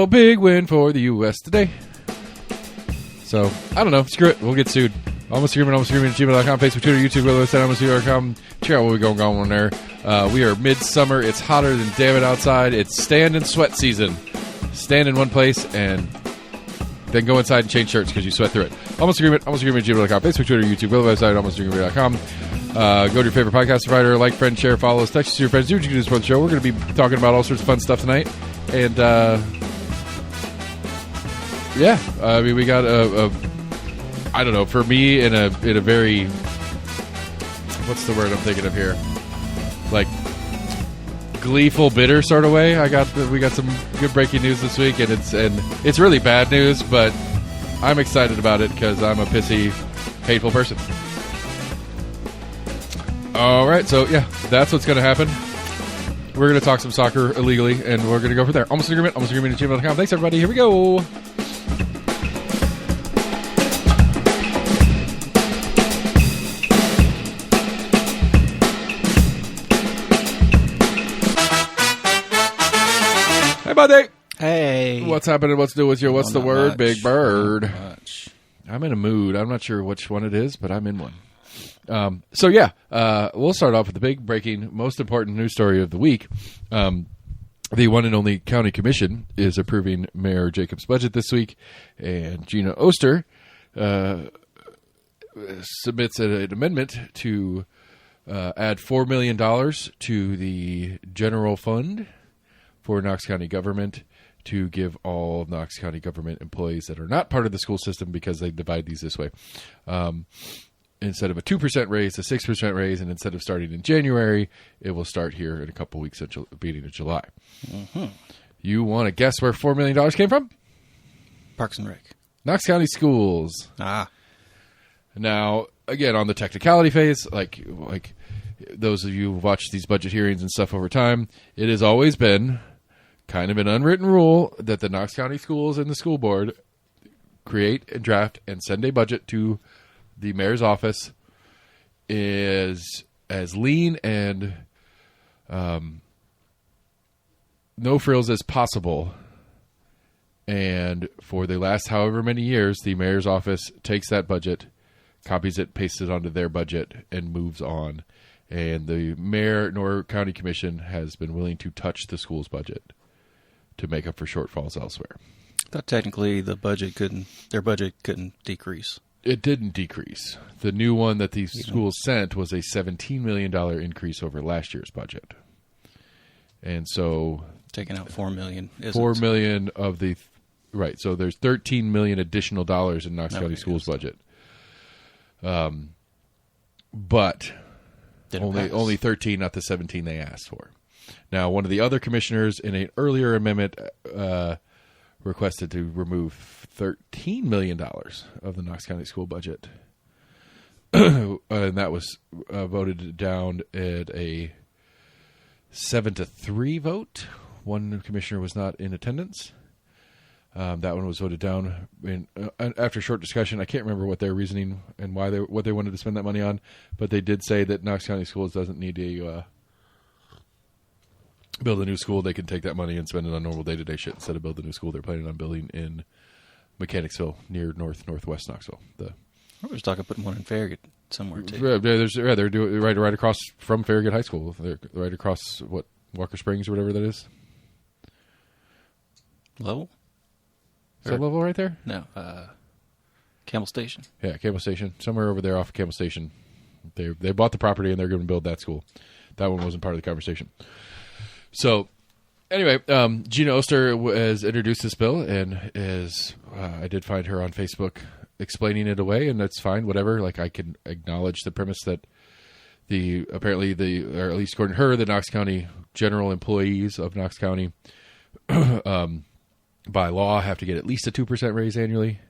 So, big win for the U.S. today. So, I don't know. Screw it. We'll get sued. Almost Agreement at gmail.com, Facebook, Twitter, YouTube, website, almostagreement.com. Check out what we got going on there. We are midsummer. It's hotter than damn it outside. It's stand and sweat season. Stand in one place and then go inside and change shirts because you sweat through it. Almost Agreement at gmail.com, Facebook, Twitter, YouTube, website, almostagreement.com. Go to your favorite podcast provider, like, friend, share, follow us, text us to your friends, do what you can do to support the show. We're going to be talking about all sorts of fun stuff tonight. And, yeah, I mean, we got I don't know, for me, in a very, what's the word I'm thinking of here? Like, gleeful, bitter sort of way. We got some good breaking news this week, and it's really bad news, but I'm excited about it because I'm a pissy, hateful person. All right, so yeah, that's what's going to happen. We're going to talk some soccer illegally, and we're going to go from there. Almost Agreement at gmail.com. Thanks, everybody. Here we go. Hey, buddy. Hey. What's happening? What's new with you? What's the word, much. Big Bird? Not much. I'm in a mood. I'm not sure which one it is, but I'm in one. So, yeah, we'll start off with the big breaking, most important news story of the week. The one and only county commission is approving Mayor Jacobs' budget this week, and Gina Oster submits an amendment to add $4 million to the general fund for Knox County government to give all Knox County government employees that are not part of the school system, because they divide these this way. Instead of a 2% raise, a 6% raise, and instead of starting in January, it will start here in a couple weeks at the beginning of July. Mm-hmm. You want to guess where $4 million came from? Parks and Rec. Knox County Schools. Now, again, on the technicality phase, like those of you who've watched these budget hearings and stuff over time, it has always been kind of an unwritten rule that the Knox County Schools and the school board create and draft and send a budget to the mayor's office is as lean and no frills as possible. And for the last however many years, the mayor's office takes that budget, copies it, pastes it onto their budget, and moves on. And the mayor nor county commission has been willing to touch the school's budget to make up for shortfalls elsewhere. I thought technically their budget couldn't decrease. It didn't decrease. The new one that these schools sent was a $17 million increase over last year's budget. And so taking out $4 million isn't. $4 million of the right. So there's $13 million additional dollars in Knox County Schools budget. But only 13, not the 17 they asked for. Now, one of the other commissioners in an earlier amendment requested to remove $13 million of the Knox County school budget. And that was voted down at a 7-3 vote. One commissioner was not in attendance. That one was voted down after short discussion. I can't remember what their reasoning and what they wanted to spend that money on, but they did say that Knox County Schools doesn't need to build a new school. They can take that money and spend it on normal day-to-day shit instead of build a new school they're planning on building in Mechanicsville, near northwest Knoxville. I was talking about putting one in Farragut somewhere too. They're doing right across from Farragut High School. They're right across Walker Springs or whatever that is. Lovell? Is that Lovell right there? No, Campbell Station. Yeah, Campbell Station. Somewhere over there off of Campbell Station. They bought the property and they're going to build that school. That one wasn't part of the conversation. So, anyway, Gina Oster has introduced this bill, and I did find her on Facebook explaining it away, and that's fine, whatever. Like, I can acknowledge the premise that or at least according to her, the Knox County general employees of Knox County, by law, have to get at least a 2% raise annually.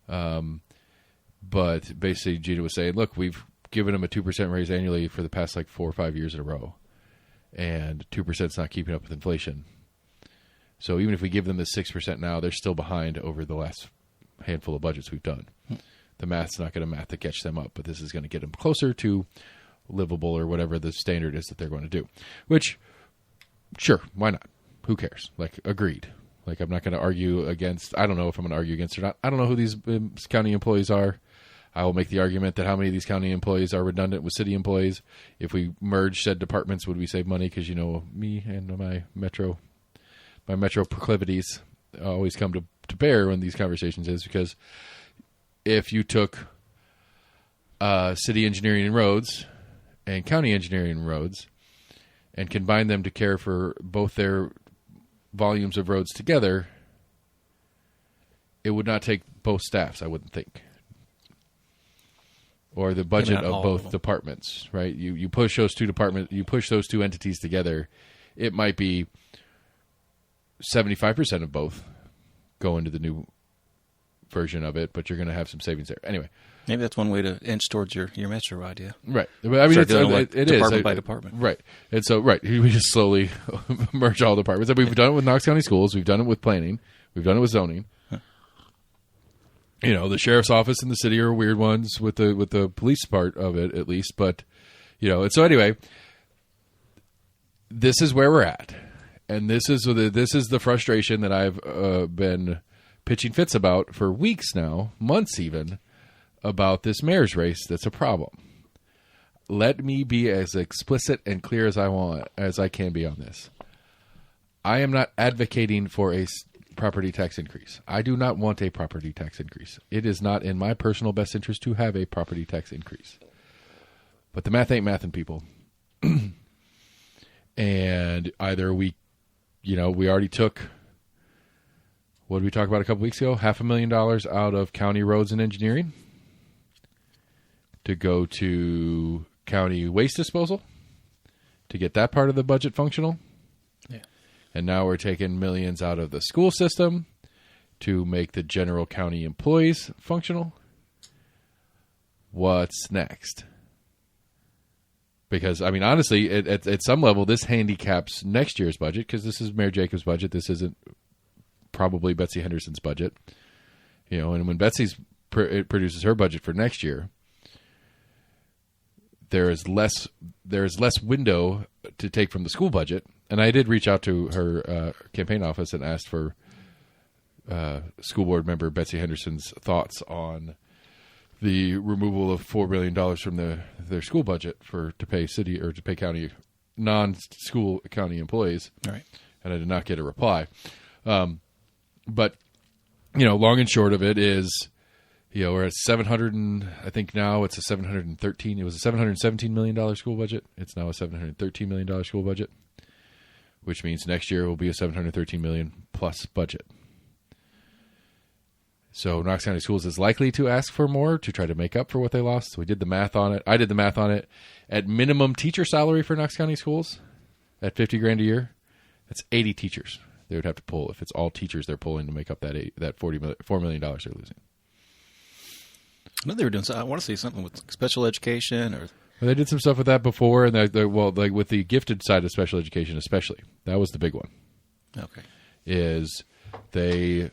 But basically, Gina was saying, look, we've given them a 2% raise annually for the past 4 or 5 years in a row. And 2% is not keeping up with inflation. So even if we give them the 6% now, they're still behind over the last handful of budgets we've done. The math's not going to catch them up, but this is going to get them closer to livable or whatever the standard is that they're going to do. Which, sure, why not? Who cares? Agreed. Like, I'm not going to argue against. I don't know if I'm going to argue against or not. I don't know who these county employees are. I will make the argument that how many of these county employees are redundant with city employees. If we merge said departments, would we save money? Because, you know, me and my metro proclivities always come to bear when these conversations is, because if you took city engineering and roads and county engineering and roads and combined them to care for both their volumes of roads together, it would not take both staffs, I wouldn't think. Or the budget of both departments, right? You push those two departments, you push those two entities together, it might be 75% of both go into the new version of it, but you're going to have some savings there. Anyway. Maybe that's one way to inch towards your metro idea. Right. I mean, it is. Department by department. Right. And so, right, we just slowly merge all departments. And we've done it with Knox County Schools. We've done it with planning. We've done it with zoning. Huh. You know, the sheriff's office and the city are weird ones with the police part of it, at least. But, you know, and so anyway, this is where we're at. And this is the frustration that I've been pitching fits about for weeks now, months even, about this mayor's race. That's a problem. Let me be as explicit and clear as I can be on this. I am not advocating for a property tax increase. I do not want a property tax increase. It is not in my personal best interest to have a property tax increase. But the math ain't mathin', people. And either we already took, what did we talk about a couple weeks ago? $500,000 out of county roads and engineering to go to county waste disposal to get that part of the budget functional. Yeah. And now we're taking millions out of the school system to make the general county employees functional. What's next? Because, I mean, honestly, at some level, this handicaps next year's budget, because this is Mayor Jacobs' budget. This isn't probably Betsy Henderson's budget. You know, and when Betsy's produces her budget for next year, there is less window to take from the school budget. And I did reach out to her campaign office and asked for school board member Betsy Henderson's thoughts on the removal of $4 billion from their school budget to pay city or to pay county non-school county employees. All right. And I did not get a reply. But, you know, long and short of it is, you know, we're at 700 and I think now it's a 713. It was a $717 million school budget. It's now a $713 million school budget, which means next year will be a $713 million plus budget. So Knox County Schools is likely to ask for more to try to make up for what they lost. We did the math on it. I did the math on it. At minimum teacher salary for Knox County Schools, at $50,000 a year, that's 80 teachers they would have to pull if it's all teachers they're pulling to make up that $4 million they're losing. I know they were doing. I want to see something with special education, or well, they did some stuff with that before, and like with the gifted side of special education, especially that was the big one. Okay, is they.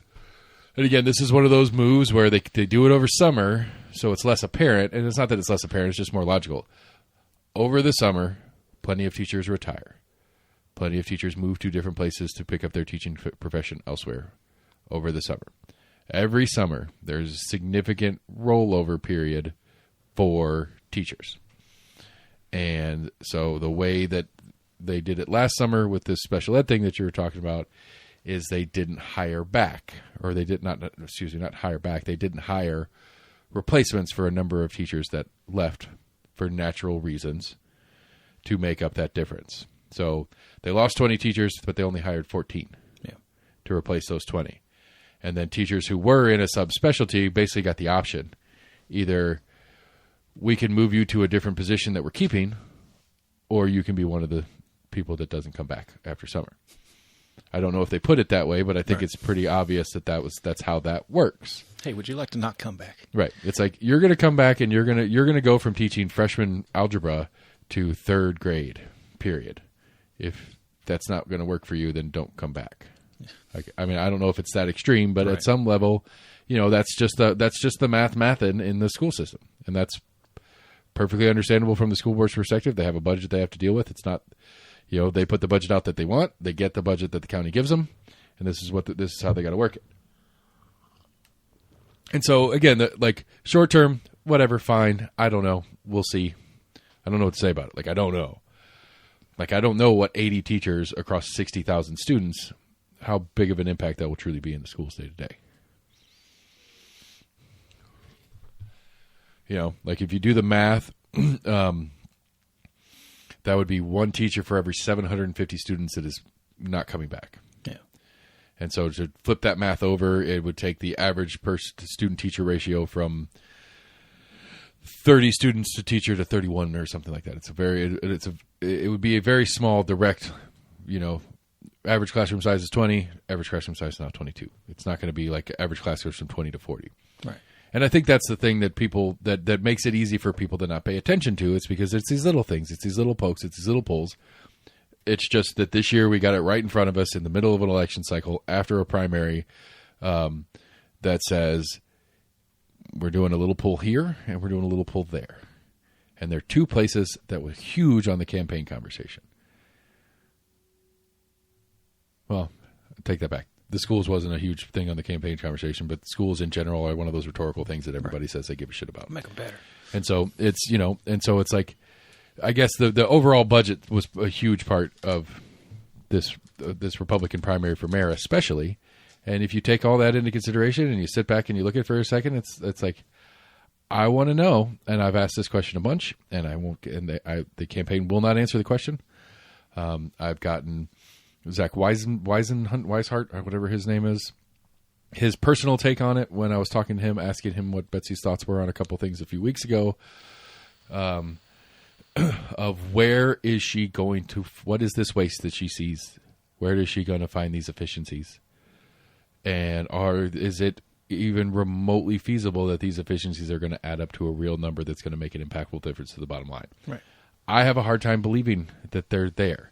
And again, this is one of those moves where they do it over summer, so it's less apparent. And it's not that it's less apparent, it's just more logical. Over the summer, plenty of teachers retire. Plenty of teachers move to different places to pick up their teaching profession elsewhere over the summer. Every summer, there's a significant rollover period for teachers. And so the way that they did it last summer with this special ed thing that you were talking about is they didn't hire back, or they did not hire back. They didn't hire replacements for a number of teachers that left for natural reasons to make up that difference. So they lost 20 teachers, but they only hired 14 to replace those 20. And then teachers who were in a subspecialty basically got the option. Either we can move you to a different position that we're keeping, or you can be one of the people that doesn't come back after summer. I don't know if they put it that way, but I think it's pretty obvious that's how that works. Hey, would you like to not come back? Right. It's like you're going to come back and you're going to go from teaching freshman algebra to third grade. Period. If that's not going to work for you, then don't come back. Like, I mean, I don't know if it's that extreme, but at some level, you know, that's just the math in the school system, and that's perfectly understandable from the school board's perspective. They have a budget they have to deal with. It's not. You know, they put the budget out that they want. They get the budget that the county gives them, and this is how they got to work it. And so again, like short term, whatever, fine. I don't know. We'll see. I don't know what to say about it. Like I don't know. Like I don't know what 80 teachers across 60,000 students, how big of an impact that will truly be in the schools day to day. You know, like if you do the math, that would be one teacher for every 750 students that is not coming back. Yeah. And so to flip that math over, it would take the average per student teacher ratio from 30 students to teacher to 31 or something like that. It would be a very small direct, you know, average classroom size is 20, average classroom size is now 22. It's not going to be like average class goes from 20 to 40. Right. And I think that's the thing that people that makes it easy for people to not pay attention to. It's because it's these little things, it's these little pokes, it's these little pulls. It's just that this year we got it right in front of us in the middle of an election cycle after a primary that says we're doing a little pull here and we're doing a little pull there. And they're two places that were huge on the campaign conversation. Well, I take that back. The schools wasn't a huge thing on the campaign conversation, but schools in general are one of those rhetorical things that everybody says they give a shit about. Make them better. And so it's, you know, and so it's like, I guess the overall budget was a huge part of this Republican primary for mayor, especially. And if you take all that into consideration and you sit back and you look at it for a second, it's like, I want to know, and I've asked this question a bunch, and I won't. And the campaign will not answer the question. I've gotten Zach Weishart, or whatever his name is, his personal take on it when I was talking to him, asking him what Betsy's thoughts were on a couple things a few weeks ago. Of where is she going to? What is this waste that she sees? Where is she going to find these efficiencies? And is it even remotely feasible that these efficiencies are going to add up to a real number that's going to make an impactful difference to the bottom line? Right. I have a hard time believing that they're there.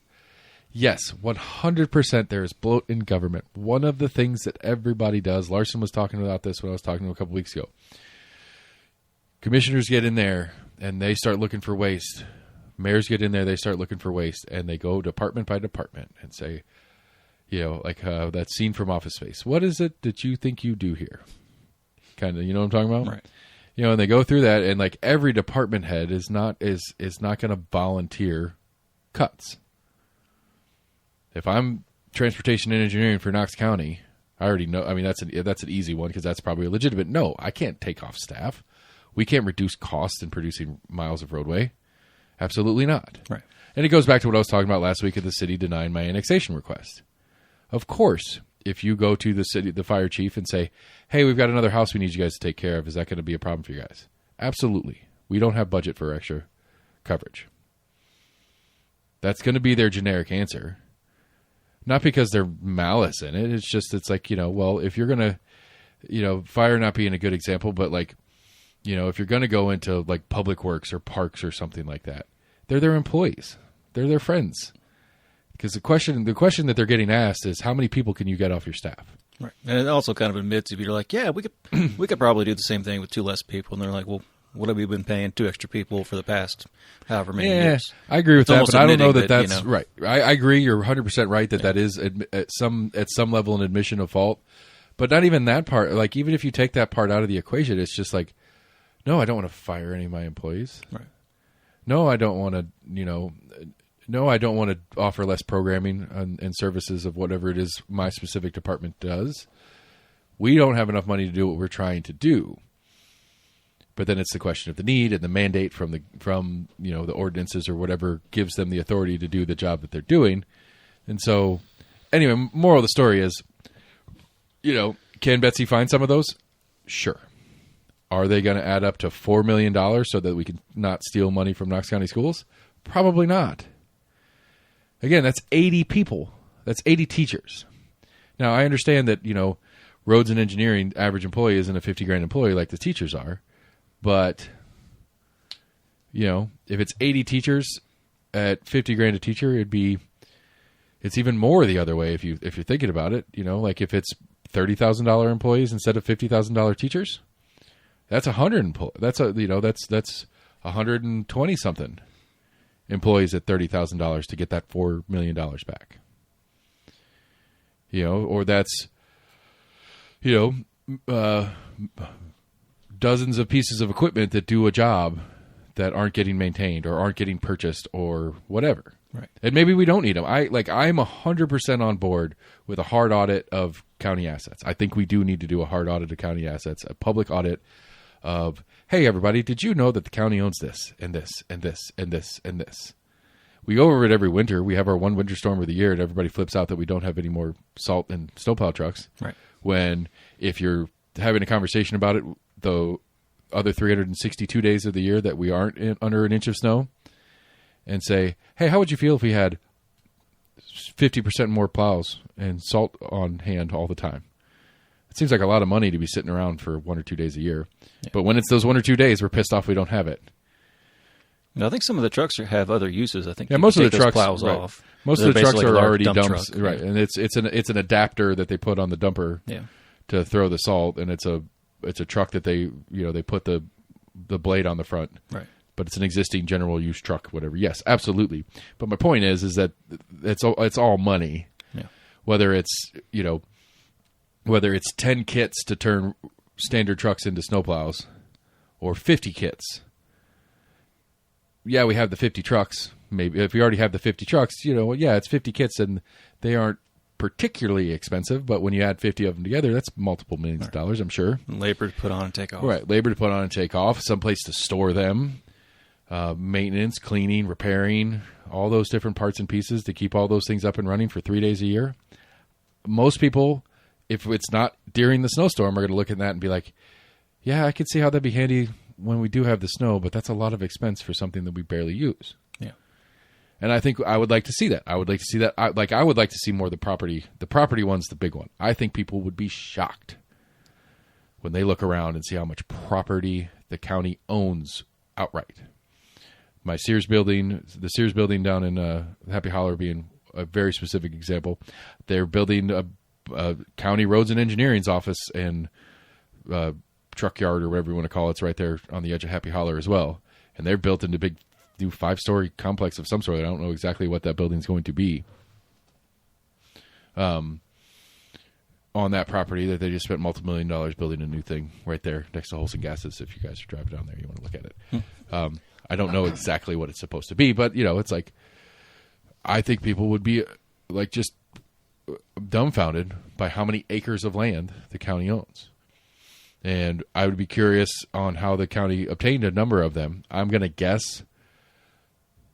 Yes, 100% there is bloat in government. One of the things that everybody does, Larson was talking about this when I was talking to him a couple weeks ago. Commissioners get in there and they start looking for waste. Mayors get in there, they start looking for waste, and they go department by department and say, you know, like that scene from Office Space. What is it that you think you do here? Kind of, you know what I'm talking about? Right. You know, and they go through that, and like every department head is not going to volunteer cuts. If I'm transportation and engineering for Knox County, I already know. I mean, that's an easy one because that's probably legitimate. No, I can't take off staff. We can't reduce costs in producing miles of roadway. Absolutely not. Right. And it goes back to what I was talking about last week of the city denying my annexation request. Of course, if you go to the fire chief and say, hey, we've got another house we need you guys to take care of, is that going to be a problem for you guys? Absolutely. We don't have budget for extra coverage. That's going to be their generic answer. Not because there's malice in it. It's like, you know, well, if you're going to, you know, fire not being a good example, but like, you know, if you're going to go into like public works or parks or something like that, they're their employees. They're their friends. Because the question that they're getting asked is, how many people can you get off your staff? Right. And it also kind of admits, if you're like, yeah, we could probably do the same thing with 2 less people. And they're like, well, what have we been paying 2 extra people for the past however many years? I agree with that, but I don't know that that's you know, right. I agree. You're 100% right that is at some level an admission of fault. But not even that part. Like, even if you take that part out of the equation, it's just like, no, I don't want to fire any of my employees. Right. No, I don't want to, you know, no, I don't want to offer less programming and services of whatever it is my specific department does. We don't have enough money to do what we're trying to do. But then it's the question of the need and the mandate from you know, the ordinances or whatever gives them the authority to do the job that they're doing. And so, anyway, moral of the story is, you know, can Betsy find some of those? Sure. Are they going to add up to $4 million so that we can not steal money from Knox County schools? Probably not. Again, that's 80 people. That's 80 teachers. Now, I understand that, you know, roads and engineering average employee isn't a $50,000 employee like the teachers are. But, you know, if it's 80 teachers at $50,000 a teacher, it's even more the other way if you're thinking about it. You know, like if it's $30,000 employees instead of $50,000 teachers, that's 120 something employees at $30,000 to get that $4 million back. or that's, dozens of pieces of equipment that do a job that aren't getting maintained or aren't getting purchased or whatever. Right. And maybe we don't need them. I'm 100% on board with a hard audit of county assets. I think we do need to do a hard audit of county assets, a public audit of, hey, everybody, did you know that the county owns this and this and this and this and this? We go over it every winter. We have our one winter storm of the year, and everybody flips out that we don't have any more salt and snowplow trucks. Right. When if you're having a conversation about it, the other 362 days of the year that we aren't under an inch of snow, and say, hey, how would you feel if we had 50% more plows and salt on hand all the time? It seems like a lot of money to be sitting around for 1 or 2 days a year. Yeah. But when it's those 1 or 2 days, we're pissed off we don't have it. I think some of the trucks have other uses. I think most of the trucks plows right. off. Most of the trucks are already dumps, truck. Right? And it's an adapter that they put on the dumper to throw the salt, and it's a truck that they put the blade on the front, right? But it's an existing general use truck, whatever. Yes, absolutely. But my point is that it's all money. Yeah. Whether it's 10 kits to turn standard trucks into snowplows, or 50 kits. Yeah, we have the 50 trucks. Maybe if we already have the 50 trucks, it's 50 kits, and they aren't particularly expensive. But when you add 50 of them together, that's multiple millions of dollars, I'm sure. Labor to put on and take off. Right, labor to put on and take off. Someplace to store them. Maintenance, cleaning, repairing, all those different parts and pieces to keep all those things up and running for 3 days a year. Most people, if it's not during the snowstorm, are going to look at that and be like, yeah, I could see how that'd be handy when we do have the snow, but that's a lot of expense for something that we barely use. Yeah. And I think I would like to see that. I would like to see that. I would like to see more of the property. The property one's the big one. I think people would be shocked when they look around and see how much property the county owns outright. My Sears building, the Sears building down in Happy Holler being a very specific example. They're building a county roads and engineering's office and truck yard or whatever you want to call it. It's right there on the edge of Happy Holler as well. And they're built into big new 5-story complex of some sort. I don't know exactly what that building's going to be. On that property that they just spent multiple $1 million building a new thing right there next to Holson Gases. If you guys are driving down there, you want to look at it. I don't know exactly what it's supposed to be, but it's like, I think people would be like just dumbfounded by how many acres of land the county owns. And I would be curious on how the county obtained a number of them. I'm going to guess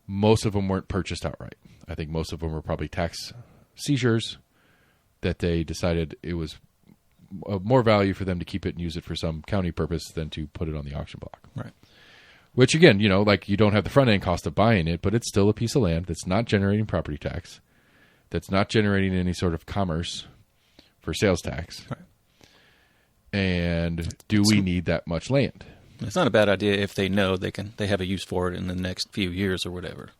most of them weren't purchased outright. I think most of them were probably tax seizures that they decided it was more value for them to keep it and use it for some county purpose than to put it on the auction block. Right. Which, again, like you don't have the front end cost of buying it, but it's still a piece of land that's not generating property tax, that's not generating any sort of commerce for sales tax. Right. And do we need that much land? It's not a bad idea if they know they have a use for it in the next few years or whatever.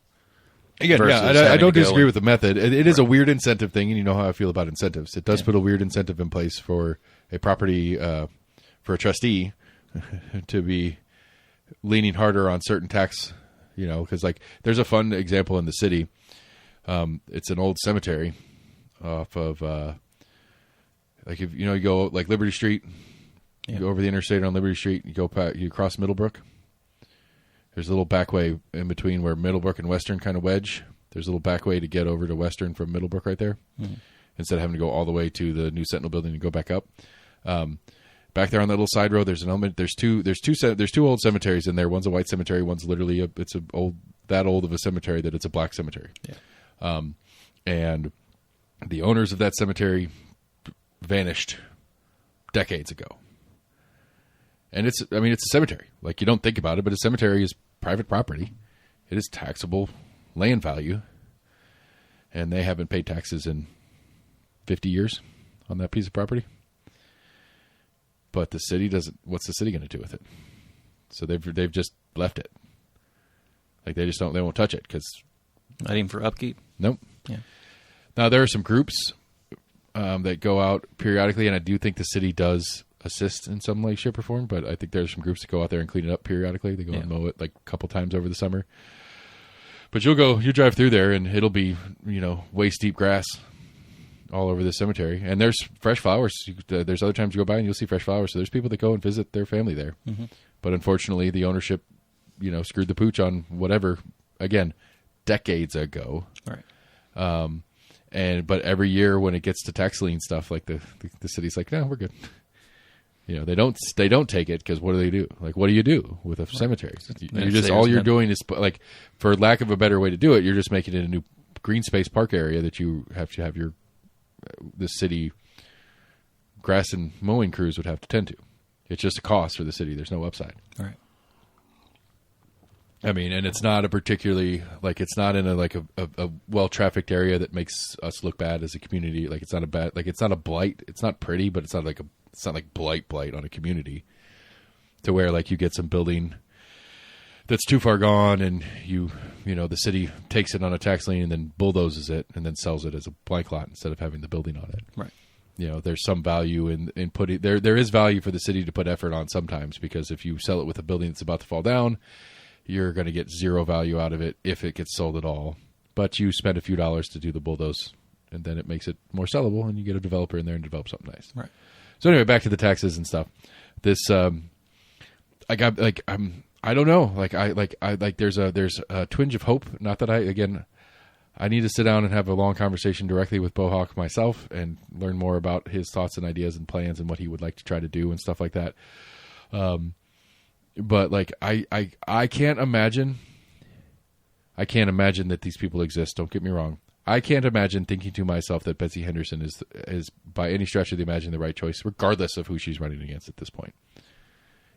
Again, I don't disagree with the method. It is a weird incentive thing, and you know how I feel about incentives. It does put a weird incentive in place for a property, for a trustee to be leaning harder on certain tax, because like there's a fun example in the city. It's an old cemetery off of, like if you go like Liberty Street, you go over the interstate on Liberty Street, you cross Middlebrook. There's a little back way in between where Middlebrook and Western kind of wedge. There's a little back way to get over to Western from Middlebrook right there, instead of having to go all the way to the new Sentinel building and go back up. Back there on that little side road, there's an element. There's two old cemeteries in there. One's a white cemetery. One's literally that old of a cemetery that it's a black cemetery. Yeah. And the owners of that cemetery vanished decades ago. And it's a cemetery. Like, you don't think about it, but a cemetery is private property. It is taxable land value. And they haven't paid taxes in 50 years on that piece of property. But the city doesn't. What's the city going to do with it? So they've just left it. Like, they won't touch it because not even for upkeep. Nope. Yeah. Now there are some groups that go out periodically, and I do think the city does assist in some way, shape, or form. But I think there's some groups that go out there and clean it up periodically. They go and mow it like a couple times over the summer. But you drive through there, and it'll be waist deep grass all over the cemetery, and there's fresh flowers. There's other times you go by and you'll see fresh flowers. So there's people that go and visit their family there. Mm-hmm. But unfortunately, the ownership, screwed the pooch on whatever. Again, decades ago. Right. But every year when it gets to tax lien stuff, like the city's like, no, we're good. They don't take it because what do they do? Like, what do you do with a cemetery? You're doing is, like, for lack of a better way to do it, you're just making it a new green space park area that you have to have the city grass and mowing crews would have to tend to. It's just a cost for the city. There's no upside. All right. I mean, and it's not a particularly, like, it's not in a well-trafficked area that makes us look bad as a community. Like, it's not a blight. It's not pretty, but it's not like blight on a community to where, like, you get some building that's too far gone and the city takes it on a tax lien and then bulldozes it and then sells it as a blank lot instead of having the building on it. Right. There's some value in putting there is value for the city to put effort on sometimes, because if you sell it with a building that's about to fall down, you're going to get zero value out of it if it gets sold at all. But you spend a few dollars to do the bulldoze, and then it makes it more sellable, and you get a developer in there and develop something nice. Right. So anyway, back to the taxes and stuff. This I don't know. There's a twinge of hope. Not that I need to sit down and have a long conversation directly with Bohawk myself and learn more about his thoughts and ideas and plans and what he would like to try to do and stuff like that. But like I can't imagine that these people exist. Don't get me wrong. I can't imagine thinking to myself that Betsy Henderson is by any stretch of the imagination the right choice, regardless of who she's running against at this point.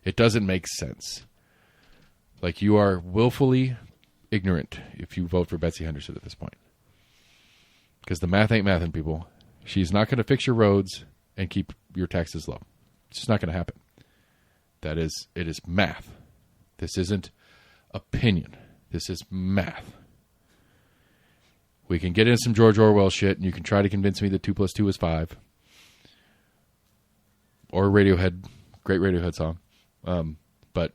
It doesn't make sense. Like, you are willfully ignorant if you vote for Betsy Henderson at this point. Because the math ain't mathin', people. She's not going to fix your roads and keep your taxes low. It's just not going to happen. It is math. This isn't opinion. This is math. We can get in some George Orwell shit, and you can try to convince me that 2 + 2 is 5. Or Radiohead, great Radiohead song. But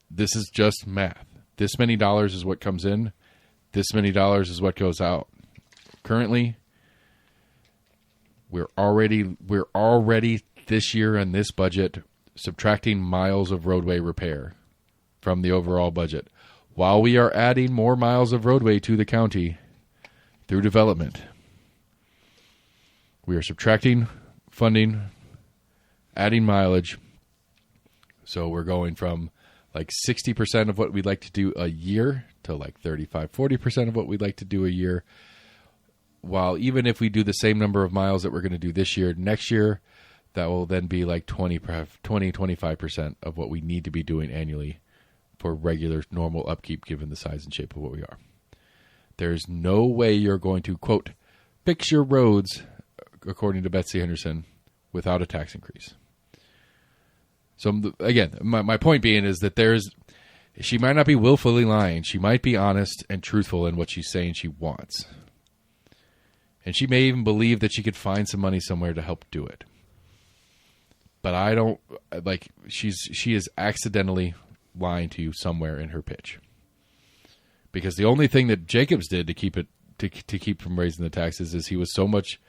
this is just math. This many dollars is what comes in. This many dollars is what goes out. Currently, we're already this year in this budget subtracting miles of roadway repair from the overall budget, while we are adding more miles of roadway to the county through development. We are subtracting funding, adding mileage. So we're going from like 60% of what we'd like to do a year to like 35-40% of what we'd like to do a year. While even if we do the same number of miles that we're going to do this year, next year, that will then be like 20-25% of what we need to be doing annually for regular, normal upkeep, given the size and shape of what we are. There's no way you're going to, quote, fix your roads, according to Betsy Henderson, without a tax increase. So, again, my point being is that she might not be willfully lying. She might be honest and truthful in what she's saying she wants. And she may even believe that she could find some money somewhere to help do it. But I don't, she is accidentally lying to you somewhere in her pitch. Because the only thing that Jacobs did to keep from raising the taxes is he was so much,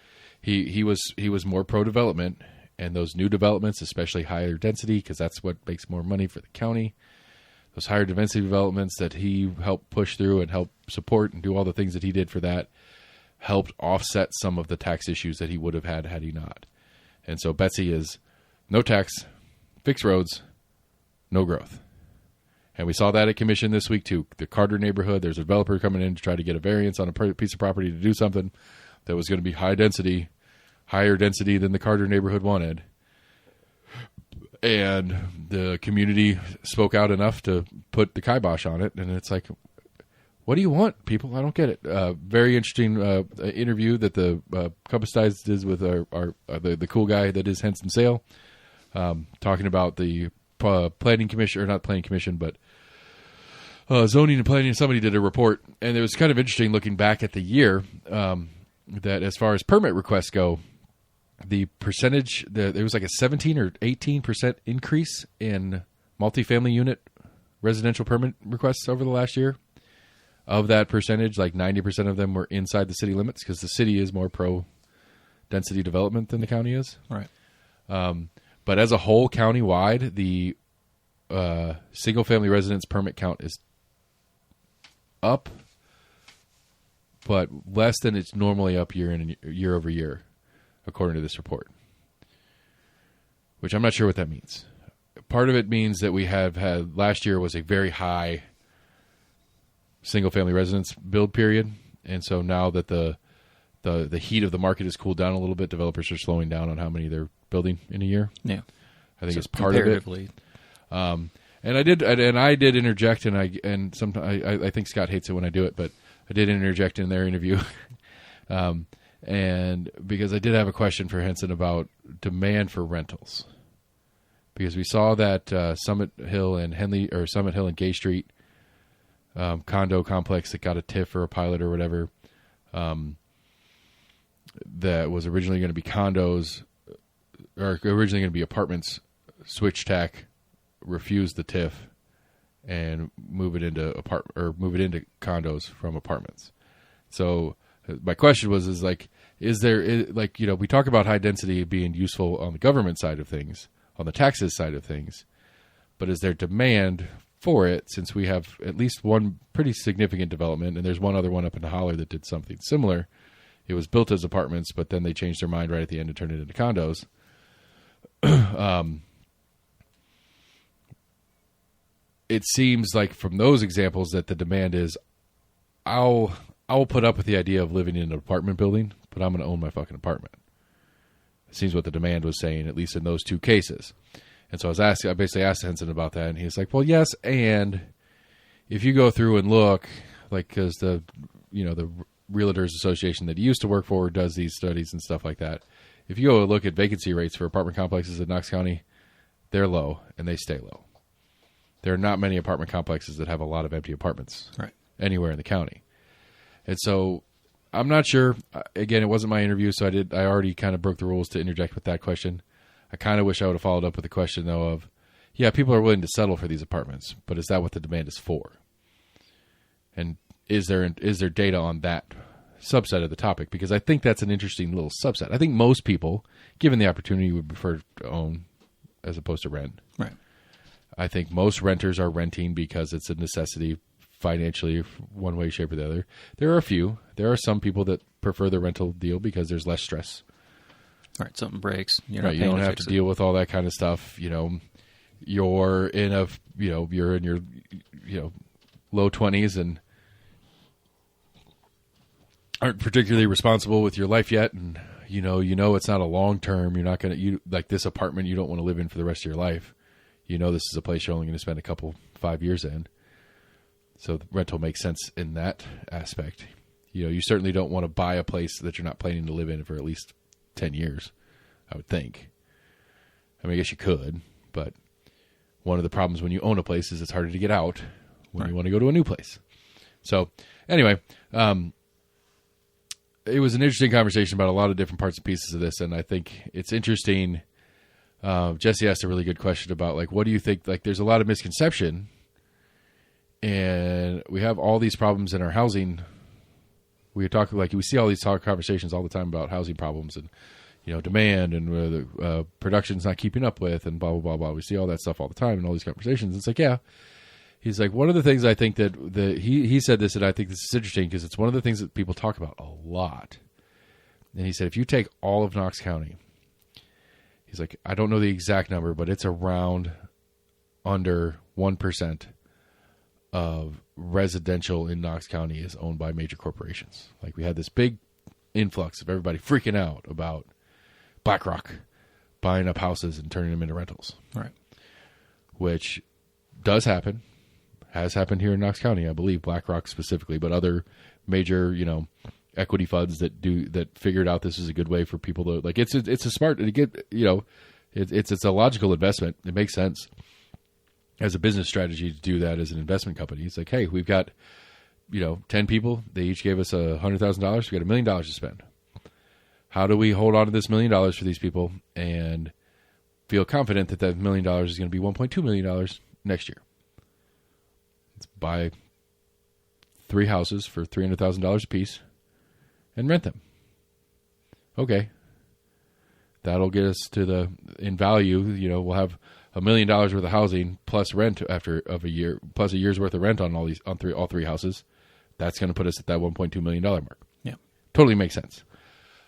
he was more pro-development, and those new developments, especially higher density, because that's what makes more money for the county, those higher density developments that he helped push through and help support and do all the things that he did for that, helped offset some of the tax issues that he would have had he not. And so Betsy is no tax, fix roads, no growth. And we saw that at commission this week too. The Carter neighborhood, there's a developer coming in to try to get a variance on a piece of property to do something that was going to be higher density than the Carter neighborhood wanted. And the community spoke out enough to put the kibosh on it. And it's like, what do you want, people? I don't get it. Very interesting interview that the Compass Ties did with the cool guy that is Henson Sale, talking about the planning commission, or not planning commission, but zoning and planning. Somebody did a report, and it was kind of interesting looking back at the year that as far as permit requests go, the percentage, there was like a 17 or 18% increase in multifamily unit residential permit requests over the last year. Of that percentage, like 90% of them were inside the city limits, because the city is more pro density development than the county is. Right. But as a whole, countywide, the single-family residence permit count is up, but less than it's normally up year over year, according to this report. Which I'm not sure what that means. Part of it means that we have had last year was a very high single-family residence build period, and so now that the heat of the market has cooled down a little bit, developers are slowing down on how many they're building in a year. Yeah, I think it's part of it. And I did interject, and sometimes I think Scott hates it when I do it, but I did interject in their interview, and because I did have a question for Henson about demand for rentals, because we saw that Summit Hill and Gay Street condo complex that got a TIF or a pilot or whatever, that was originally going to be condos or originally going to be apartments, switch tack, refuse the TIF, and move it into condos from apartments. So my question was, is there we talk about high density being useful on the government side of things, on the taxes side of things, but is there demand for it, since we have at least one pretty significant development, and there's one other one up in Holler that did something similar. It was built as apartments, but then they changed their mind right at the end and turned it into condos. It seems like from those examples that the demand is, I will put up with the idea of living in an apartment building, but I'm going to own my fucking apartment. It seems what the demand was saying, at least in those two cases. And so I basically asked Henson about that, and he's like, well, yes, and if you go through and look, because the Realtors Association that he used to work for does these studies and stuff like that. If you go look at vacancy rates for apartment complexes in Knox County, they're low, and they stay low. There are not many apartment complexes that have a lot of empty apartments anywhere in the county. And so I'm not sure. Again, it wasn't my interview, so I already kind of broke the rules to interject with that question. I kind of wish I would have followed up with the question, though, of, yeah, people are willing to settle for these apartments, but is that what the demand is for? And is there data on that subset of the topic? Because I think that's an interesting little subset. I think most people, given the opportunity, would prefer to own as opposed to rent. Right. I think most renters are renting because it's a necessity financially, one way, shape, or the other. There are a few. There are some people that prefer the rental deal because there's less stress. Right, something breaks. You don't have to deal with all that kind of stuff. You're in your low 20s and aren't particularly responsible with your life yet, and it's not a long term. You're not going to like this apartment you don't want to live in for the rest of your life. This is a place you're only going to spend 5 years in. So the rental makes sense in that aspect. You certainly don't want to buy a place that you're not planning to live in for at least 10 years, I would think. I mean, I guess you could, but one of the problems when you own a place is it's harder to get out when you want to go to a new place. So anyway, it was an interesting conversation about a lot of different parts and pieces of this, and I think it's interesting. Jesse asked a really good question about, what do you think? There's a lot of misconception, and we have all these problems in our housing. We talk we see all these conversations all the time about housing problems and demand and the production's not keeping up with and blah blah blah blah. We see all that stuff all the time in all these conversations. It's yeah. He's like, one of the things I think that he said this, and I think this is interesting because it's one of the things that people talk about a lot. And he said, if you take all of Knox County, he's like, I don't know the exact number, but it's around under 1% of residential in Knox County is owned by major corporations. We had this big influx of everybody freaking out about BlackRock buying up houses and turning them into rentals. Right. Which does happen. Has happened here in Knox County, I believe, BlackRock specifically, but other major, equity funds that figured out this is a good way for people to it's a smart to get, it's a logical investment. It makes sense as a business strategy to do that as an investment company. It's hey, we've got 10 people. They each gave us $100,000. We got $1 million to spend. How do we hold on to this $1 million for these people and feel confident that $1 million is going to be $1.2 million next year? Let's buy 3 houses for $300,000 a piece and rent them. Okay. That'll get us to in value, we'll have $1 million worth of housing plus rent a year, plus a year's worth of rent on all three houses. That's going to put us at that $1.2 million mark. Yeah. Totally makes sense.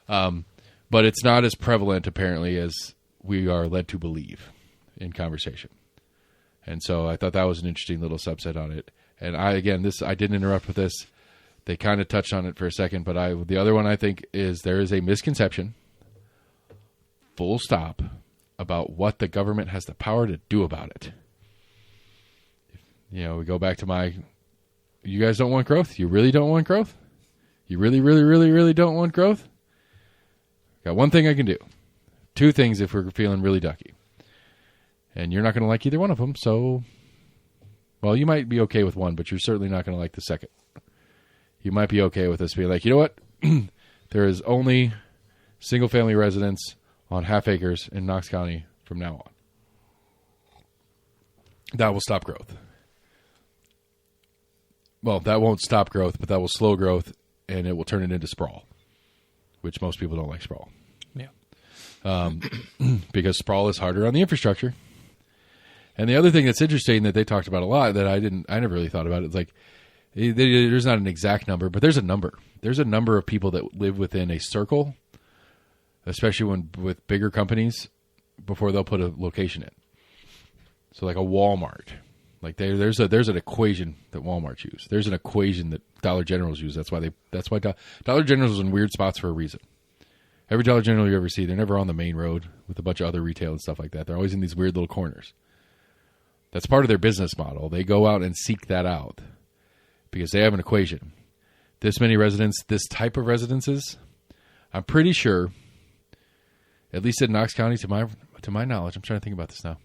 But it's not as prevalent, apparently, as we are led to believe in conversation. And so I thought that was an interesting little subset on it. And I didn't interrupt with this. They kind of touched on it for a second, but the other one I think is there is a misconception, full stop, about what the government has the power to do about it. We go back to you guys don't want growth? You really don't want growth? You really, really, really, really don't want growth? Got one thing I can do. Two things if we're feeling really ducky. And you're not going to like either one of them, so... Well, you might be okay with one, but you're certainly not going to like the second. You might be okay with us being like, you know what? There is only single-family residence on half acres in Knox County from now on. That will stop growth. Well, that won't stop growth, but that will slow growth, and it will turn it into sprawl, which most people don't like sprawl. Yeah. Because sprawl is harder on the infrastructure. And the other thing that's interesting that they talked about a lot that I never really thought about, it's like, there's not an exact number, but there's a number. There's a number of people that live within a circle, especially with bigger companies, before they'll put a location in. So like a Walmart. Like there's an equation that Walmart use. There's an equation that Dollar Generals use. That's why Dollar Generals is in weird spots for a reason. Every Dollar General you ever see, they're never on the main road with a bunch of other retail and stuff like that. They're always in these weird little corners. That's part of their business model. They go out and seek that out because they have an equation. This many residents, this type of residences, I'm pretty sure, at least in Knox County, to my knowledge, I'm trying to think about this now.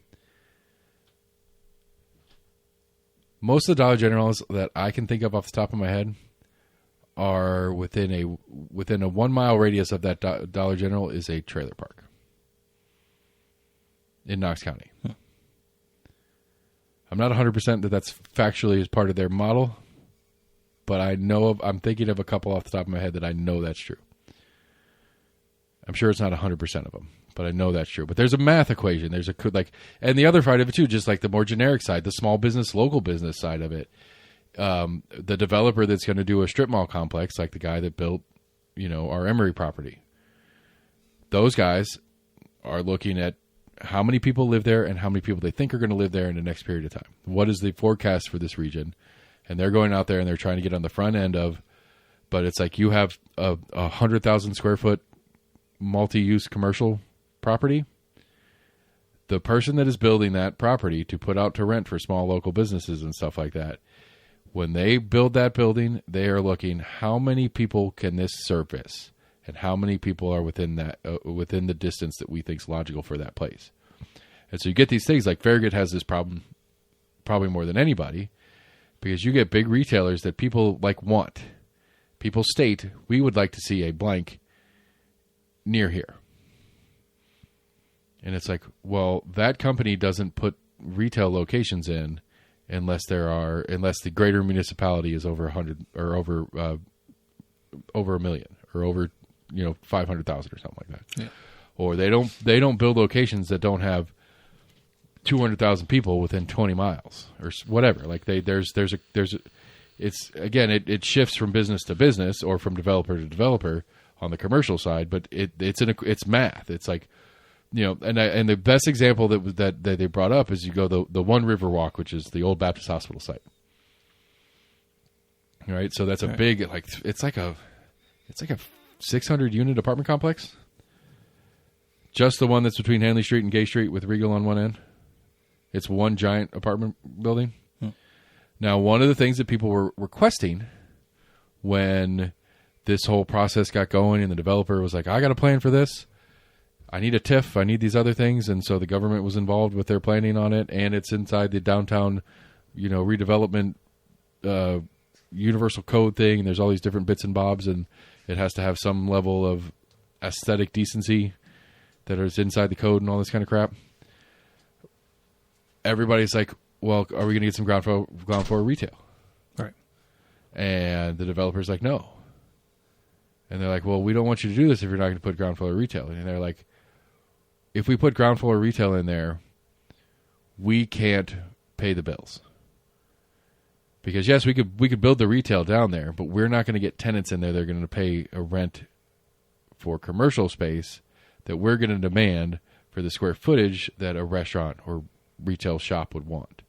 Most of the Dollar Generals that I can think of off the top of my head are within a 1 mile radius of that Dollar General is a trailer park in Knox County. Huh. I'm not 100% that that's factually as part of their model, but I'm thinking of a couple off the top of my head that I know that's true. I'm sure it's not 100% of them, but I know that's true. But there's a math equation. There's and the other side of it too, just like the more generic side, the small business, local business side of it. The developer that's going to do a strip mall complex, like the guy that built, our Emory property. Those guys are looking at how many people live there and how many people they think are going to live there in the next period of time. What is the forecast for this region? And they're going out there and they're trying to get on the front end of, but it's like you have a 100,000 square foot multi-use commercial property. The person that is building that property to put out to rent for small local businesses and stuff like that, when they build that building, they are looking how many people can this service and how many people are within that within the distance that we think is logical for that place. And so you get these things like Farragut has this problem probably more than anybody because you get big retailers that people want. People state, we would like to see a blank near here. And it's like, well, that company doesn't put retail locations in unless the greater municipality is over 100 or over $1 million or over 500,000 or something like that. Yeah. Or they don't build locations that don't have 200,000 people within 20 miles or whatever. Like it shifts from business to business or from developer to developer on the commercial side, but it's math. It's like, and the best example that they brought up is you go the One River Walk, which is the old Baptist Hospital site. All right, so that's a big it's like a 600 unit apartment complex. Just the one that's between Hanley Street and Gay Street with Regal on one end. It's one giant apartment building. Hmm. Now, one of the things that people were requesting when this whole process got going and the developer was like, I got a plan for this. I need a TIF. I need these other things. And so the government was involved with their planning on it. And it's inside the downtown, redevelopment universal code thing. And there's all these different bits and bobs. And it has to have some level of aesthetic decency that is inside the code and all this kind of crap. Everybody's like, well, are we going to get some ground floor retail? Right. And the developer's like, no. And they're like, well, we don't want you to do this if you're not going to put ground floor retail. And they're like, if we put ground floor retail in there, we can't pay the bills. Because yes, we could build the retail down there, but we're not going to get tenants in there. They're going to pay a rent for commercial space that we're going to demand for the square footage that a restaurant or retail shop would want.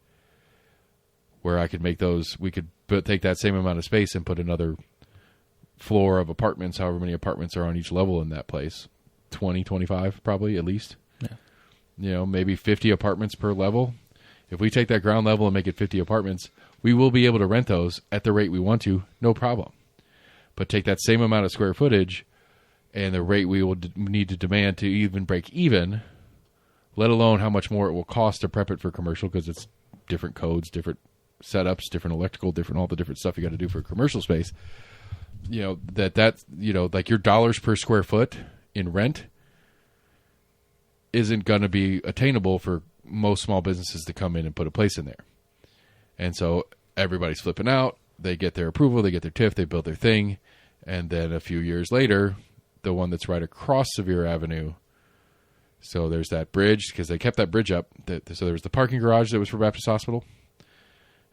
Where I could make those, we could take that same amount of space and put another floor of apartments, however many apartments are on each level in that place. 20, 25 probably at least. Yeah. You know, maybe 50 apartments per level. If we take that ground level and make it 50 apartments, we will be able to rent those at the rate we want to, no problem. But take that same amount of square footage and the rate we will need to demand to even break even, let alone how much more it will cost to prep it for commercial, because it's different codes, different setups, different electrical, different all the different stuff you got to do for commercial space. You know, that you know, like your dollars per square foot in rent isn't going to be attainable for most small businesses to come in and put a place in there. And so everybody's flipping out. They get their approval, they get their TIF, they build their thing, and then a few years later, the one that's right across Sevier Avenue. So there's that bridge, because they kept that bridge up. So there was the parking garage that was for Baptist Hospital.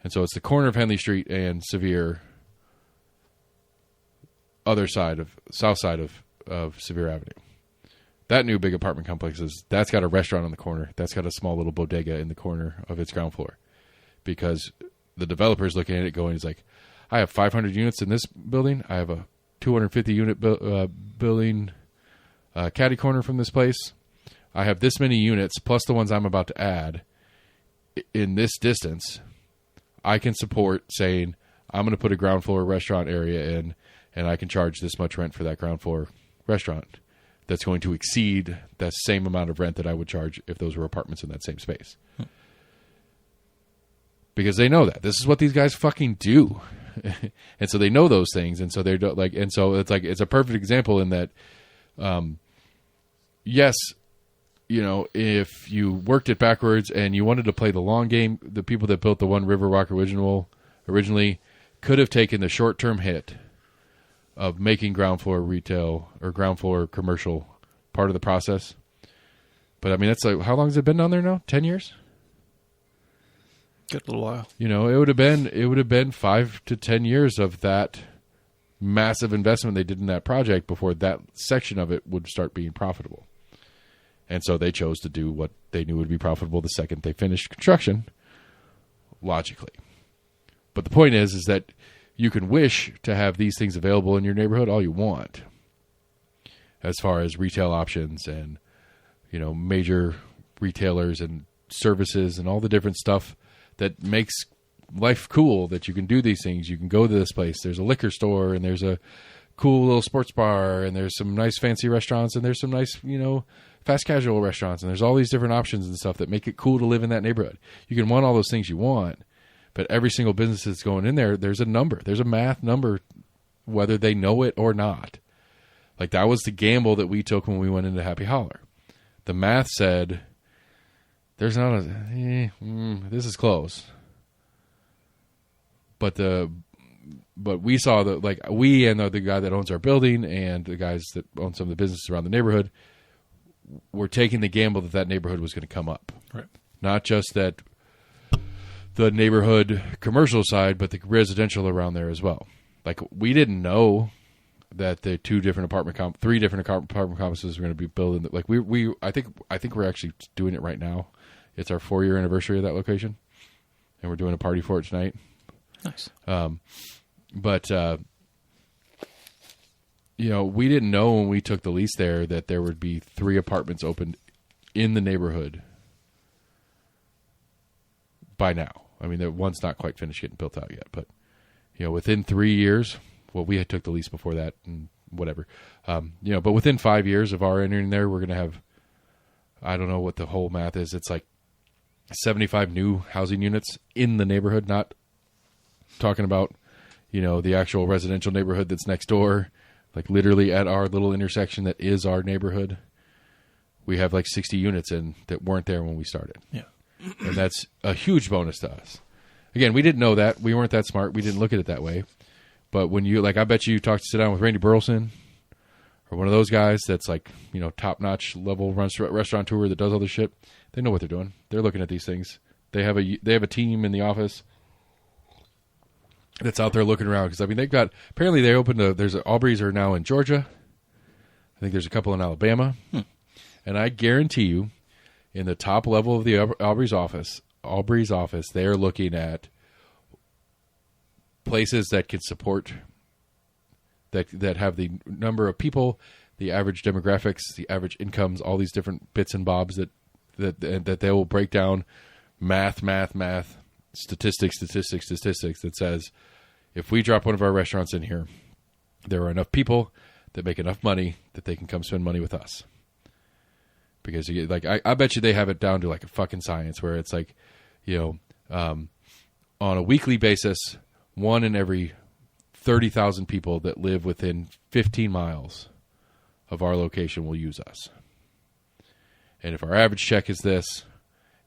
And so it's the corner of Henley Street and Sevier, south side of Sevier Avenue. That new big apartment complex that's got a restaurant on the corner. That's got a small little bodega in the corner of its ground floor. Because the developer's looking at it going, he's like, I have 500 units in this building. I have a 250 unit building catty corner from this place. I have this many units plus the ones I'm about to add in this distance. I can support saying I'm going to put a ground floor restaurant area in, and I can charge this much rent for that ground floor restaurant. That's going to exceed that same amount of rent that I would charge if those were apartments in that same space. Because they know that. This is what these guys fucking do. And so they know those things. And so they're like, and so it's like, it's a perfect example in that, yes, you know, if you worked it backwards and you wanted to play the long game, the people that built the One River Walk originally could have taken the short-term hit of making ground floor retail or ground floor commercial part of the process. But I mean, that's like, how long has it been down there now? 10 years? Good little while. You know, it would have been 5 to 10 years of that massive investment they did in that project before that section of it would start being profitable. And so they chose to do what they knew would be profitable the second they finished construction, logically. But the point is that you can wish to have these things available in your neighborhood all you want, as far as retail options and, you know, major retailers and services and all the different stuff that makes life cool, that you can do these things. You can go to this place. There's a liquor store, and there's a cool little sports bar, and there's some nice fancy restaurants, and there's some nice, you know, fast casual restaurants, and there's all these different options and stuff that make it cool to live in that neighborhood. You can want all those things you want, but every single business that's going in there, there's a number. There's a math number, whether they know it or not. Like, that was the gamble that we took when we went into Happy Holler. The math said, there's not this is close. But we saw that, like, we and the guy that owns our building and the guys that own some of the businesses around the neighborhood were taking the gamble that neighborhood was going to come up. Right. Not just that the neighborhood commercial side, but the residential around there as well. Like, we didn't know that the three different apartment complexes were going to be built. Like, I think we're actually doing it right now. It's our 4-year anniversary of that location, and we're doing a party for it tonight. Nice. But you know, we didn't know when we took the lease there that there would be 3 apartments opened in the neighborhood by now. I mean, one's not quite finished getting built out yet, but, you know, within 3 years, well, we had took the lease before that and whatever, you know, but within 5 years of our entering there, we're going to have, I don't know what the whole math is. It's like 75 new housing units in the neighborhood, not talking about, you know, the actual residential neighborhood that's next door, like literally at our little intersection that is our neighborhood. We have like 60 units in that weren't there when we started. Yeah. And that's a huge bonus to us. Again, we didn't know that. We weren't that smart. We didn't look at it that way. But when you, like, I bet you sit down with Randy Burleson or one of those guys that's like, top-notch level restaurateur that does all this shit, they know what they're doing. They're looking at these things. They have a team in the office that's out there looking around. Because, apparently they opened there's Aubrey's are now in Georgia. I think there's a couple in Alabama. And I guarantee you, in the top level of the Aubrey's office, they are looking at places that can support, that have the number of people, the average demographics, the average incomes, all these different bits and bobs that they will break down math, statistics that says, if we drop one of our restaurants in here, there are enough people that make enough money that they can come spend money with us. Because you get, I bet you they have it down to like a fucking science where it's like, on a weekly basis, 1 in every 30,000 people that live within 15 miles of our location will use us. And if our average check is this,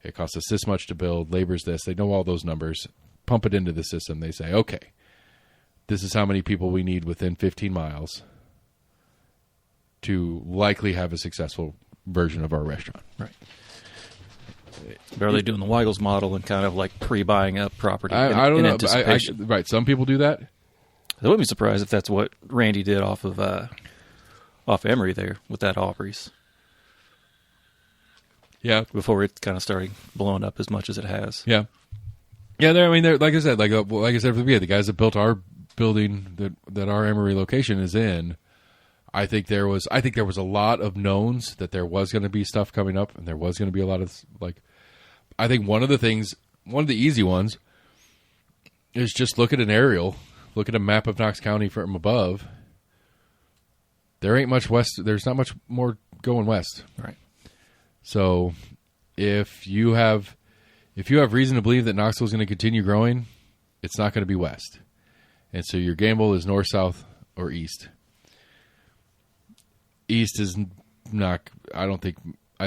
it costs us this much to build, labor's this, they know all those numbers, pump it into the system. They say, okay, this is how many people we need within 15 miles to likely have a successful version of our restaurant. Right. Are they doing the Weigels model and kind of like pre-buying up property I don't in know. anticipation? Right. Some people do that. I wouldn't be surprised if that's what Randy did off Emory there with that Aubrey's. Yeah. Before it kind of started blowing up as much as it has. Yeah. Yeah. They're like I said, the guys that built our building that our Emory location is in. I think there was a lot of knowns that there was going to be stuff coming up, and there was going to be a lot of I think one of the easy ones is just look at an aerial, look at a map of Knox County from above. There ain't much west. There's not much more going west. Right. So if you have reason to believe that Knoxville is going to continue growing, it's not going to be west. And so your gamble is north, south, or east. East is not, I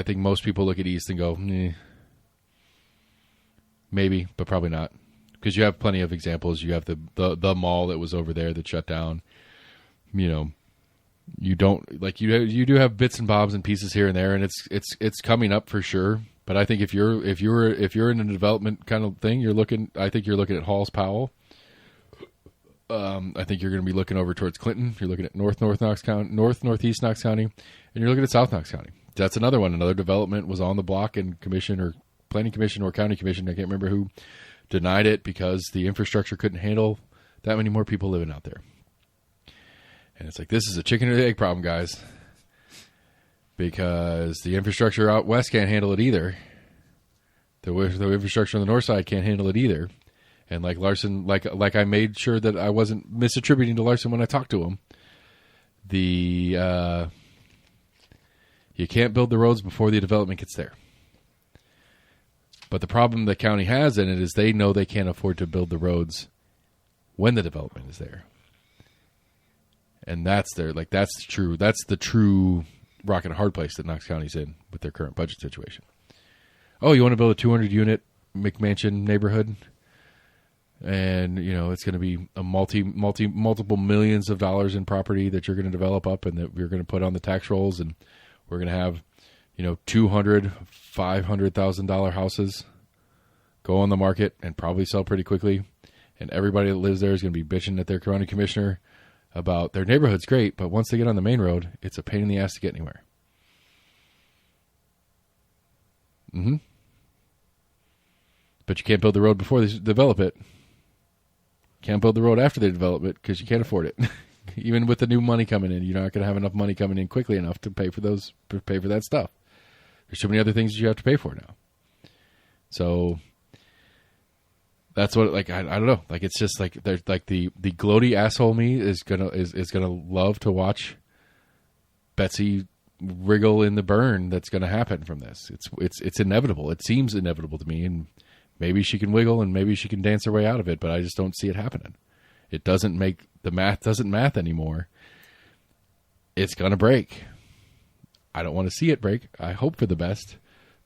think most people look at East and go, maybe, but probably not. Because you have plenty of examples. You have the mall that was over there that shut down. You don't, you do have bits and bobs and pieces here and there, and it's coming up for sure. But I think if you're in a development kind of thing, I think you're looking at Halls Powell. I think you're going to be looking over towards Clinton. You're looking at northeast Knox County, and you're looking at South Knox County. That's another one. Another development was on the block, and commission or planning commission or county commission, I can't remember who, denied it because the infrastructure couldn't handle that many more people living out there. And it's like, this is a chicken or the egg problem, guys, because the infrastructure out west can't handle it either. The infrastructure on the north side can't handle it either. And like Larson, like I made sure that I wasn't misattributing to Larson when I talked to him. You can't build the roads before the development gets there. But the problem the county has in it is they know they can't afford to build the roads when the development is there. And that's true. That's the true rock and a hard place that Knox County's in with their current budget situation. Oh, you want to build a 200-unit McMansion neighborhood? And, it's going to be a multiple millions of dollars in property that you're going to develop up and that we're going to put on the tax rolls. And we're going to have, $200,000, $500,000 houses go on the market and probably sell pretty quickly. And everybody that lives there is going to be bitching at their county commissioner about their neighborhood's great, but once they get on the main road, it's a pain in the ass to get anywhere. Mm-hmm. But you can't build the road before they develop it. Can't build the road after they develop it because you can't afford it. Even with the new money coming in, you're not going to have enough money coming in quickly enough to pay for that stuff. There's so many other things that you have to pay for now. So that's what, I don't know. It's just there's the gloaty asshole me is gonna love to watch Betsy wriggle in the burn that's gonna happen from this. It's inevitable. It seems inevitable to me, and maybe she can wiggle and maybe she can dance her way out of it, but I just don't see it happening. It doesn't make the math doesn't math anymore. It's gonna break. I don't want to see it break. I hope for the best.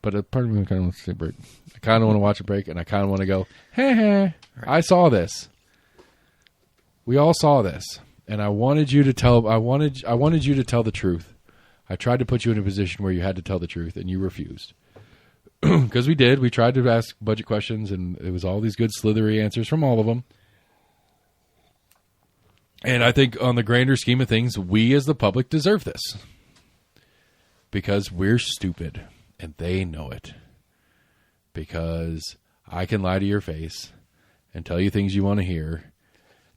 But a part of me kind of wants to see it break. I kind of want to watch it break, and I kind of want to go, hey, I saw this. We all saw this. and I wanted you to tell the truth. I tried to put you in a position where you had to tell the truth, and you refused. Because we did. We tried to ask budget questions, and it was all these good slithery answers from all of them. And I think on the grander scheme of things, we as the public deserve this. Because we're stupid, and they know it. Because I can lie to your face and tell you things you want to hear,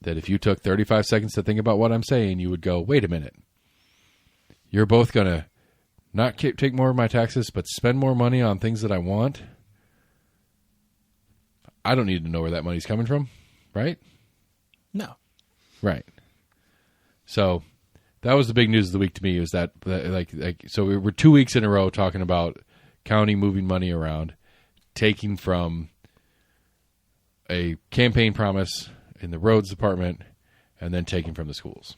that if you took 35 seconds to think about what I'm saying, you would go, wait a minute. You're both going to not take more of my taxes, but spend more money on things that I want? I don't need to know where that money's coming from, right? No. Right. So that was the big news of the week to me, was that so we were 2 weeks in a row talking about county moving money around, taking from a campaign promise in the roads department, and then taking from the schools.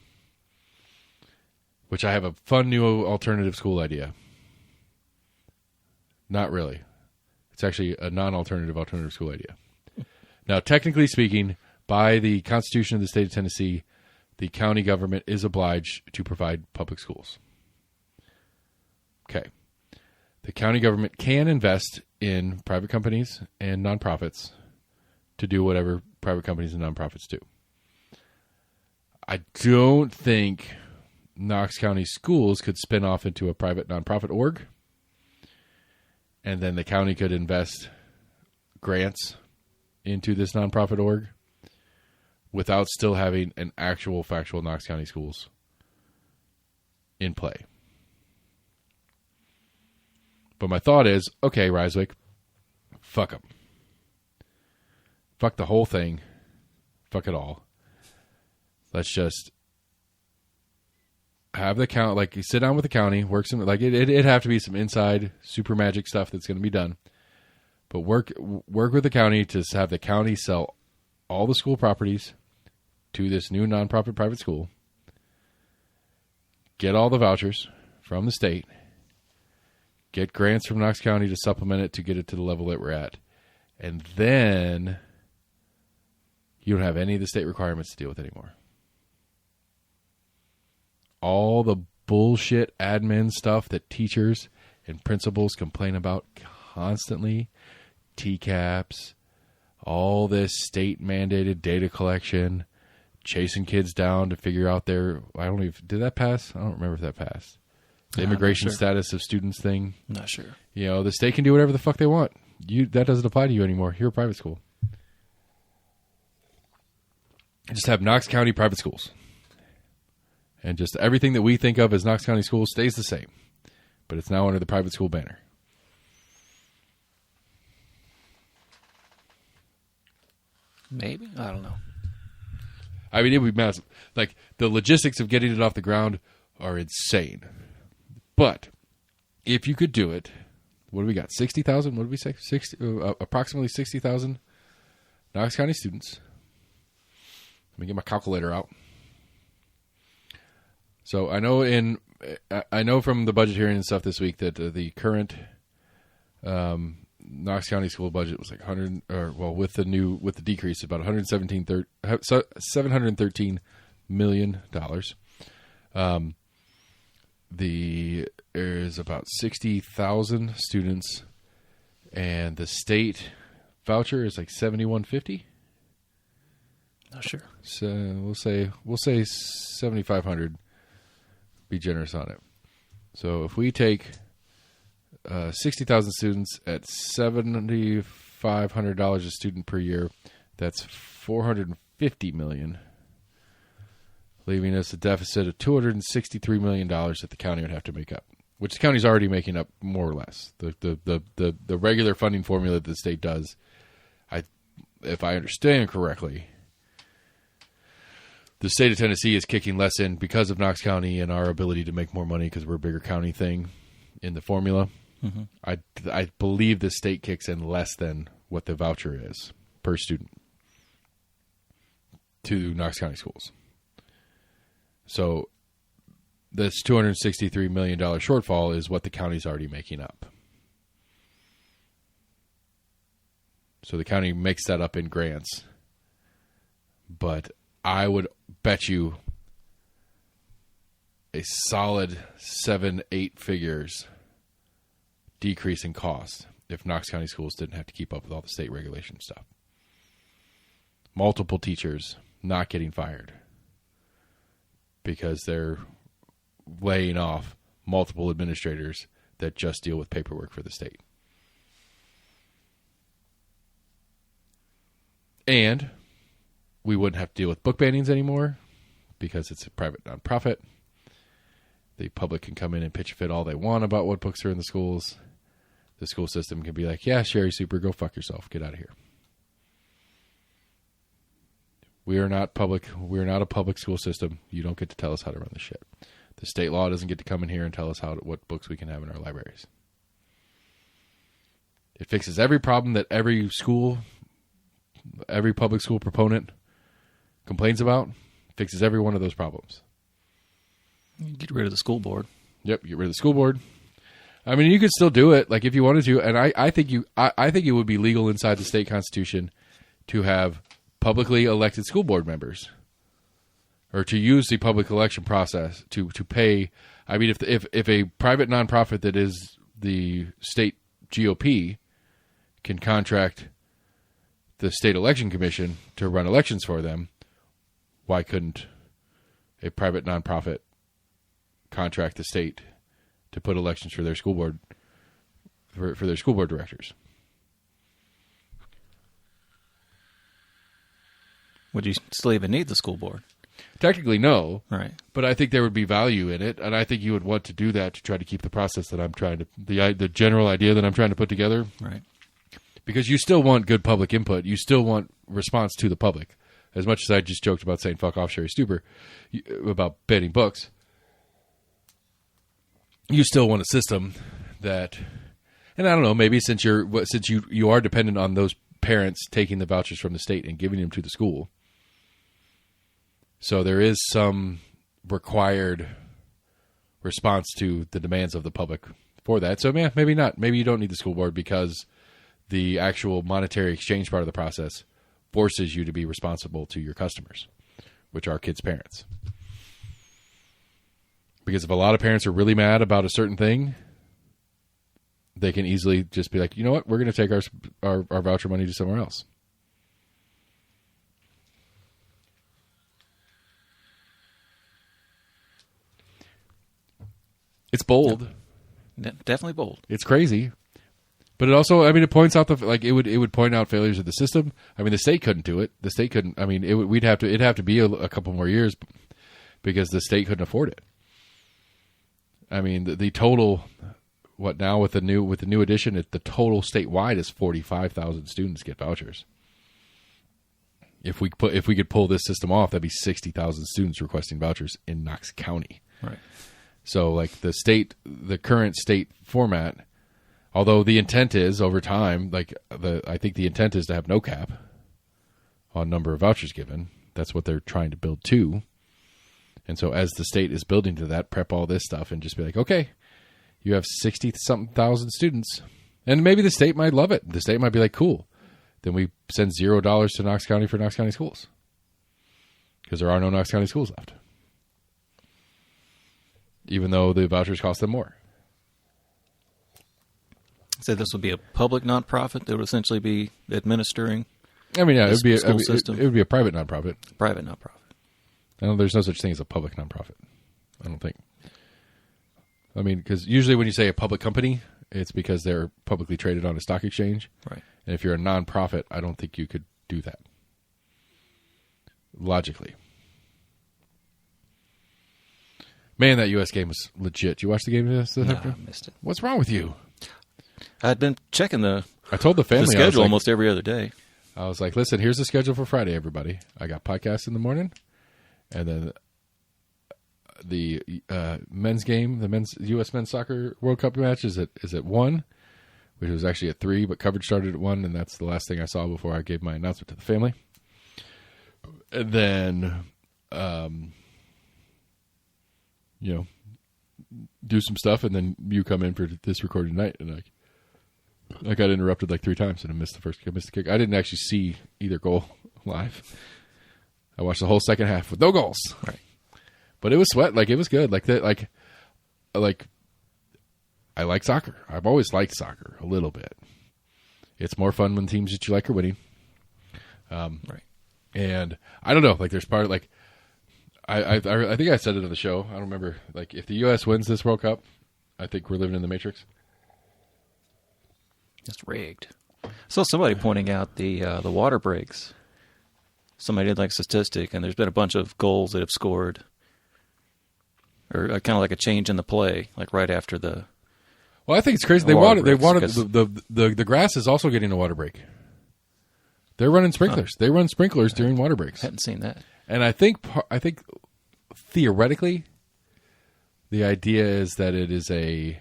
Which I have a fun new alternative school idea. Not really. It's actually a non-alternative alternative school idea. Now, technically speaking, by the Constitution of the state of Tennessee, the county government is obliged to provide public schools. Okay. The county government can invest in private companies and nonprofits to do whatever private companies and nonprofits do. I don't think Knox County Schools could spin off into a private nonprofit org, and then the county could invest grants into this nonprofit org without still having an actual factual Knox County Schools in play. But my thought is, okay, Ryswick, fuck them. Fuck the whole thing. Fuck it all. Let's just have the count, like, you sit down with the county, work some, like, it'd have to be some inside super magic stuff that's going to be done. But work with the county to have the county sell all the school properties to this new nonprofit private school. Get all the vouchers from the state. Get grants from Knox County to supplement it to get it to the level that we're at. And then you don't have any of the state requirements to deal with anymore. All the bullshit admin stuff that teachers and principals complain about constantly, TCAPs, all this state-mandated data collection, chasing kids down to figure out did that pass? I don't remember if that passed. The immigration status of students thing. Not sure. You know, the state can do whatever the fuck they want. That doesn't apply to you anymore. You're a private school. Just have Knox County private schools. And just everything that we think of as Knox County schools stays the same. But it's now under the private school banner. Maybe? I don't know. I mean, it would be massive. Like, the logistics of getting it off the ground are insane. But if you could do it, what do we got? 60,000? What did we say? Approximately 60,000 Knox County students. Let me get my calculator out. So I know from the budget hearing and stuff this week that the current Knox County school budget was like with the decrease about $713 million. There's about 60,000 students, and the state voucher is like $7,150. Not sure. So we'll say 7,500. Be generous on it. So if we take 60,000 students at $7,500 a student per year, that's $450 million, leaving us a deficit of $263 million that the county would have to make up, which the county's already making up more or less. The regular funding formula that the state does, if I understand correctly, the state of Tennessee is kicking less in because of Knox County and our ability to make more money because we're a bigger county thing in the formula. Mm-hmm. I believe the state kicks in less than what the voucher is per student to Knox County schools. So this $263 million shortfall is what the county's already making up. So the county makes that up in grants. But I would bet you a solid 7-8 figures decrease in cost if Knox County schools didn't have to keep up with all the state regulation stuff. Multiple teachers not getting fired because they're laying off multiple administrators that just deal with paperwork for the state. And we wouldn't have to deal with book bannings anymore because it's a private nonprofit. The public can come in and pitch a fit all they want about what books are in the schools. The school system can be like, yeah, Sherry Super, go fuck yourself. Get out of here. We are not public. We're not a public school system. You don't get to tell us how to run the shit. The state law doesn't get to come in here and tell us what books we can have in our libraries. It fixes every problem that every public school proponent complains about. Fixes every one of those problems. Get rid of the school board. Yep, get rid of the school board. I mean, you could still do it, like if you wanted to, and I think it would be legal inside the state constitution to have publicly elected school board members, or to use the public election process to pay. I mean, if a private nonprofit that is the state GOP can contract the state election commission to run elections for them, why couldn't a private nonprofit contract the state to put elections for their school board for their school board directors? Would you still even need the school board? Technically, no. Right. But I think there would be value in it, and I think you would want to do that to try to keep the process that I'm trying to the general idea that I'm trying to put together. Right. Because you still want good public input. You still want response to the public. As much as I just joked about saying fuck off Sherry Stuber about banning books, you still want a system that, and I don't know, maybe since you are dependent on those parents taking the vouchers from the state and giving them to the school, so there is some required response to the demands of the public for that. So yeah, maybe not. Maybe you don't need the school board because the actual monetary exchange part of the process forces you to be responsible to your customers, which are kids' parents. Because if a lot of parents are really mad about a certain thing, they can easily just be like, you know what, we're going to take our voucher money to somewhere else. It's bold. Definitely bold. It's crazy. But it also, I mean, it points out it would point out failures of the system. I mean, the state couldn't do it. The state couldn't. I mean, it'd have to be a couple more years because the state couldn't afford it. I mean, the total, what now with the new edition, the total statewide is 45,000 students get vouchers. If we could pull this system off, that'd be 60,000 students requesting vouchers in Knox County. Right. So, like the current state format. Although the intent is, over time, I think the intent is to have no cap on number of vouchers given. That's what they're trying to build to. And so as the state is building to that, prep all this stuff and just be like, okay, you have 60-something thousand students. And maybe the state might love it. The state might be like, cool. Then we send $0 to Knox County for Knox County schools. Because there are no Knox County schools left. Even though the vouchers cost them more. So this would be a public nonprofit that would essentially be administering. I mean, yeah, it would be a private nonprofit. Private nonprofit. I know there's no such thing as a public nonprofit. I don't think. I mean, because usually when you say a public company, it's because they're publicly traded on a stock exchange. Right. And if you're a nonprofit, I don't think you could do that. Logically. Man, that U.S. game was legit. Did you watch the game this afternoon? I missed it. What's wrong with you? I'd been checking I told the family schedule almost every other day. I was like, listen, here's the schedule for Friday, everybody. I got podcasts in the morning, and then the men's game, the U.S. men's soccer World Cup match is at 1, which was actually at 3, but coverage started at 1, and that's the last thing I saw before I gave my announcement to the family. And then, do some stuff, and then you come in for this recording tonight, and I got interrupted like 3 times, and I missed the kick. I didn't actually see either goal live. I watched the whole second half with no goals. Right. But it was sweat. Like, it was good. Like that. Like I like soccer. I've always liked soccer a little bit. It's more fun when teams that you like are winning. Right. And I don't know. Like, there's part like I think I said it on the show. I don't remember. Like, if the U.S. wins this World Cup, I think we're living in the Matrix. It's rigged. I saw somebody pointing out the water breaks. Somebody did like a statistic, and there's been a bunch of goals that have scored, or kind of like a change in the play, like right after the. Well, I think it's crazy. They wanted the grass is also getting a water break. They're running sprinklers. They run sprinklers during water breaks. Hadn't seen that. And I think theoretically, the idea is that it is a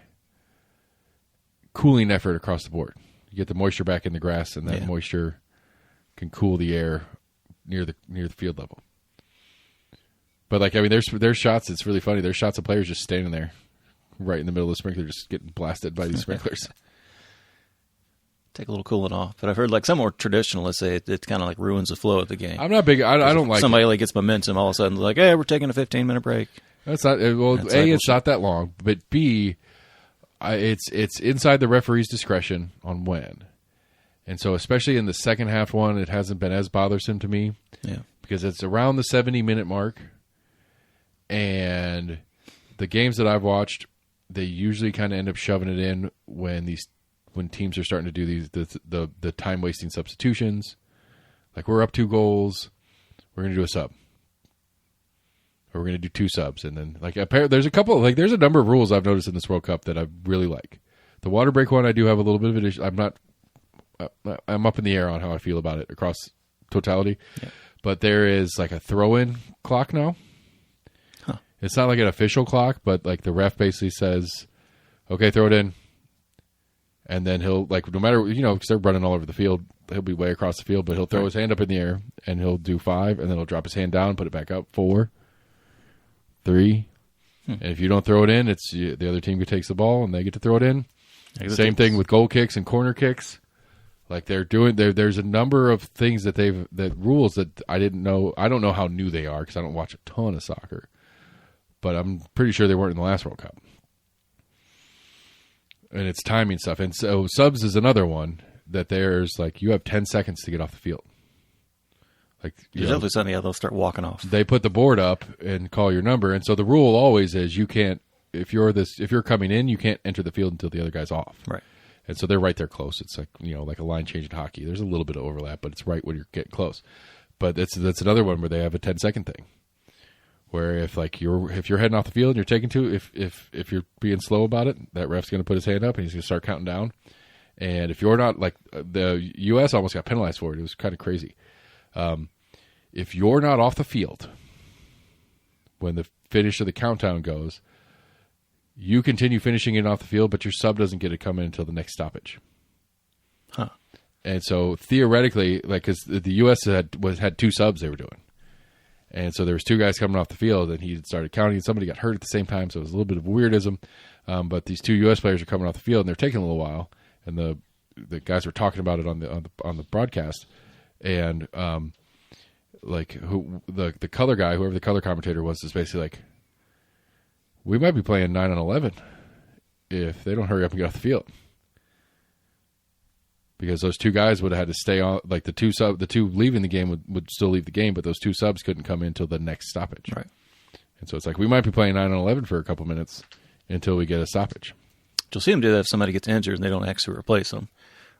cooling effort across the board. You get the moisture back in the grass, and that moisture can cool the air near the field level. But like, I mean, there's shots. It's really funny. There's shots of players just standing there, right in the middle of the sprinkler, just getting blasted by these sprinklers. Take a little cooling off. But I've heard like some more traditionalists say it kind of like ruins the flow of the game. I'm not big. I don't like somebody like gets momentum all of a sudden like, hey, we're taking a 15-minute break. That's not well. That's A, it's not that long, but B, it's inside the referee's discretion on when. And so, especially in the second half one, it hasn't been as bothersome to me. Yeah. Because it's around the 70-minute mark. And the games that I've watched, they usually kind of end up shoving it in when teams are starting to do the time-wasting substitutions. Like, we're up 2 goals, we're going to do a sub. Or we're going to do 2 subs. And then, like, there's a number of rules I've noticed in this World Cup that I really like. The water break one, I do have a little bit of an issue. I'm up in the air on how I feel about it across totality. Yeah. But there is like a throw-in clock now. Huh. It's not like an official clock, but like the ref basically says, okay, throw it in. And then he'll, like, no matter, because they're running all over the field, he'll be way across the field, but he'll throw his hand up in the air and he'll do 5, and then he'll drop his hand down, put it back up, 4, 3. And if you don't throw it in, it's the other team takes the ball and they get to throw it in. Same thing with goal kicks and corner kicks. Like, there's a number of things that rules that I didn't know. I don't know how new they are because I don't watch a ton of soccer, but I'm pretty sure they weren't in the last World Cup. And it's timing stuff. And so subs is another one that there's like, you have 10 seconds to get off the field. Like, they'll start walking off. They put the board up and call your number. And so the rule always is you can't, if you're coming in, you can't enter the field until the other guy's off. Right. And so they're right there close. It's like, like a line change in hockey. There's a little bit of overlap, but it's right when you're getting close. But that's another one where they have a 10-second thing. Where if you're heading off the field and you're taking 2, if you're being slow about it, that ref's going to put his hand up and he's going to start counting down. And if you're not, like, the U.S. almost got penalized for it. It was kind of crazy. If you're not off the field when the finish of the countdown goes, you continue finishing it off the field, but your sub doesn't get to come in until the next stoppage. Huh. And so theoretically, like, because the U.S. had 2 subs they were doing. And so there was 2 guys coming off the field, and he started counting. Somebody got hurt at the same time, so it was a little bit of weirdism. But these 2 U.S. players are coming off the field, and they're taking a little while. And the guys were talking about it on the broadcast, and the color guy, whoever the color commentator was, is basically like, we might be playing 9 on 11 if they don't hurry up and get off the field. Because those 2 guys would have had to stay on, like the two leaving the game would still leave the game, but those 2 subs couldn't come in until the next stoppage. Right. And so it's like, we might be playing 9 on 11 for a couple minutes until we get a stoppage. You'll see them do that if somebody gets injured and they don't actually replace them.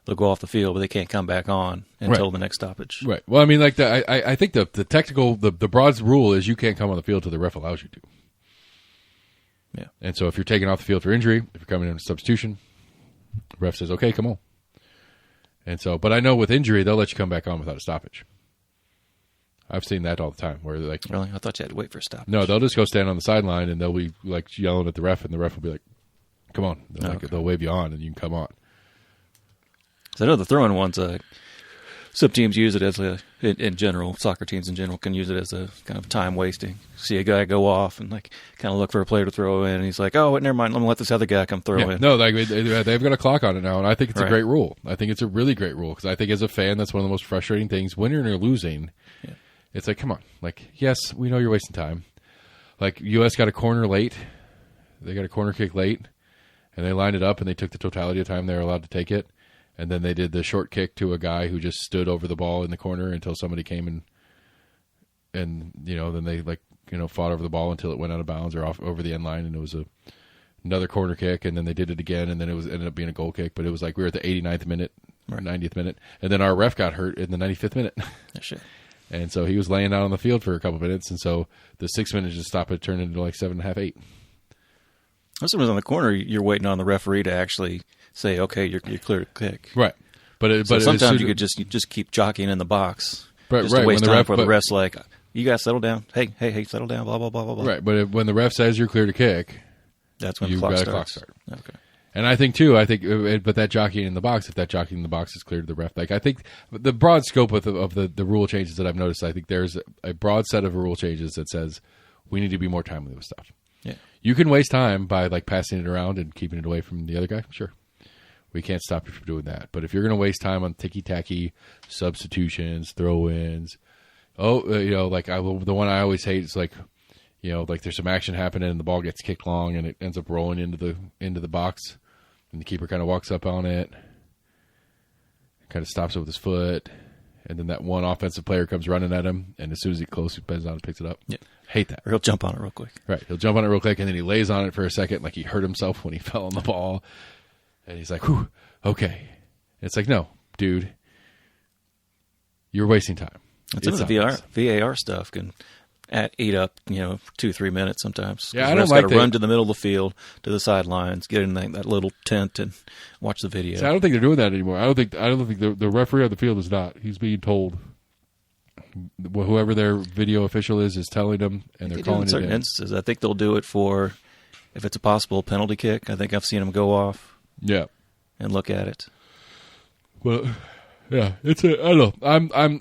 They'll go off the field, but they can't come back on until the next stoppage. Right. Well, I mean, like I think the technical, the broad rule is you can't come on the field till the ref allows you to. Yeah. And so if you're taken off the field for injury, if you're coming in a substitution, ref says, okay, come on. And so, but I know with injury, they'll let you come back on without a stoppage. I've seen that all the time where they're like, really? I thought you had to wait for a stoppage. No, they'll just go stand on the sideline and they'll be like yelling at the ref, and the ref will be like, come on. They'll wave you on and you can come on. So I know the throwing ones, some teams use it as in general, soccer teams in general can use it as a kind of time wasting. See a guy go off and like kind of look for a player to throw in, and he's like, oh, never mind, let me let this other guy come throw in. No, they've got a clock on it now, and I think it's a great rule. I think it's a really great rule because I think as a fan, that's one of the most frustrating things. Winning or losing, it's like, come on. Like, yes, we know you're wasting time. like U.S. got a corner late. They got a corner kick late, and they lined it up, and they took the totality of time they were allowed to take it. And then they did the short kick to a guy who just stood over the ball in the corner until somebody came and then they fought over the ball until it went out of bounds or off over the end line, and it was another corner kick, and then they did it again, and then it ended up being a goal kick. But it was like we were at the 89th minute or 90th minute, and then our ref got hurt in the 95th minute. Oh, shit. And so he was laying out on the field for a couple minutes, and so the 6 minutes to stop it turned into like 7.5, 8. Sometimes on the corner, you're waiting on the referee to actually say, "Okay, you're clear to kick." Right, but sometimes you could just keep jockeying in the box, right, just right. to waste When the time ref, for the refs. Like, you guys settle down. Hey, settle down. Blah blah blah blah blah. Right, but when the ref says you're clear to kick, that's when you've the got clock a clock starts. start. Okay. And I think but that jockeying in the box, if that jockeying in the box is clear to the ref, like I think the broad scope of the rule changes that I've noticed, I think there's a broad set of rule changes that says we need to be more timely with stuff. Yeah. You can waste time by like passing it around and keeping it away from the other guy. Sure. We can't stop you from doing that. But if you're going to waste time on ticky-tacky substitutions, throw-ins, the one I always hate is like there's some action happening and the ball gets kicked long and it ends up rolling into the box, and the keeper kind of walks up on it, kind of stops it with his foot, and then that one offensive player comes running at him, and as soon as he close, he bends down and picks it up. Yeah. Hate that. Or he'll jump on it real quick. Right. He'll jump on it real quick, and then he lays on it for a second like he hurt himself when he fell on the ball. And he's like, whew, okay. And it's like, no, dude, you're wasting time. Some of the VAR stuff can eat up, 2-3 minutes sometimes. Yeah, I don't like to run to the middle of the field, to the sidelines, get in that little tent and watch the video. See, I don't think they're doing that anymore. I don't think the referee on the field is not. He's being told. Whoever their video official is telling them, and they're calling it in certain instances. I think they'll do it for if it's a possible penalty kick. I think I've seen them go off. Yeah, and look at it. Well, yeah, I don't know.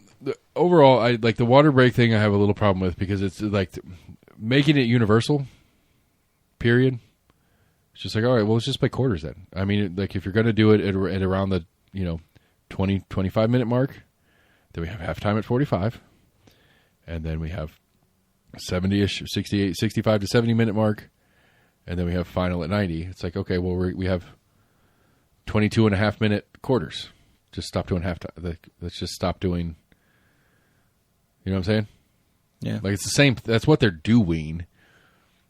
Overall, I like the water break thing. I have a little problem with because it's like making it universal. Period. It's just like, all right, well, let's just play quarters then. I mean, like if you're going to do it at around the 20-25 minute mark. Then we have halftime at 45, and then we have 70-ish, 68, 65 to 70 minute mark, and then we have final at 90. It's like, okay, well, we have 22.5 minute quarters. Just stop doing halftime. Let's just stop doing. You know what I'm saying? Yeah. Like it's the same. That's what they're doing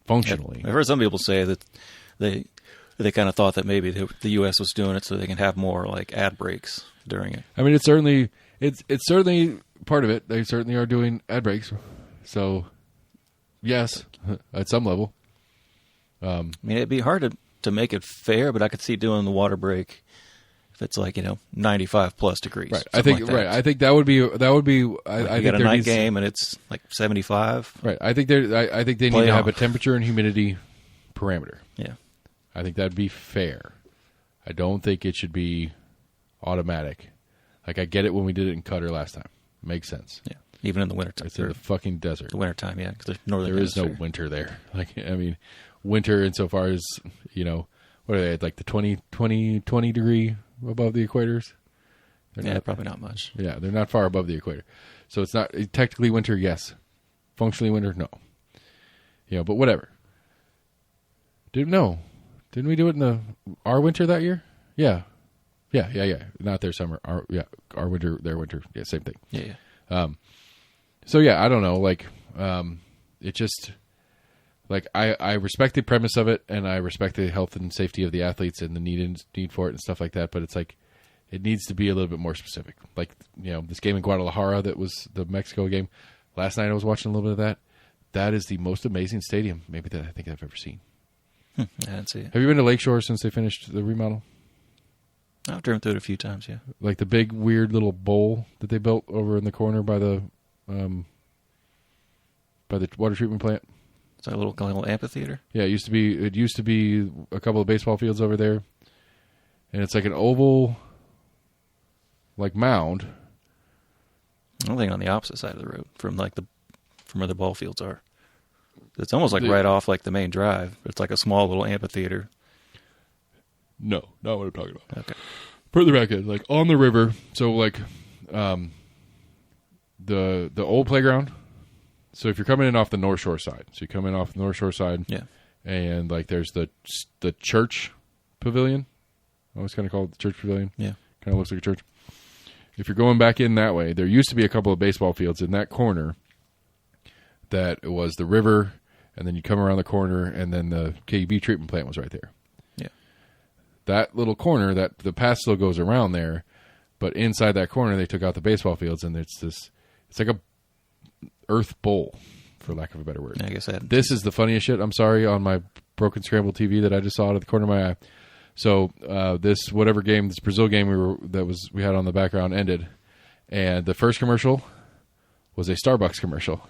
functionally. I've heard some people say that they kind of thought that maybe the U.S. was doing it so they can have more like ad breaks during it. I mean, it's certainly part of it. They certainly are doing ad breaks. So, yes, at some level. I mean, it'd be hard to make it fair, but I could see doing the water break if it's like 95 plus degrees. Right. I think I think that would be. I think got a night game and it's like 75. Right. I think they need to have a temperature and humidity parameter. Yeah. I think that'd be fair. I don't think it should be automatic. Like, I get it when we did it in Qatar last time. Makes sense. Yeah, even in the wintertime. It's in the fucking desert. The wintertime, yeah, because there is no winter there. Like, I mean, winter insofar as, what are they, like the 20 degree above the equators? Probably not much. Yeah, they're not far above the equator. So it's not technically winter, yes. Functionally winter, no. But whatever. Didn't we do it in our winter that year? Yeah. Yeah. Not their summer. Our winter, their winter. Yeah, same thing. Yeah. So yeah, I don't know. Like, it just like I respect the premise of it, and I respect the health and safety of the athletes and the need for it and stuff like that. But it's like it needs to be a little bit more specific. Like this game in Guadalajara that was the Mexico game. Last night I was watching a little bit of that. That is the most amazing stadium maybe that I think I've ever seen. I didn't see it. Have you been to Lakeshore since they finished the remodel? I've driven through it a few times, yeah. Like the big weird little bowl that they built over in the corner by the water treatment plant. It's like a little amphitheater. Yeah, it used to be a couple of baseball fields over there, and it's like an oval, like mound. I'm thinking on the opposite side of the road from where the ball fields are. It's almost like right off like the main drive. It's like a small little amphitheater. No, not what I'm talking about. Okay. Further back in, like on the river. So like, the old playground So if you're coming in off the North Shore side, Yeah. and like there's the church pavilion. I always kind of call it the church pavilion. Yeah. Kind of looks like a church. If you're going back in that way, there used to be a couple of baseball fields in that corner that was the river, and then you come around the corner, and then the KUB treatment plant was right there. Yeah. That little corner, that the path still goes around there, but inside that corner they took out the baseball fields, and it's like a earth bowl, for lack of a better word. I guess This is the funniest shit. I'm sorry, on my broken scrambled TV that I just saw out of the corner of my eye. So this Brazil game we had on the background ended, and the first commercial was a Starbucks commercial.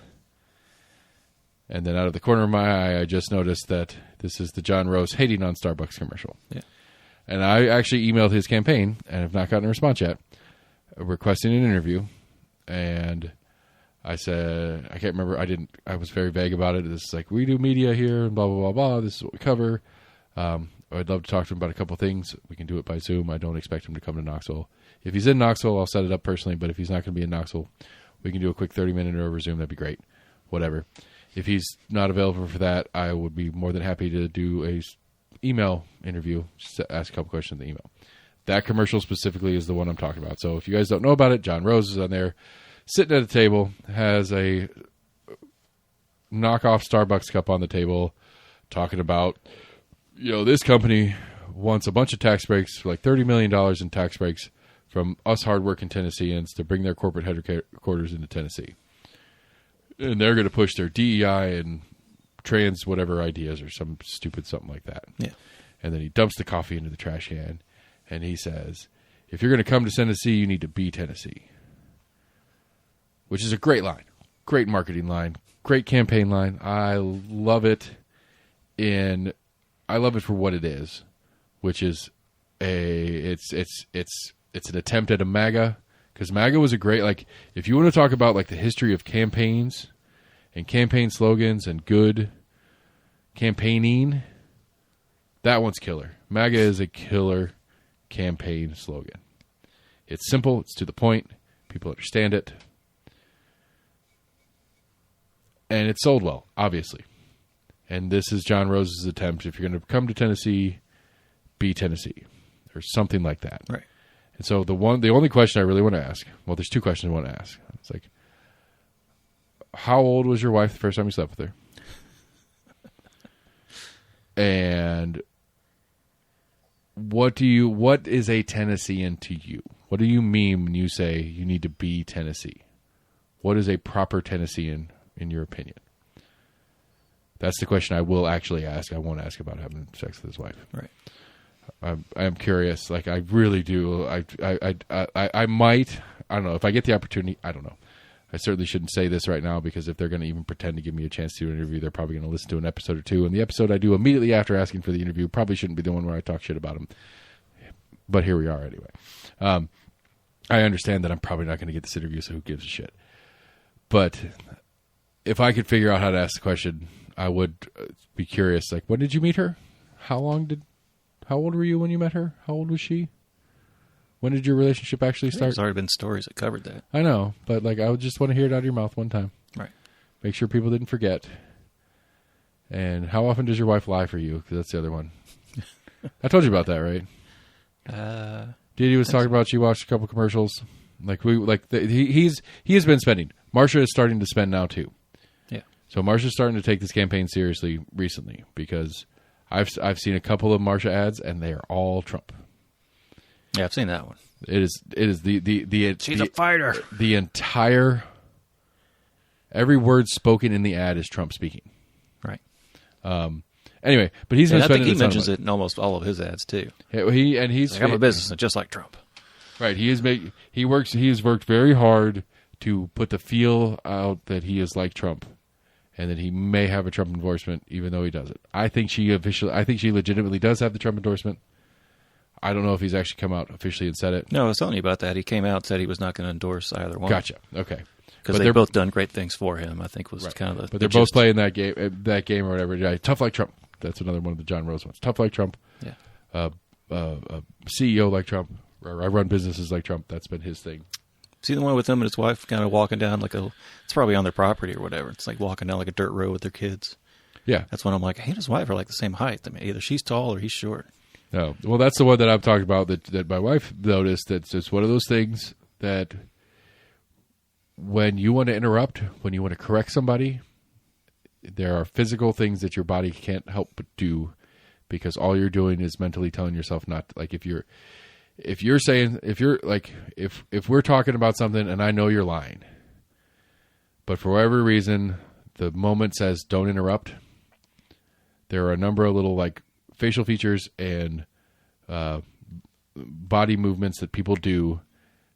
And then out of the corner of my eye, I just noticed that this is the John Rose hating on Starbucks commercial. Yeah. And I actually emailed his campaign and have not gotten a response yet, requesting an interview. And I said, I can't remember. I was very vague about it. This is like, we do media here and blah, blah, blah, blah. This is what we cover. I'd love to talk to him about a couple things. We can do it by Zoom. I don't expect him to come to Knoxville. If he's in Knoxville, I'll set it up personally. But if he's not going to be in Knoxville, we can do a quick 30-minute over Zoom. That'd be great. Whatever. If he's not available for that, I would be more than happy to do a email interview, just to ask a couple questions in the email. That commercial specifically is the one I'm talking about. So if you guys don't know about it, John Rose is on there, sitting at a table, has a knockoff Starbucks cup on the table, talking about, this company wants a bunch of tax breaks, for like $30 million in tax breaks from us hardworking Tennesseans to bring their corporate headquarters into Tennessee. And they're going to push their DEI and trans whatever ideas or some stupid something like that. Yeah. And then he dumps the coffee into the trash can, and he says, if you're going to come to Tennessee, you need to be Tennessee. Which is a great line. Great marketing line. Great campaign line. I love it for what it is, which is it's an attempt at a MAGA. Because MAGA was a great, like, if you want to talk about, like, the history of campaigns and campaign slogans and good campaigning, that one's killer. MAGA is a killer campaign slogan. It's simple. It's to the point. People understand it. And it sold well, obviously. And this is John Rose's attempt. If you're going to come to Tennessee, be Tennessee. Or something like that. Right. And so the only question I really want to ask, well, there's two questions I want to ask. It's like, how old was your wife the first time you slept with her? And what is a Tennessean to you? What do you mean when you say you need to be Tennessee? What is a proper Tennessean in your opinion? That's the question I will actually ask. I won't ask about having sex with his wife. Right. I'm curious. Like, I really do. I might. I don't know. If I get the opportunity, I don't know. I certainly shouldn't say this right now, because if they're going to even pretend to give me a chance to do an interview, they're probably going to listen to an episode or two. And the episode I do immediately after asking for the interview probably shouldn't be the one where I talk shit about them. But here we are anyway. I understand that I'm probably not going to get this interview, so who gives a shit? But if I could figure out how to ask the question, I would be curious. Like, when did you meet her? How old were you when you met her? How old was she? When did your relationship actually start? There's already been stories that covered that. I know, but like, I would just want to hear it out of your mouth one time. Right. Make sure people didn't forget. And how often does your wife lie for you? Because that's the other one. I told you about that, right? Didi was talking about, she watched a couple commercials. He has been spending. Marsha is starting to spend now too. Yeah. So Marsha's starting to take this campaign seriously recently, because I've seen a couple of Marsha ads, and they are all Trump. Yeah, I've seen that one. It is the she's a fighter. The entire, every word spoken in the ad is Trump speaking. Right. Anywes, but he's been spending. I think he mentions it in almost all of his ads too. Yeah, he's I'm a businessman just like Trump. Right. He has worked very hard to put the feel out that he is like Trump, and that he may have a Trump endorsement, even though he doesn't. I think she legitimately does have the Trump endorsement. I don't know if he's actually come out officially and said it. No, I was telling you about that. He came out and said he was not going to endorse either one. Gotcha. Okay. Because they've both done great things for him, I think was right. Kind of the. But they're both playing that game or whatever. Yeah, tough like Trump. That's another one of the John Rose ones. Tough like Trump. Yeah. CEO like Trump. I run businesses like Trump. That's been his thing See the one with him and his wife kind of walking down it's probably on their property or whatever. It's like walking down like a dirt road with their kids. Yeah. That's when I'm like, he and his wife are like the same height. I mean, either she's tall or he's short. No. Well, that's the one that I'm talking about that my wife noticed. That's it's one of those things that when you want to interrupt, when you want to correct somebody, there are physical things that your body can't help but do because all you're doing is mentally telling yourself not to, like if we're talking about something and I know you're lying, but for whatever reason, the moment says don't interrupt, there are a number of little like facial features and body movements that people do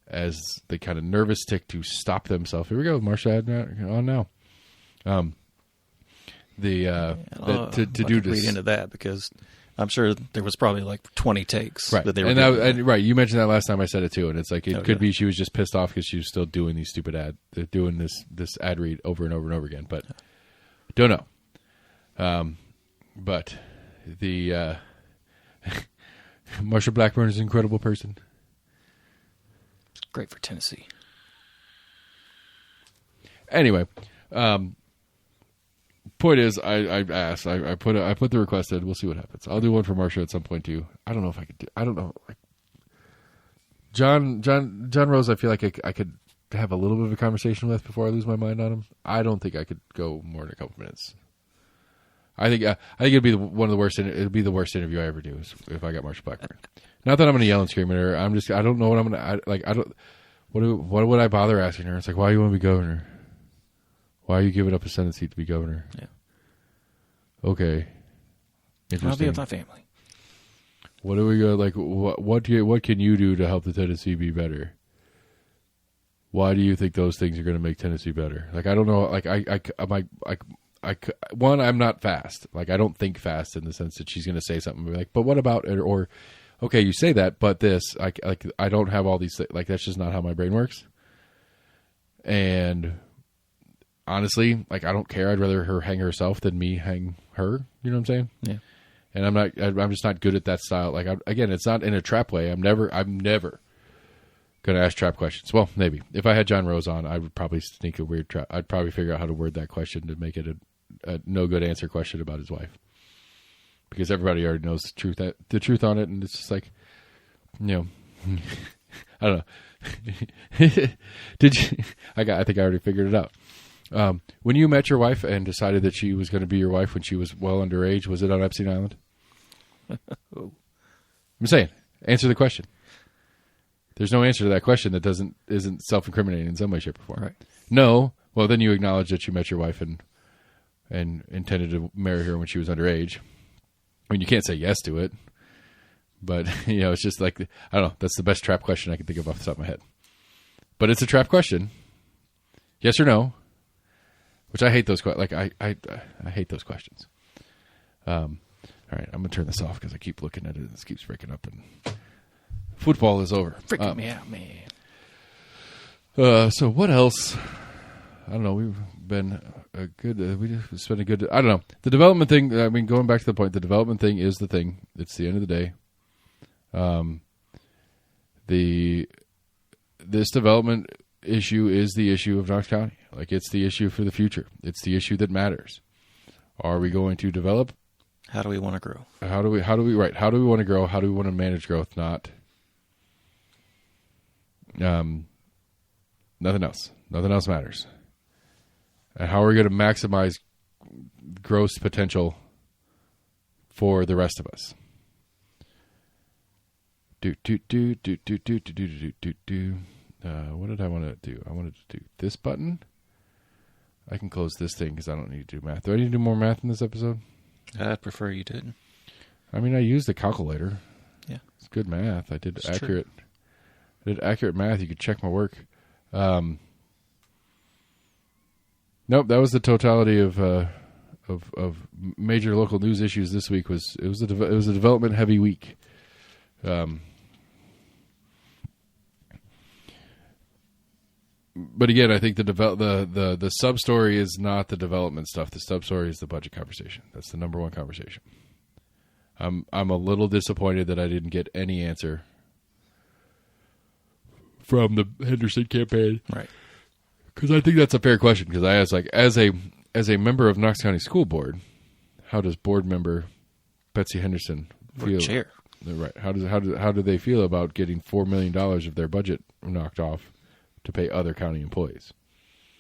as they kind of nervous tick to stop themselves. Here we go, Marsha on now. To do this. Read into that because I'm sure there was probably like 20 takes right. that they were and right. You mentioned that last time I said it too, and it's like it could be she was just pissed off because she was still doing these stupid doing this ad read over and over and over again. But don't know. But the Marsha Blackburn is an incredible person. It's great for Tennessee. Anyway, point is, I asked. I put the request in. We'll see what happens. I'll do one for Marsha at some point too. I don't know if I could do. I don't know. Like John Rose, I feel like I could have a little bit of a conversation with before I lose my mind on him. I don't think I could go more than a couple minutes. I think it'd be one of the worst. It'd be the worst interview I ever do if I got Marsha Blackburn. Not that I'm going to yell and scream at her. I don't know what I'm going to. I don't. What would I bother asking her? It's like, why do you want to be governor? Why are you giving up a Senate seat to be governor? Yeah. Okay. I'll be with my family. What do we go like? What can you do to help the Tennessee be better? Why do you think those things are going to make Tennessee better? Like I don't know. Like I'm not fast. Like I don't think fast in the sense that she's going to say something like, but what about it? Or okay, you say that, but this. I don't have all these. Like that's just not how my brain works. And honestly, like I don't care. I'd rather her hang herself than me hang her. You know what I'm saying? Yeah. And I'm just not good at that style. Like again, it's not in a trap way. I'm never going to ask trap questions. Well, maybe if I had John Rose on, I would probably sneak a weird trap. I'd probably figure out how to word that question to make it a no good answer question about his wife, because everybody already knows the truth on it, and it's just like, you know, I don't know. Did you? I think I already figured it out. When you met your wife and decided that she was going to be your wife when she was well underage, was it on Epstein Island? I'm saying, answer the question. There's no answer to that question that isn't self-incriminating in some way, shape, or form. Right. No. Well, then you acknowledge that you met your wife and intended to marry her when she was underage. I mean, you can't say yes to it, but you know, it's just like I don't know. That's the best trap question I can think of off the top of my head. But it's a trap question. Yes or no? Which I hate those questions. Like I hate those questions. All right, I'm gonna turn this off because I keep looking at it and it keeps breaking up and football is over. Freaking me out, man. So what else? I don't know. We've been a good. We spent a good. I don't know. The development thing. I mean, going back to the point, the development thing is the thing. It's the end of the day. This development issue is the issue of Knox County. Like it's the issue for the future. It's the issue that matters. Are we going to develop? How do we want to grow? How do we want to grow? How do we want to manage growth? Not nothing else. Nothing else matters. And how are we going to maximize growth potential for the rest of us? What did I want to do? I wanted to do this button. I can close this thing because I don't need to do math. Do I need to do more math in this episode? I'd prefer you didn't. I mean, I used the calculator. Yeah. It's good math. I did It's accurate. True. I did accurate math. You could check my work. Nope, that was the totality of major local news issues this week. It was a development heavy week. But again, I think the sub story is not the development stuff. The sub story is the budget conversation. That's the number one conversation. I'm a little disappointed that I didn't get any answer from the Henderson campaign. Right. Because I think that's a fair question. Because I asked, like, as a member of Knox County School Board, how does board member Betsy Henderson feel? Chair. Right. How do they feel about getting $4 million of their budget knocked off to pay other county employees?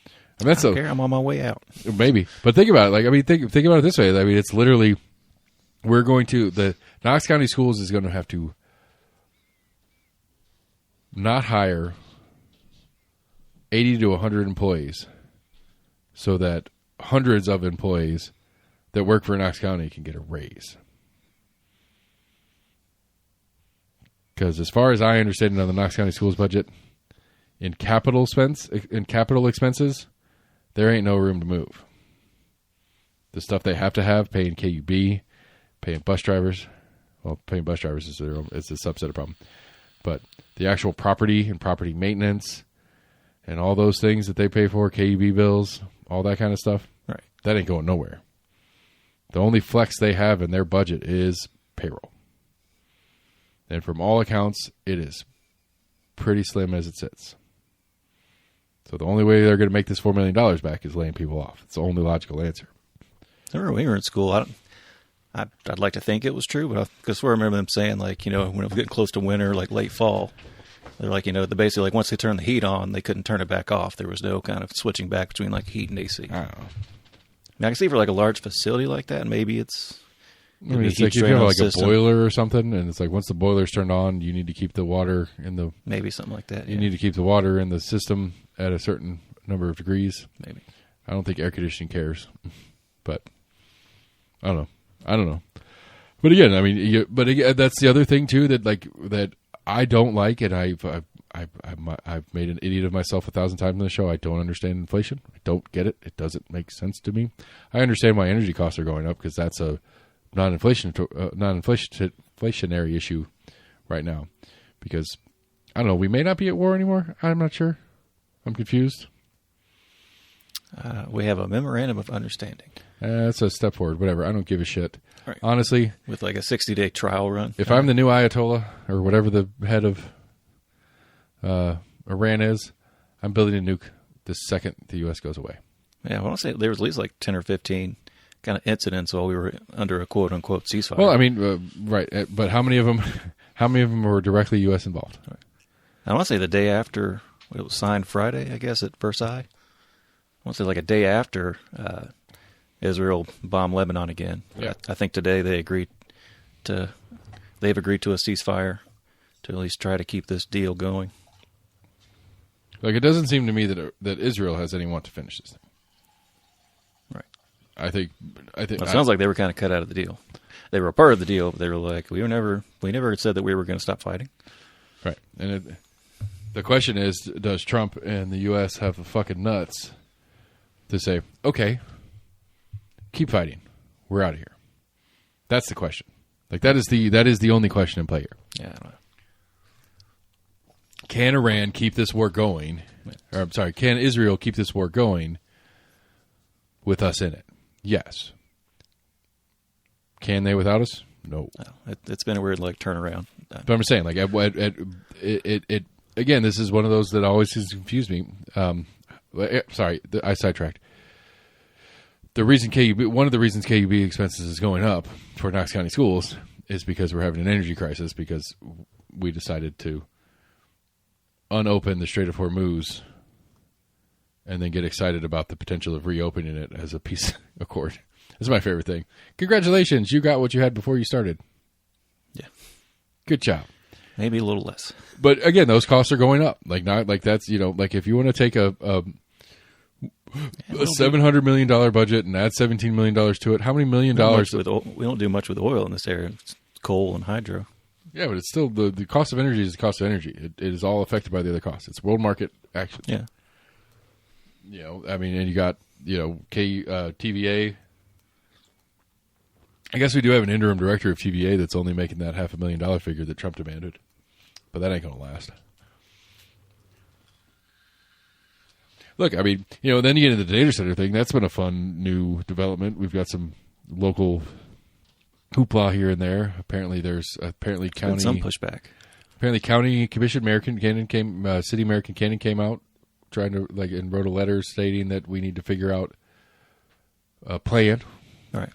I mean, that's I don't care. I'm on my way out. Maybe, but think about it. Like, I mean, think about it this way. I mean, it's literally the Knox County Schools is going to have to not hire 80 to 100 employees so that hundreds of employees that work for Knox County can get a raise. Because as far as I understand on the Knox County Schools budget, in capital expenses, there ain't no room to move. The stuff they have to have, paying KUB, paying bus drivers. Well, paying bus drivers is it's a subset of problem. But the actual property and property maintenance and all those things that they pay for, KUB bills, all that kind of stuff, Right. that ain't going nowhere. The only flex they have in their budget is payroll. And from all accounts, it is pretty slim as it sits. So the only way they're going to make this $4 million back is laying people off. It's the only logical answer. I remember when we were in school, I'd like to think it was true, but I remember them saying, like, when it was getting close to winter, like late fall, they're like, basically, like, once they turned the heat on, they couldn't turn it back off. There was no kind of switching back between, like, heat and AC. I don't know. Now, I can see for, like, a large facility like that, maybe it's... I mean, it's like if you have like a boiler or something, and it's like once the boiler's turned on, you need to keep the water in the... Maybe something like that, You need to keep the water in the system at a certain number of degrees. Maybe. I don't think air conditioning cares, but I don't know. But again, I mean, that's the other thing too that I don't like, and I've made an idiot of myself 1,000 times on the show. I don't understand inflation. I don't get it. It doesn't make sense to me. I understand why energy costs are going up because that's a non-inflationary issue right now. Because I don't know, we may not be at war anymore. I'm not sure. I'm confused. We have a memorandum of understanding. That's a step forward. Whatever. I don't give a shit. Right. Honestly, With like a 60-day trial run. if I'm the new Ayatollah or whatever the head of Iran is, I'm building a nuke the second the U.S. goes away. Yeah, I want to say there was at least like 10 or 15 kind of incidents while we were under a quote-unquote ceasefire. Well, I mean, right. But how many of them were directly U.S. involved? Right. I want to say the day after it was signed Friday, I guess, at Versailles. I want to say like a day after Israel bombed Lebanon again. Yeah. I think today they've agreed to a ceasefire to at least try to keep this deal going. Like, it doesn't seem to me that Israel has any want to finish this thing. Right. I think. Well, it sounds like they were kind of cut out of the deal. They were a part of the deal, but they were like, we never said that we were going to stop fighting. Right. And the question is, does Trump and the U.S. have the fucking nuts to say, okay, keep fighting, we're out of here? That's the question. Like, that is the only question in play here. Yeah, I don't know. Can Iran keep this war going? Or, I'm sorry, can Israel keep this war going with us in it? Yes. Can they without us? No. It's been a weird turnaround. But I'm saying, like, it again, this is one of those that always has confused me. Sorry, I sidetracked. One of the reasons KUB expenses is going up for Knox County Schools is because we're having an energy crisis because we decided to unopen the Strait of Hormuz and then get excited about the potential of reopening it as a peace accord. That's my favorite thing. Congratulations, you got what you had before you started. Yeah. Good job. Maybe a little less. But again, those costs are going up. Like, not like that's, like if you want to take a $700 million budget and add $17 million to it, how many million dollars? We don't do much with oil in this area. It's coal and hydro. Yeah, but it's still the cost of energy is the cost of energy. It is all affected by the other costs. It's world market action. Yeah. I mean, and you got, TVA. I guess we do have an interim director of TVA that's only making that $500,000 figure that Trump demanded. But that ain't going to last. Look, I mean, then you get into the data center thing. That's been a fun new development. We've got some local hoopla here and there. Apparently, there's county some pushback. Apparently, County Commission American Canyon City American Canyon came out trying to and wrote a letter stating that we need to figure out a plan, Right.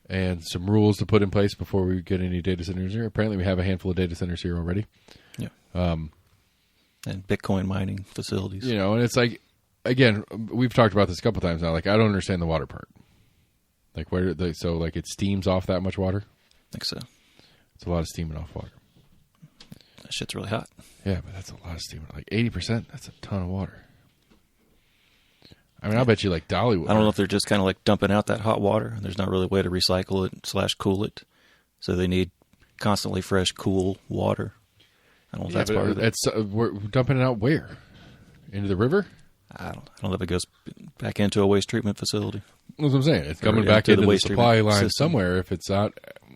and some rules to put in place before we get any data centers here. Apparently, we have a handful of data centers here already. Yeah. And Bitcoin mining facilities. And it's like, again, we've talked about this a couple times now. Like, I don't understand the water part. Like, it steams off that much water. I think so. It's a lot of steaming off water. That shit's really hot. Yeah, but that's a lot of steaming. Like 80%, that's a ton of water. I mean, I'll bet you like Dollywood. I don't know if they're just kind of like dumping out that hot water and there's not really a way to recycle it / cool it. So they need constantly fresh, cool water. I don't know if that's part of it. We're dumping it out where? Into the river? I don't know if it goes back into a waste treatment facility. That's what I'm saying. It's coming back into the supply line system somewhere. If it's not,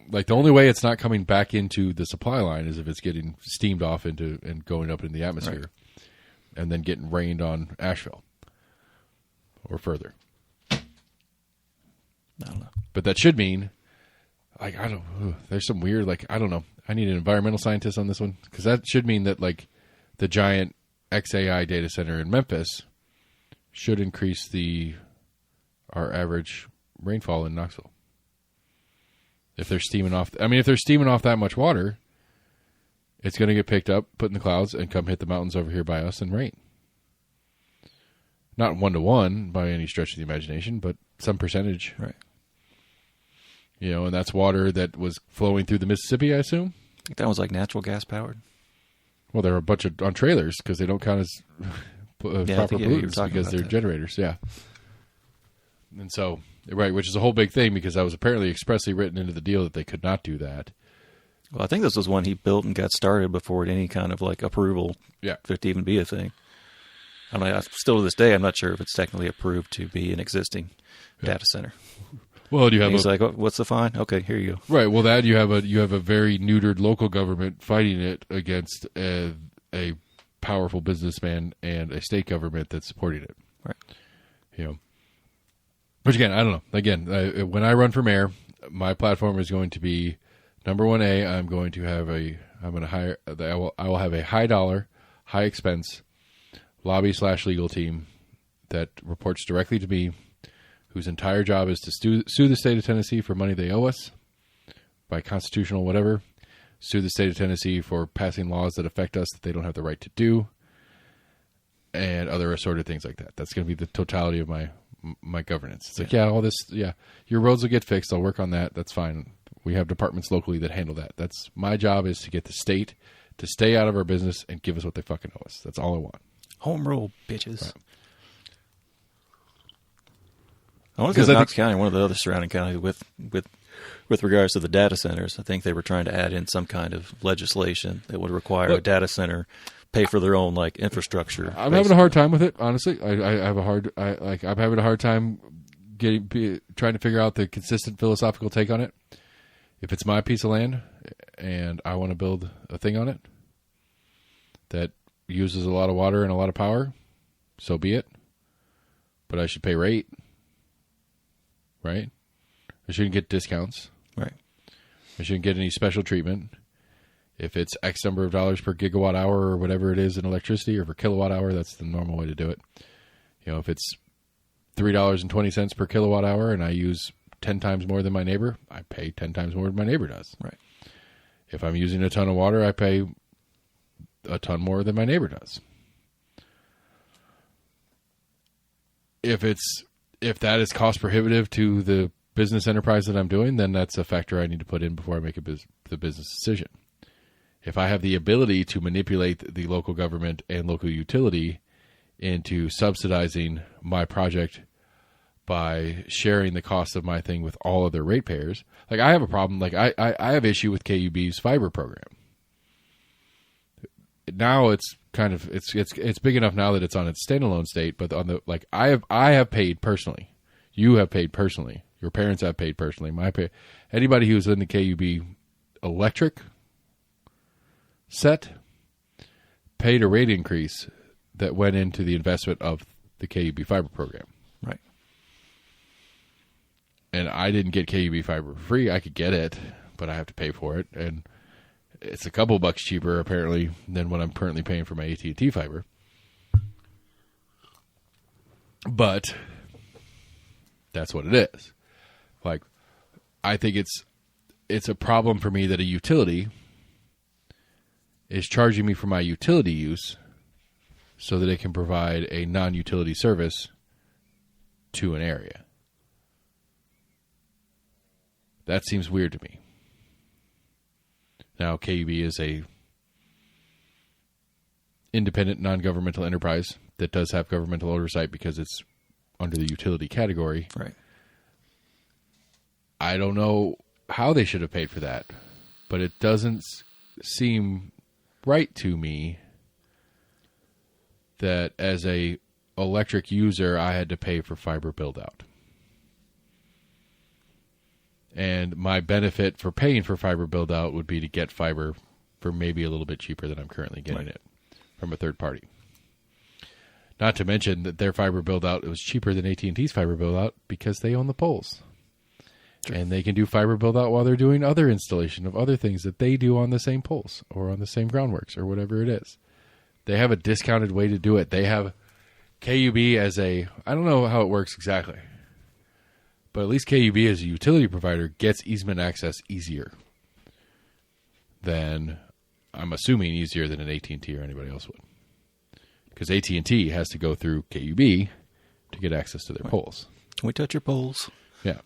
like, the only way it's not coming back into the supply line is if it's getting steamed off into and going up into the atmosphere, and then getting rained on Asheville or further. I don't know. But that should mean, like, there's some weird, like, I don't know. I need an environmental scientist on this one, because that should mean that, like, the giant XAI data center in Memphis should increase our average rainfall in Knoxville. If they're steaming off that much water, it's going to get picked up, put in the clouds, and come hit the mountains over here by us and rain. Not 1-to-1 by any stretch of the imagination, but some percentage. Right. And that's water that was flowing through the Mississippi, I assume. I think that was like natural gas powered. Well, they're a bunch on trailers because they don't count as proper pollutants because they're generators. Yeah. And so, which is a whole big thing because that was apparently expressly written into the deal that they could not do that. Well, I think this was one he built and got started before any kind of like approval for it to even be a thing. I mean, still to this day, I'm not sure if it's technically approved to be an existing data center. Well, he's like, what's the fine? Okay, here you go. Right. Well, you have a very neutered local government fighting it against a powerful businessman and a state government that's supporting it. Right. Which again, I don't know. Again, when I run for mayor, my platform is going to be number 1A. I will have a high dollar, high expense lobby / legal team that reports directly to me, whose entire job is to sue the state of Tennessee for money they owe us by constitutional whatever, sue the state of Tennessee for passing laws that affect us that they don't have the right to do, and other assorted things like that. That's going to be the totality of my governance. It's like, all this, your roads will get fixed. I'll work on that. That's fine. We have departments locally that handle that. That's my job, is to get the state to stay out of our business and give us what they fucking owe us. That's all I want. Home rule, bitches. Right. I want to go to Knox County, one of the other surrounding counties, with regards to the data centers. I think they were trying to add in some kind of legislation that would require a data center pay for their own like infrastructure. I'm having a hard time with it, honestly. I'm having a hard time trying to figure out the consistent philosophical take on it. If it's my piece of land and I want to build a thing on it that uses a lot of water and a lot of power, so be it. But I should pay rate. Right? I shouldn't get discounts. Right. I shouldn't get any special treatment. If it's X number of dollars per gigawatt hour or whatever it is in electricity, or per kilowatt hour, that's the normal way to do it. If it's $3.20 per kilowatt hour and I use 10 times more than my neighbor, I pay 10 times more than my neighbor does. Right. If I'm using a ton of water, I pay a ton more than my neighbor does. If that is cost prohibitive to the business enterprise that I'm doing, then that's a factor I need to put in before I make the business decision. If I have the ability to manipulate the local government and local utility into subsidizing my project by sharing the cost of my thing with all other ratepayers, like I have a problem. Like I have issue with KUB's fiber program. Now it's kind of it's big enough now that it's on its standalone state, but on the I have paid personally. You have paid personally. Your parents have paid personally. Anybody who's in the KUB electric set paid a rate increase that went into the investment of the KUB fiber program. Right. And I didn't get KUB fiber for free. I could get it, but I have to pay for it. And it's a couple bucks cheaper apparently than what I'm currently paying for my AT&T fiber. But that's what it is. Like, I think it's a problem for me that a utility is charging me for my utility use so that it can provide a non-utility service to an area. That seems weird to me. Now, KUB is a independent, non-governmental enterprise that does have governmental oversight because it's under the utility category. Right. I don't know how they should have paid for that, but it doesn't seem right to me that as a electric user, I had to pay for fiber build-out. And my benefit for paying for fiber build-out would be to get fiber for maybe a little bit cheaper than I'm currently getting it from a third party. Not to mention that their fiber build-out was cheaper than AT&T's fiber build-out because they own the poles. Sure. And they can do fiber build-out while they're doing other installation of other things that they do on the same poles or on the same groundworks or whatever it is. They have a discounted way to do it. They have KUB as I don't know how it works exactly, but at least KUB as a utility provider gets easement access easier than, I'm assuming, easier than an AT&T or anybody else would. Because AT&T has to go through KUB to get access to their poles. Can we touch your poles? Yeah.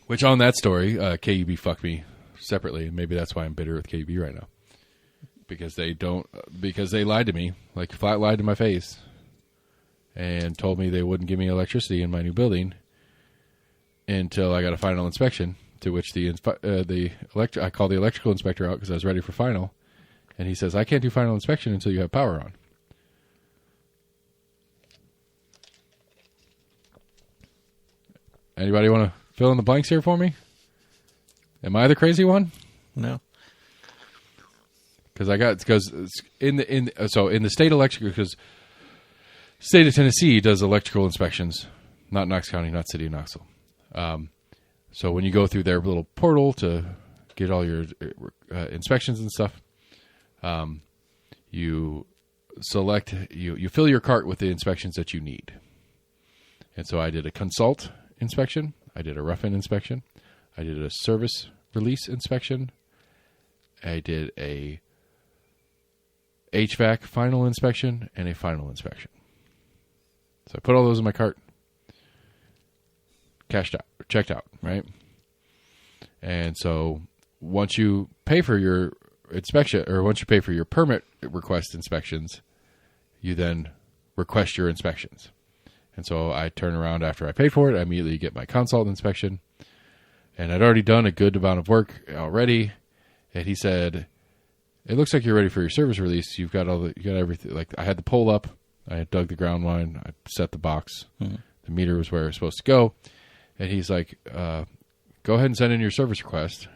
Which on that story, KUB fucked me separately, and maybe that's why I'm bitter with KUB right now. Because they lied to me, like flat lied to my face, and told me they wouldn't give me electricity in my new building until I got a final inspection. To which I called the electrical inspector out because I was ready for final, and he says, "I can't do final inspection until you have power on." Anybody want to fill in the blanks here for me? Am I the crazy one? No. Because in the state electrical, because state of Tennessee does electrical inspections, not Knox County, not City of Knoxville. So when you go through their little portal to get all your inspections and stuff, you select you fill your cart with the inspections that you need. And so I did a consult inspection, I did a rough-in inspection, I did a service release inspection, I did a HVAC final inspection, and a final inspection. So I put all those in my cart, checked out, right? And so once you pay for your inspection, or once you pay for your permit request inspections, you then request your inspections. And so I turn around after I paid for it, I immediately get my consult inspection. And I'd already done a good amount of work already. And he said, "It looks like you're ready for your service release. You got everything." Like, I had the pole up, I had dug the ground line, I set the box, the meter was where it was supposed to go. And he's like, "Go ahead and send in your service request,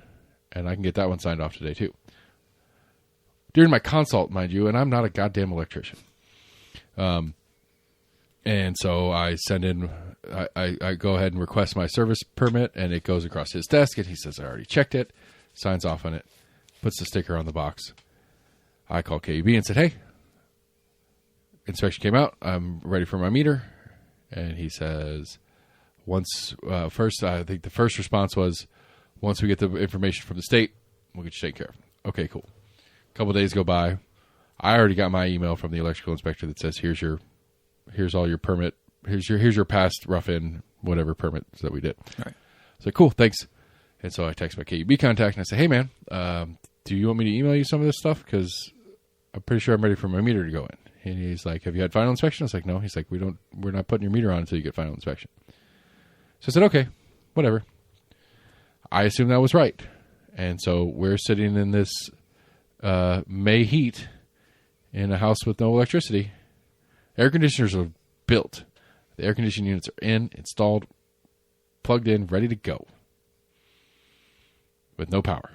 and I can get that one signed off today too." During my consult, mind you, and I'm not a goddamn electrician. And so I send in, I go ahead and request my service permit, and it goes across his desk, and he says, "I already checked it," signs off on it, puts the sticker on the box. I call KUB and said, "Hey, inspection came out. I'm ready for my meter." And he says, first, I think the first response was, "Once we get the information from the state, we'll get you taken care of." Okay, cool. A couple days go by. I already got my email from the electrical inspector that says, here's all your permit. Here's your past rough-in whatever permits that we did. All right. So cool, thanks. And so I text my KUB contact and I say, "Hey man, do you want me to email you some of this stuff? Because I'm pretty sure I'm ready for my meter to go in." And he's like, "Have you had final inspection?" I was like, "No." He's like, "We're not putting your meter on until you get final inspection." So I said, "Okay, whatever." I assumed that was right. And so we're sitting in this May heat in a house with no electricity. Air conditioners are built. The air conditioning units are installed, plugged in, ready to go. With no power.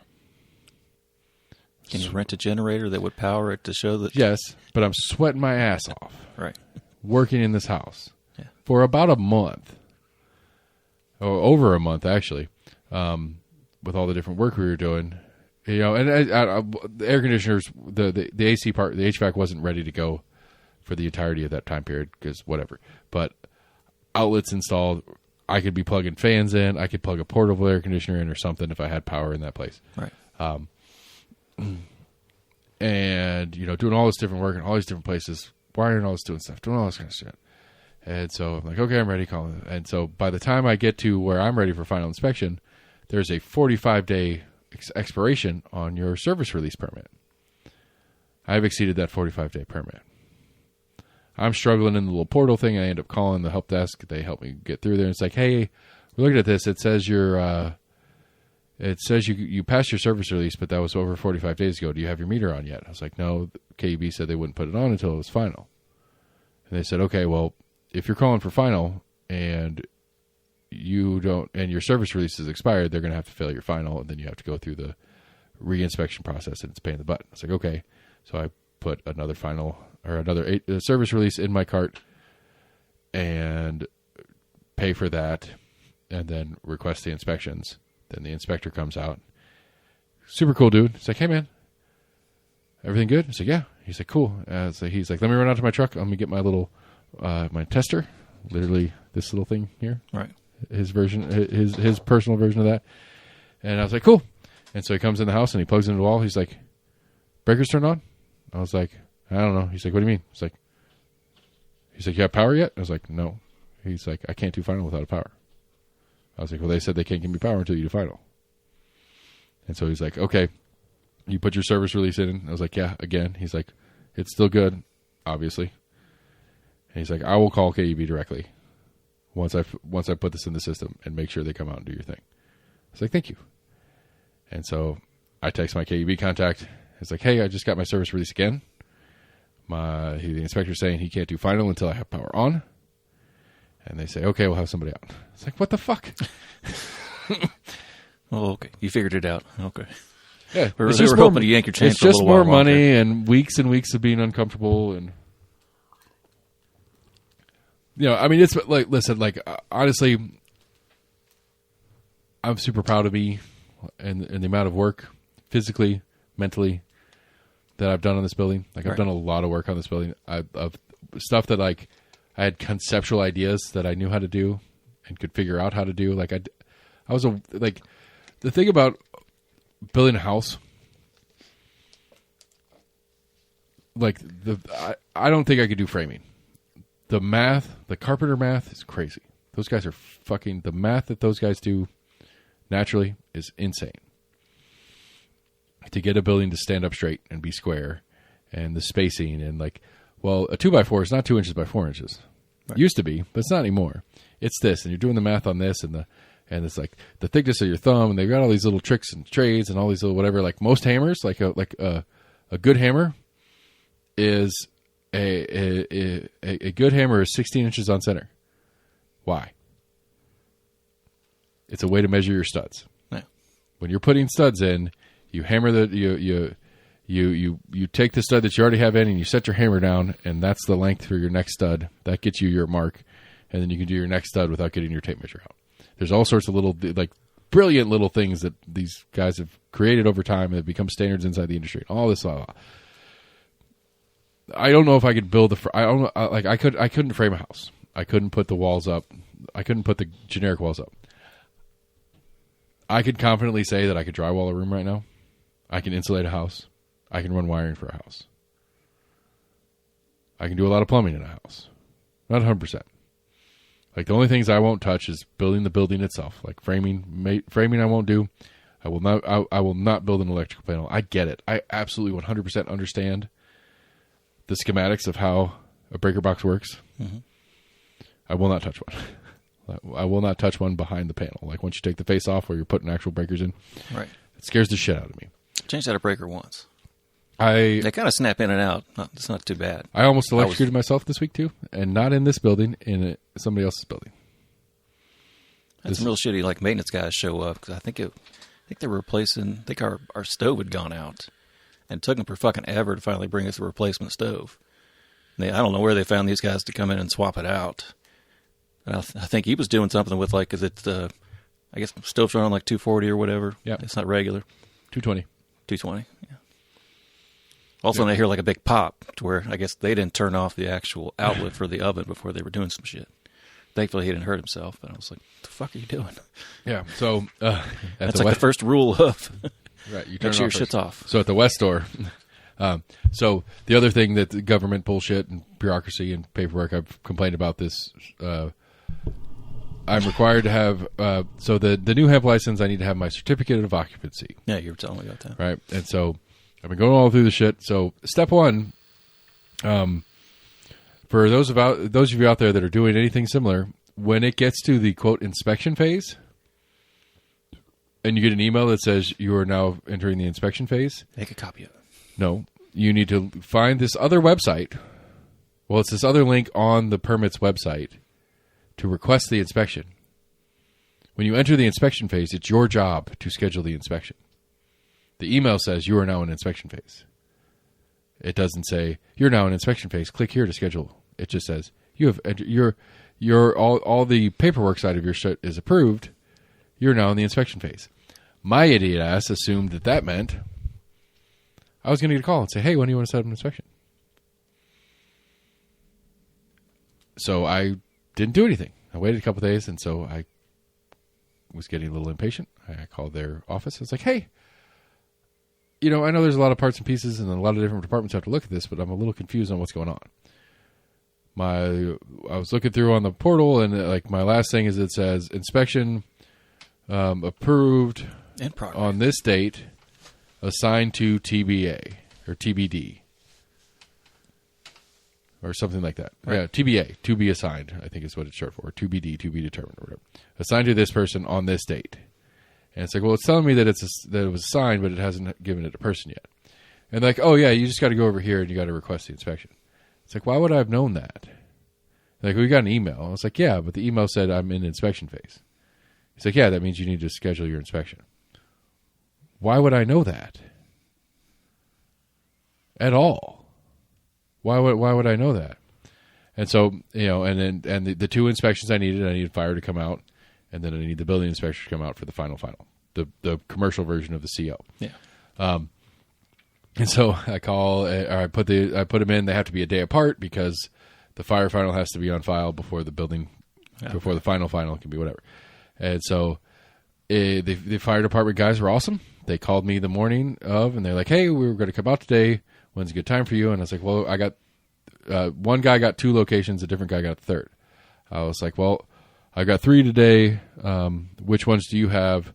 Can you rent a generator that would power it to show that? Yes, but I'm sweating my ass off. Right. Working in this house. Yeah. For about a month. Or over a month, actually. With all the different work we were doing. You know, and the air conditioners, the AC part, the HVAC wasn't ready to go for the entirety of that time period because whatever. But outlets installed, I could be plugging fans in. I could plug a portable air conditioner in or something if I had power in that place. Right. And, you know, doing all this different work in all these different places, wiring all this doing stuff, doing all this kind of shit. And so I'm like, okay, I'm ready, calling it. And so by the time I get to where I'm ready for final inspection, there's a 45-day expiration on your service release permit. I've exceeded that 45-day permit. I'm struggling in the little portal thing. I end up calling the help desk. They help me get through there. It's like, hey, we're looking at this. It says you passed your service release, but that was over 45 days ago. Do you have your meter on yet? I was like, no. KEB said they wouldn't put it on until it was final. And they said, okay, well, if you're calling for final and you don't, and your service release is expired, they're going to have to fail your final, and then you have to go through the re-inspection process, and it's a pain in the butt. I was like, okay. So I put another service release in my cart and pay for that, and then request the inspections. Then the inspector comes out. Super cool dude. He's like, hey, man, everything good? I said, yeah. He's like, cool. So he's like, let me run out to my truck. Let me get my little, my tester. Literally this little thing here. Right. His version, his personal version of that. And I was like, cool. And so he comes in the house and he plugs into the wall. He's like, breakers turned on? I was like, I don't know. He's like, what do you mean? He's like, you have power yet? I was like, no. He's like, I can't do final without a power. I was like, well, they said they can't give me power until you do final. And so he's like, okay, you put your service release in. I was like, yeah, again. He's like, it's still good, obviously. And he's like, I will call KEB directly once I put this in the system and make sure they come out and do your thing. I was like, thank you. And so I text my KEB contact. It's like, hey, I just got my service release again. The inspector's saying he can't do final until I have power on. And they say, okay, we'll have somebody out. It's like, what the fuck? Oh, okay. You figured it out. Okay. Yeah, we were hoping to yank your chain it's for a just little more while money and weeks of being uncomfortable. And, you know, I mean, it's like, listen, like, honestly, I'm super proud of me and the amount of work, physically, mentally, that I've done on this building. Like, I've done a lot of work on this building. Of stuff that, like, I had conceptual ideas that I knew how to do and could figure out how to do. Like, I was the thing about building a house, like, I don't think I could do framing. The math, the carpenter math is crazy. Those guys are fucking, the math that those guys do naturally is insane. To get a building to stand up straight and be square, and the spacing, and like, well, a 2x4 is not 2 inches by 4 inches. Right. Used to be, but it's not anymore. It's this, and you're doing the math on this, and it's like the thickness of your thumb, and they've got all these little tricks and trades and all these little whatever. Like most hammers, like a good hammer is a good hammer is 16 inches on center. Why? It's a way to measure your studs. Yeah. When you're putting studs in, you hammer you take the stud that you already have in and you set your hammer down, and that's the length for your next stud. That gets you your mark, and then you can do your next stud without getting your tape measure out. There's all sorts of little, like, brilliant little things that these guys have created over time that have become standards inside the industry. All this, I don't know if I could build I couldn't frame a house. I couldn't put the walls up. I couldn't put the generic walls up. I could confidently say that I could drywall a room right now. I can insulate a house. I can run wiring for a house. I can do a lot of plumbing in a house. Not 100%. Like, the only things I won't touch is building the building itself. Like framing I won't do. I will not build an electrical panel. I get it. I absolutely 100% understand the schematics of how a breaker box works. Mm-hmm. I will not touch one. I will not touch one behind the panel. Like, once you take the face off where you're putting actual breakers in, right? It scares the shit out of me. Changed out a breaker once. They kind of snap in and out. It's not too bad. I almost electrocuted myself this week too, and not in this building, in somebody else's building. That's some real shitty, like, maintenance guys show up, because I think they were replacing. I think our stove had gone out, and it took them for fucking ever to finally bring us a replacement stove. I don't know where they found these guys to come in and swap it out. And I think he was doing something with, like, because it's I guess stoves are on like 240 or whatever. Yeah, it's not regular. 220. 220. Yeah. Also, I hear like a big pop to where I guess they didn't turn off the actual outlet for the oven before they were doing some shit. Thankfully, he didn't hurt himself, but I was like, what the fuck are you doing? Yeah, so that's like the first rule of right, you make turn sure your first. shit's off. So at the West store, so the other thing that the government bullshit and bureaucracy and paperwork, I've complained about this. I'm required to have, so the new hemp license, I need to have my certificate of occupancy. Yeah, you were telling me about that. Right, and so I've been going all through the shit. So step one, for those of you out there that are doing anything similar, when it gets to the quote inspection phase, and you get an email that says you are now entering the inspection phase, make a copy of it. No, you need to find this other website. Well, it's this other link on the permit's website to request the inspection. When you enter the inspection phase, it's your job to schedule the inspection. The email says you are now in inspection phase. It doesn't say you're now in inspection phase. Click here to schedule. It just says you have your all the paperwork side of your shit is approved. You're now in the inspection phase. My idiot ass assumed that meant I was going to get a call and say, hey, when do you want to set up an inspection? So I didn't do anything. I waited a couple of days, and so I was getting a little impatient. I called their office. I was like, hey, I know there's a lot of parts and pieces and a lot of different departments have to look at this, but I'm a little confused on what's going on. I was looking through on the portal, and like my last thing is it says inspection approved on this date, assigned to TBA or TBD or something like that. Right. Yeah, TBA, to be assigned, I think is what it's short for. TBD, to be determined, or whatever. Assigned to this person on this date. And it's like, well, it's telling me that that it was assigned, but it hasn't given it a person yet. And like, oh yeah, you just got to go over here and you got to request the inspection. It's like, why would I have known that? Like, we got an email. I was like, yeah, but the email said I'm in inspection phase. He's like, yeah, that means you need to schedule your inspection. Why would I know that? At all? Why would I know that? And so, and the two inspections I needed fire to come out, and then I need the building inspector to come out for the final, the commercial version of the CO. Yeah. And so I call, or I put them in. They have to be a day apart because the fire final has to be on file before the building, before the final can be whatever. And so the fire department guys were awesome. They called me the morning of, and they're like, hey, we were going to come out today. When's a good time for you? And I was like, well, I got one guy got 2 locations, a different guy got a third. I was like, well, I got 3 today. Which ones do you have,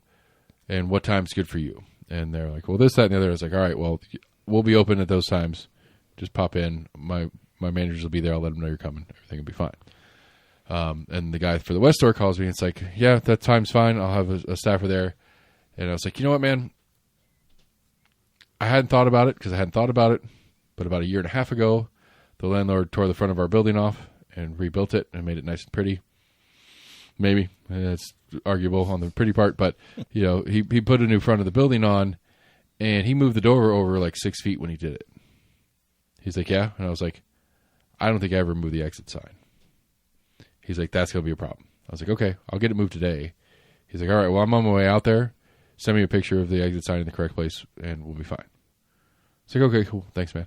and what time's good for you? And they're like, well, this, that, and the other. I was like, all right, well, we'll be open at those times. Just pop in. My managers will be there. I'll let them know you're coming. Everything will be fine. And the guy for the West store calls me. And it's like, yeah, that time's fine. I'll have a staffer there. And I was like, you know what, man? I hadn't thought about it because I hadn't thought about it. But about 1.5 years ago, the landlord tore the front of our building off and rebuilt it and made it nice and pretty. Maybe. It's arguable on the pretty part. But, he put a new front of the building on, and he moved the door over like 6 feet when he did it. He's like, yeah. And I was like, I don't think I ever moved the exit sign. He's like, that's going to be a problem. I was like, okay, I'll get it moved today. He's like, all right, well, I'm on my way out there. Send me a picture of the exit sign in the correct place, and we'll be fine. It's like, okay, cool. Thanks, man.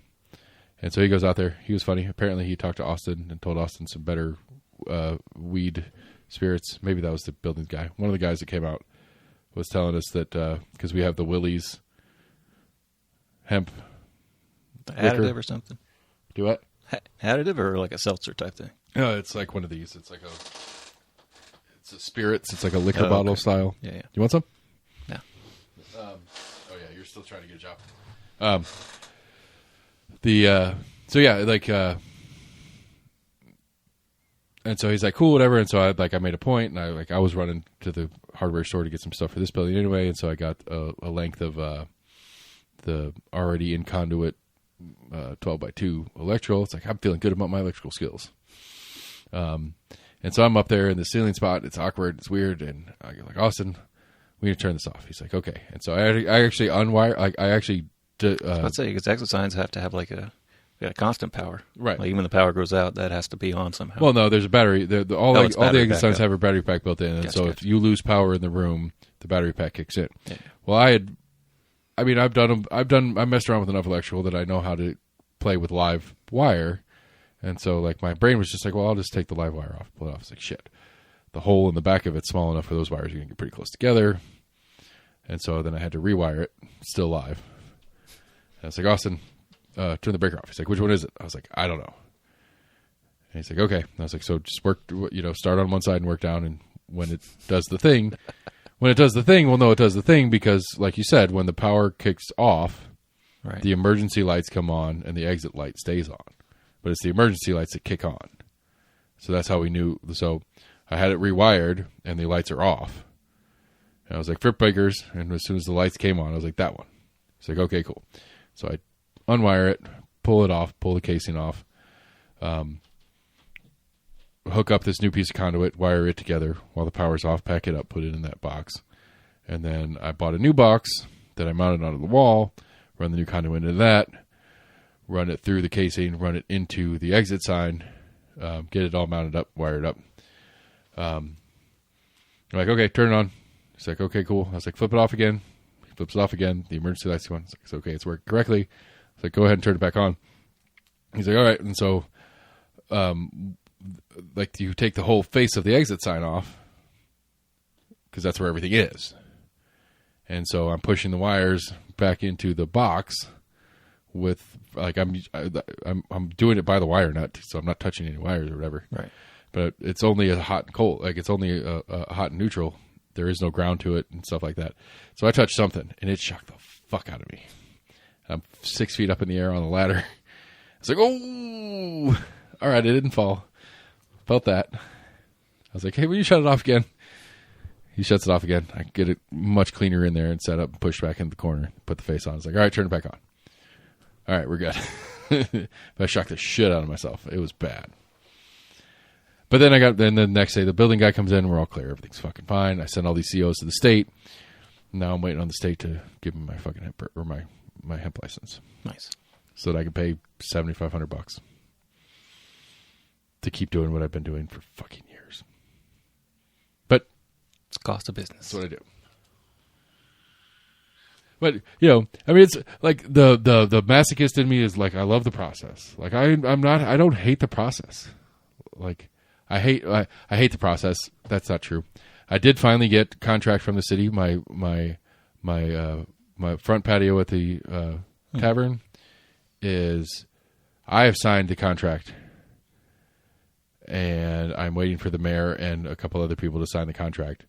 And so he goes out there. He was funny. Apparently, he talked to Austin and told Austin some better weed spirits. Maybe that was the building guy. One of the guys that came out was telling us that because we have the Willie's hemp additive or something. Do what? Additive or like a seltzer type thing? No, it's like one of these. It's like it's a spirits. It's like a liquor bottle style. Yeah. You want some? No. Oh yeah, you're still trying to get a job. And so he's like, cool, whatever. And so I made a point, and I was running to the hardware store to get some stuff for this building anyway. And so I got a length of the already in conduit 12x2 electrical. It's like, I'm feeling good about my electrical skills. And so I'm up there in the ceiling spot. It's awkward. It's weird. And I go like, Austin, we need to turn this off. He's like, okay. And so I actually unwire. Let's say because exit signs have to have like a constant power. Right. Like even when the power goes out, that has to be on somehow. Well, no, there's a battery. All the exit signs have a battery pack built in. And Gotcha. so if you lose power in the room, the battery pack kicks in. Yeah. Well, I had I mean, I messed around with enough electrical that I know how to play with live wire. And so, like, my brain was just like, well, I'll just take the live wire off, pull it off. It's like, shit. The hole in the back of it's small enough for those wires are going to get pretty close together. And so then I had to rewire it, still live. And I was like, Austin, turn the breaker off. He's like, which one is it? I was like, I don't know. And he's like, okay. And I was like, so just start on one side and work down. And when it does the thing, we'll know it does the thing because, like you said, when the power kicks off, right, the emergency lights come on and the exit light stays on. But it's the emergency lights that kick on. So that's how we knew. So I had it rewired and the lights are off. And I was like, Fripp breakers. And as soon as the lights came on, I was like, that one. It's like, okay, cool. So I unwire it, pull it off, pull the casing off, hook up this new piece of conduit, wire it together while the power's off, pack it up, put it in that box. And then I bought a new box that I mounted onto the wall, run the new conduit into that, run it through the casing, run it into the exit sign, get it all mounted up, wired up. I'm like, okay, turn it on. He's like, okay, cool. I was like, flip it off again. He flips it off again. The emergency light's going. It's like, okay, it's working correctly. I was like, go ahead and turn it back on. He's like, all right. And so, like, you take the whole face of the exit sign off because that's where everything is. And so I'm pushing the wires back into the box with, like, I'm doing it by the wire nut, so I'm not touching any wires or whatever. Right. But it's only a hot and cold. Like, it's only a hot and neutral. There is no ground to it and stuff like that. So I touched something, and it shocked the fuck out of me. I'm 6 feet up in the air on the ladder. It's like, oh! All right, it didn't fall. Felt that. I was like, hey, will you shut it off again? He shuts it off again. I get it much cleaner in there and set up and push back into the corner. Put the face on. I was like, all right, turn it back on. All right, we're good. But I shocked the shit out of myself. It was bad. But then the next day, the building guy comes in. We're all clear. Everything's fucking fine. I send all these COs to the state. Now I'm waiting on the state to give me my fucking hemp or my hemp license. Nice. So that I can pay $7,500 to keep doing what I've been doing for fucking years. But it's cost of business. That's what I do. But, you know, I mean, it's like the masochist in me is like, I love the process. Like, I don't hate the process. Like, I hate the process. That's not true. I did finally get contract from the city. My front patio at the tavern is, I have signed the contract, and I'm waiting for the mayor and a couple other people to sign the contract.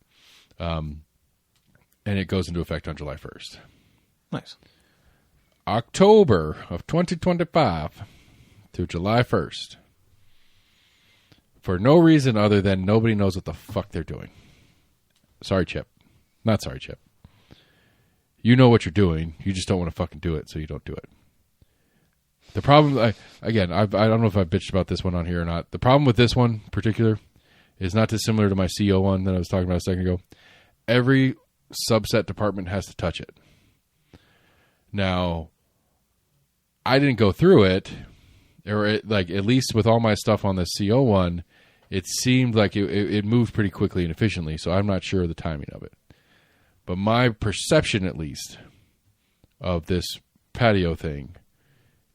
And it goes into effect on July 1st. Nice. October of 2025 to July 1st. For no reason other than nobody knows what the fuck they're doing. Sorry, Chip. Not sorry, Chip. You know what you're doing. You just don't want to fucking do it, so you don't do it. The problem, I don't know if I bitched about this one on here or not. The problem with this one in particular is not dissimilar to my CO one that I was talking about a second ago. Every subset department has to touch it. Now, I didn't go through it, or at least with all my stuff on the CO one, it seemed like it moved pretty quickly and efficiently, so I'm not sure of the timing of it. But my perception, at least, of this patio thing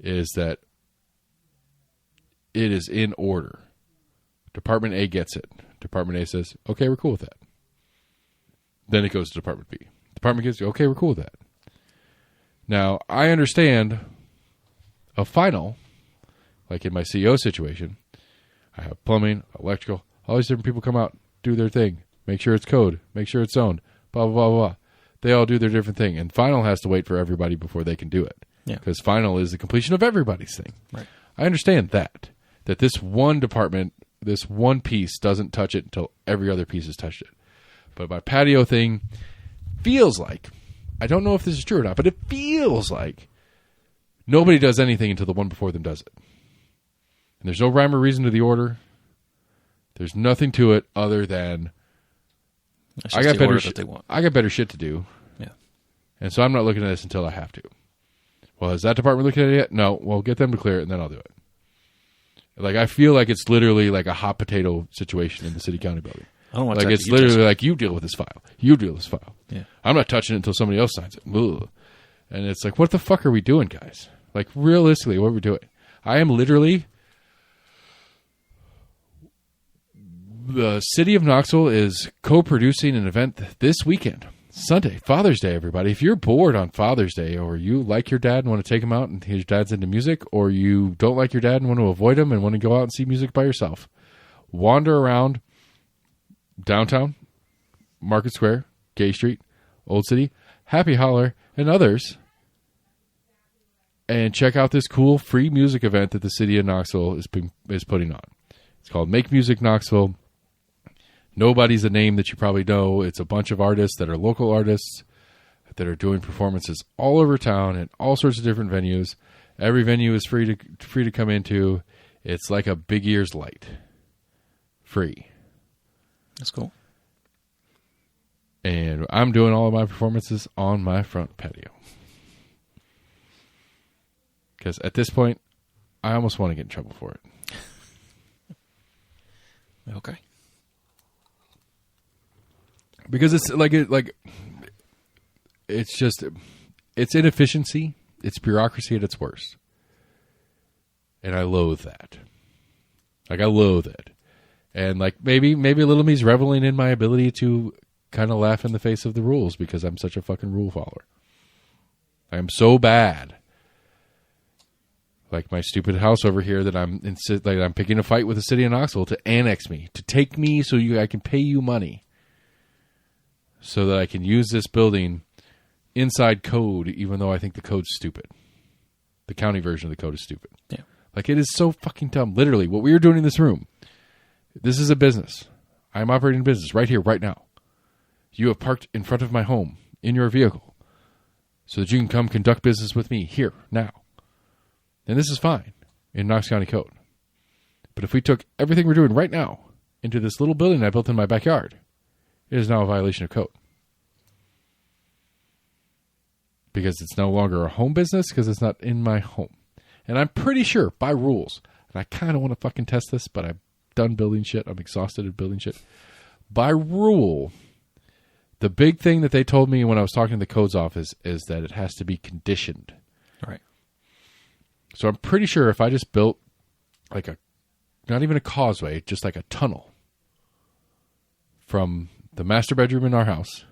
is that it is in order. Department A gets it. Department A says, okay, we're cool with that. Then it goes to Department B. Department gets, okay, we're cool with that. Now, I understand a final, like in my CEO situation, I have plumbing, electrical, all these different people come out, do their thing, make sure it's code, make sure it's zoned, blah, blah, blah, blah. They all do their different thing. And final has to wait for everybody before they can do it. Yeah. Because final is the completion of everybody's thing. Right. I understand that this one department, this one piece doesn't touch it until every other piece has touched it. But my patio thing feels like, I don't know if this is true or not, but it feels like nobody does anything until the one before them does it. And there's no rhyme or reason to the order. There's nothing to it other than I got better shit. I got better shit to do. Yeah. And so I'm not looking at this until I have to. Well, is that department looking at it yet? No. Well, get them to clear it, and then I'll do it. Like, I feel like it's literally like a hot potato situation in the city county building. I don't want like, it's literally like, you deal with this file. You deal with this file. Yeah. I'm not touching it until somebody else signs it. Ugh. And it's like, what the fuck are we doing, guys? Like, realistically, what are we doing? I am literally... The city of Knoxville is co-producing an event this weekend. Sunday, Father's Day, everybody. If you're bored on Father's Day, or you like your dad and want to take him out and his dad's into music, or you don't like your dad and want to avoid him and want to go out and see music by yourself, wander around downtown, Market Square, Gay Street, Old City, Happy Holler, and others, and check out this cool free music event that the city of Knoxville is putting on. It's called Make Music Knoxville. Nobody's a name that you probably know. It's a bunch of artists that are local artists that are doing performances all over town in all sorts of different venues. Every venue is free to come into. It's like a Big Ears Light. Free. That's cool. And I'm doing all of my performances on my front patio. Because at this point, I almost want to get in trouble for it. Okay. Because it's it's inefficiency. It's bureaucracy at its worst. And I loathe that. Like, I loathe it. And like, maybe Little Me's reveling in my ability to kind of laugh in the face of the rules because I'm such a fucking rule follower. I am so bad. Like my stupid house over here that I'm picking a fight with the city of Knoxville to annex me, to take me so I can pay you money so that I can use this building inside code, even though I think the code's stupid. The county version of the code is stupid. Yeah. Like, it is so fucking dumb. Literally, what we are doing in this room, this is a business. I'm operating a business right here, right now. You have parked in front of my home in your vehicle so that you can come conduct business with me here, now. And this is fine in Knox County Code. But if we took everything we're doing right now into this little building I built in my backyard, it is now a violation of code. Because it's no longer a home business, because it's not in my home. And I'm pretty sure, by rules, and I kind of want to fucking test this, but I've done building shit. I'm exhausted at building shit. By rule, the big thing that they told me when I was talking to the codes office is that it has to be conditioned. Right. So I'm pretty sure if I just built like not even a causeway, just like a tunnel from the master bedroom in our house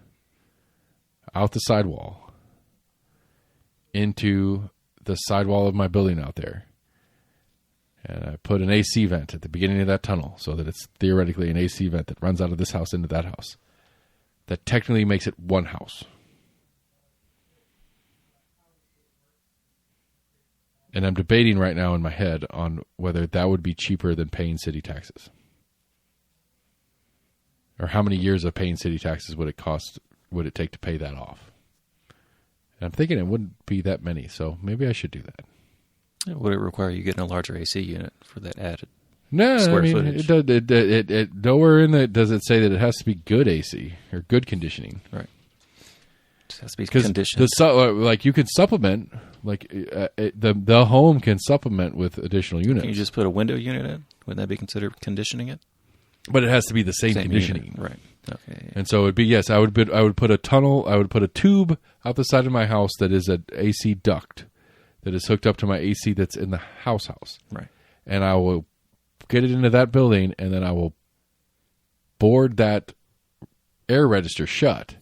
out the sidewall into the sidewall of my building out there, and I put an AC vent at the beginning of that tunnel so that it's theoretically an AC vent that runs out of this house into that house, that technically makes it one house. And I'm debating right now in my head on whether that would be cheaper than paying city taxes. Or how many years of paying city taxes would it take to pay that off? And I'm thinking it wouldn't be that many, so maybe I should do that. Would it require you getting a larger AC unit for that added No, square I mean, footage? it nowhere in that does it say that it has to be good AC or good conditioning. Right. It has to be Because conditioned. like you can supplement, like the home can supplement with additional units. Can you just put a window unit in? Wouldn't that be considered conditioning it? But it has to be the same conditioning, unit. Right? Okay. Yeah. And so it'd be, yes, I would put a tunnel. I would put a tube out the side of my house that is an AC duct that is hooked up to my AC that's in the house. Right. And I will get it into that building, and then I will board that air register shut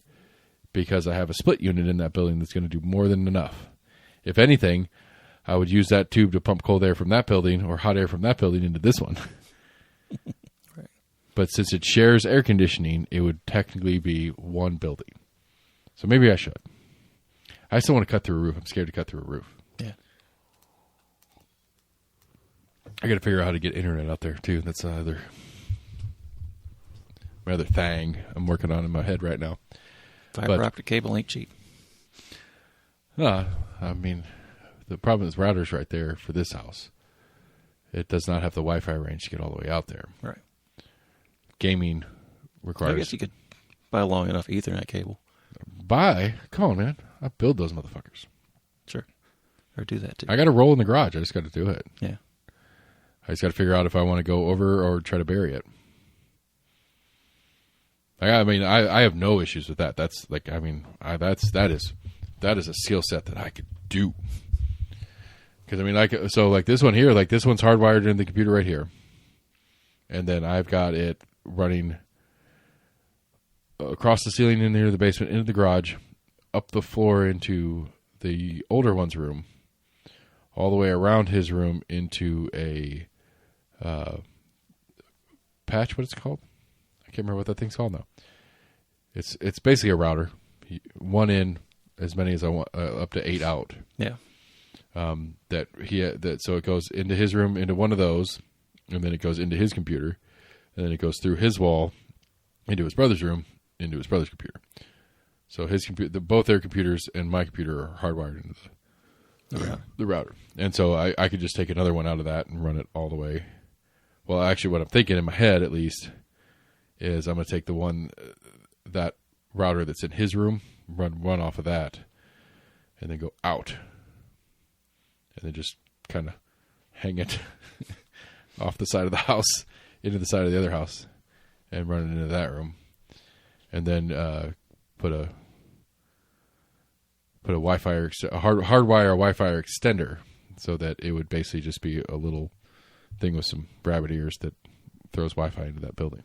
because I have a split unit in that building that's going to do more than enough. If anything, I would use that tube to pump cold air from that building or hot air from that building into this one. Right. But since it shares air conditioning, it would technically be one building. So maybe I should. I still want to cut through a roof. I'm scared to cut through a roof. Yeah. I got to figure out how to get internet out there too. That's my other thing I'm working on in my head right now. Fiber optic cable ain't cheap. I mean, the problem is router's right there for this house. It does not have the Wi-Fi range to get all the way out there. Right. Gaming requires. I guess you could buy a long enough Ethernet cable. Come on, man. I build those motherfuckers. Sure. Or do that too. I got to roll in the garage. I just got to do it. Yeah. I just got to figure out if I want to go over or try to bury it. I have no issues with that. That's like, that is that is a skill set that I could do. Because I mean, like this one here, like this one's hardwired into the computer right here, and then I've got it running across the ceiling in here, the basement, into the garage, up the floor into the older one's room, all the way around his room into a patch. What it's called? I can't remember what that thing's called now. It's basically a router. One in, as many as I want, up to 8 out. Yeah. So it goes into his room, into one of those, and then it goes into his computer, and then it goes through his wall into his brother's room, into his brother's computer. So his computer, both their computers and my computer are hardwired into the router. And so I could just take another one out of that and run it all the way. Well, actually, what I'm thinking in my head, at least, is I'm going to take the one, that router that's in his room, run off of that, and then go out. And then just kind of hang it off the side of the house into the side of the other house and run it into that room. And then put a Wi-Fi, hardwire Wi-Fi extender so that it would basically just be a little thing with some rabbit ears that throws Wi-Fi into that building.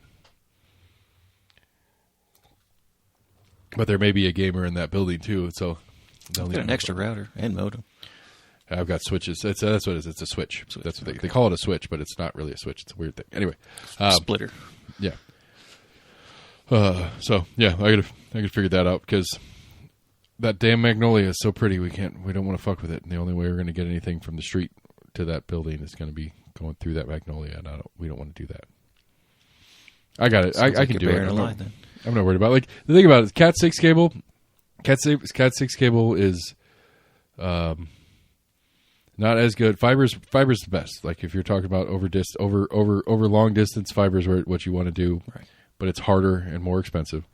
But there may be a gamer in that building too, so they'll need an extra router and modem. I've got switches. That's what it is. It's a switch. That's what they call it, a switch, but it's not really a switch. It's a weird thing. Anyway, splitter. Yeah. So yeah, I could figure that out because that damn magnolia is so pretty. We don't want to fuck with it. And the only way we're going to get anything from the street to that building is going to be going through that magnolia, and we don't want to do that. I got it. I can do it. I'm not worried about it. Like the thing about it, Cat 6 cable. Cat 6 cable is not as good. Fiber's the best. Like if you're talking about over long distance, fiber's what you want to do. Right. But it's harder and more expensive.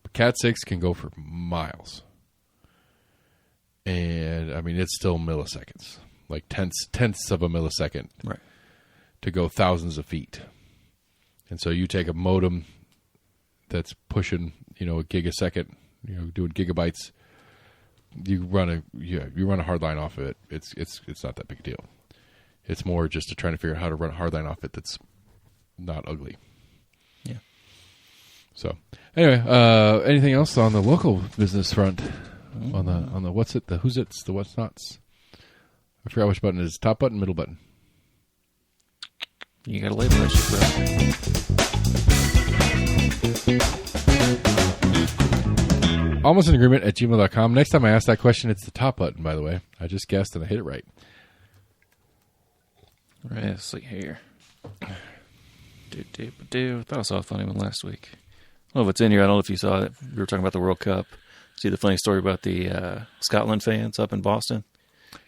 But Cat 6 can go for miles. And I mean it's still milliseconds. Like tenths of a millisecond. Right. To go thousands of feet. And so you take a modem that's pushing, a gig a second, doing gigabytes. You run a hard line off of it. It's not that big a deal. It's more just trying to figure out how to run a hard line off it that's not ugly. Yeah. So anyway, anything else on the local business front? On the what's it, the who's it's, the what's nots? I forgot which button it is. Top button, middle button. You got to label that shit, bro. Almost in agreement at gmail.com. Next time I ask that question, it's the top button, by the way. I just guessed and I hit it right. Right, let's see here. I thought I saw a funny one last week. I don't know if it's in here. I don't know if you saw it. We were talking about the World Cup. See the funny story about the Scotland fans up in Boston?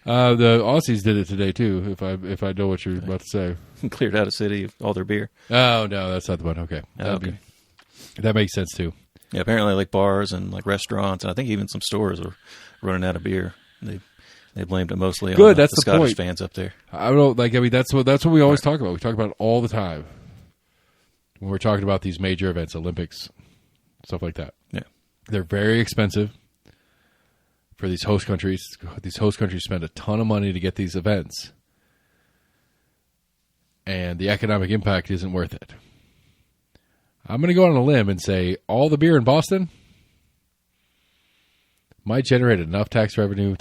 The Aussies did it today, too, if I know what you're about to say. Cleared out a city of all their beer. Oh, no, that's not the one. Okay. That makes sense, too. Yeah, apparently like bars and like restaurants, and I think even some stores are running out of beer. They blamed it mostly on the Scottish fans up there. I don't that's what we always talk about. We talk about it all the time when we're talking about these major events, Olympics, stuff like that. Yeah, they're very expensive for these host countries. These host countries spend a ton of money to get these events, and the economic impact isn't worth it. I'm going to go on a limb and say all the beer in Boston might generate enough tax revenue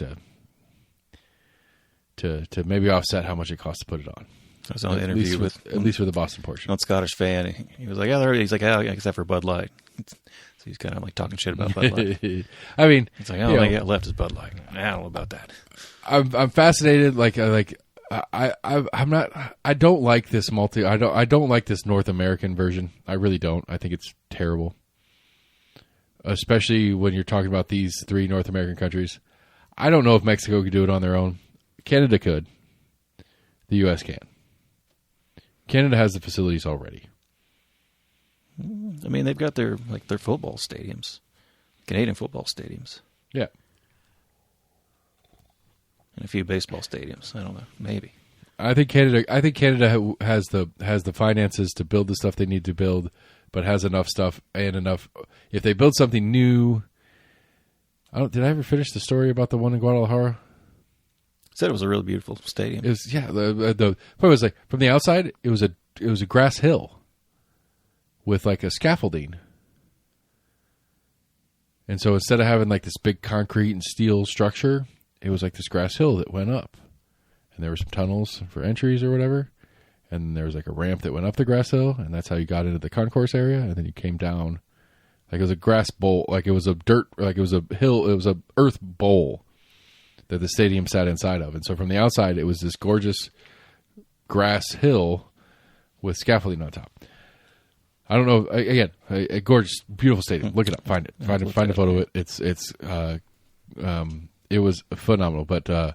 to maybe offset how much it costs to put it on. I was on an interview at least for the Boston portion. Not Scottish fan. He was like, except for Bud Light. So he's kind of like talking shit about Bud Light. I mean, it's like, all they got left is Bud Light. I don't know about that. I'm fascinated. I don't like this I don't like this North American version. I really don't. I think it's terrible. Especially when you're talking about these 3 North American countries. I don't know if Mexico could do it on their own. Canada could. The U.S. can. Canada has the facilities already. I mean, they've got their football stadiums. Canadian football stadiums. Yeah. And a few baseball stadiums. I don't know. Maybe. I think Canada has the finances to build the stuff they need to build, but has enough stuff and enough. If they build something new, Did I ever finish the story about the one in Guadalajara? Said it was a really beautiful stadium. It was, yeah. The point was like from the outside, it was a grass hill with like a scaffolding, and so instead of having like this big concrete and steel structure, it was like this grass hill that went up, and there were some tunnels for entries or whatever, and there was like a ramp that went up the grass hill, and that's how you got into the concourse area, and then you came down. Like it was a grass bowl, like it was a dirt, like it was a hill, it was a earth bowl that the stadium sat inside of. And so from the outside, it was this gorgeous grass hill with scaffolding on top. I don't know. Again, a gorgeous, beautiful stadium. Look it up. Find it. Find a photo of it. It was phenomenal. But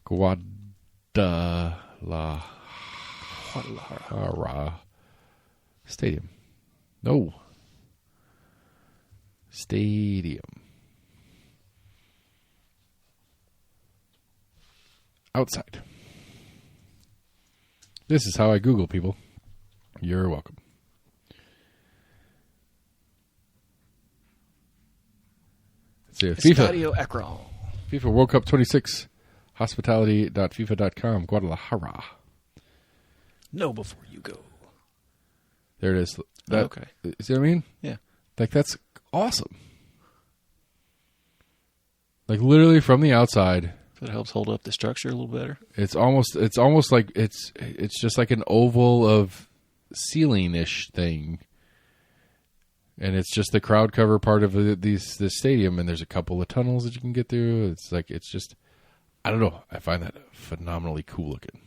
Guadalajara Stadium. No. Stadium. Outside. This is how I Google people. You're welcome. Let's see. Estadio Akron. FIFA World Cup 26. Hospitality.fifa.com. Guadalajara. Know before you go. There it is. Okay. See what I mean? Yeah. Like, that's awesome. Like, literally from the outside. That helps hold up the structure a little better. It's almost like it's just like an oval of ceiling-ish thing. And it's just the crowd cover part of this stadium, and there's a couple of tunnels that you can get through. It's like, it's just, I don't know. I find that phenomenally cool looking.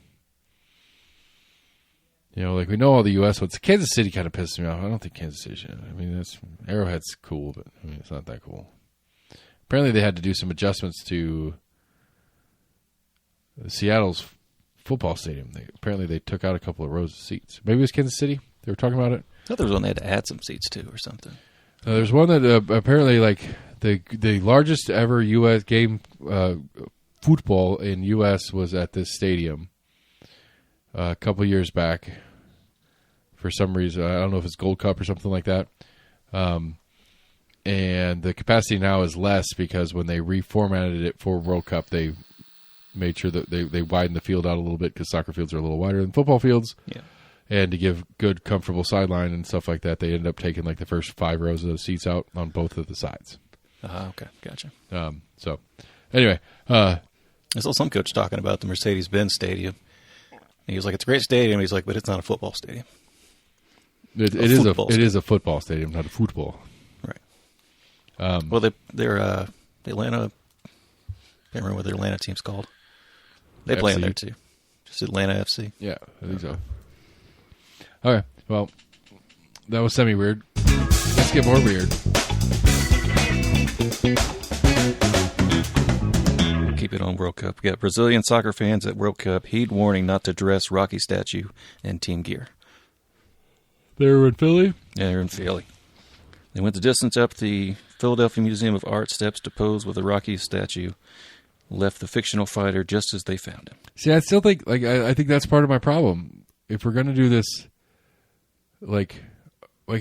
You know, like we know all the U.S. ones. Kansas City kind of pisses me off. I don't think Kansas City should. I mean, Arrowhead's cool, but I mean, it's not that cool. Apparently, they had to do some adjustments to Seattle's football stadium. Apparently, they took out a couple of rows of seats. Maybe it was Kansas City. They were talking about it. I thought there was one they had to add some seats to or something. There's one that apparently, like the largest ever U.S. game football in U.S. was at this stadium a couple years back. For some reason, I don't know if it's Gold Cup or something like that. And the capacity now is less because when they reformatted it for World Cup, they made sure that they widened the field out a little bit because soccer fields are a little wider than football fields. Yeah. And to give good, comfortable sideline and stuff like that, they ended up taking like the first 5 rows of the seats out on both of the sides. Okay, gotcha. So, anyway. I saw some coach talking about the Mercedes-Benz Stadium. And he was like, it's a great stadium. He's like, but it's not a football stadium. It is a football stadium, not a football. Right. Well, they're Atlanta. I can't remember what their Atlanta team's called. They play in there too. Just Atlanta FC. Yeah, I think so. Okay, well, that was semi-weird. Let's get more weird. Keep it on World Cup. We got Brazilian soccer fans at World Cup heed warning not to dress Rocky statue in team gear. They were in Philly? Yeah, they're in Philly. They went the distance up the Philadelphia Museum of Art steps to pose with a Rocky statue. Left the fictional fighter just as they found him. See, I still think, like, I think that's part of my problem. If we're going to do this, like if we're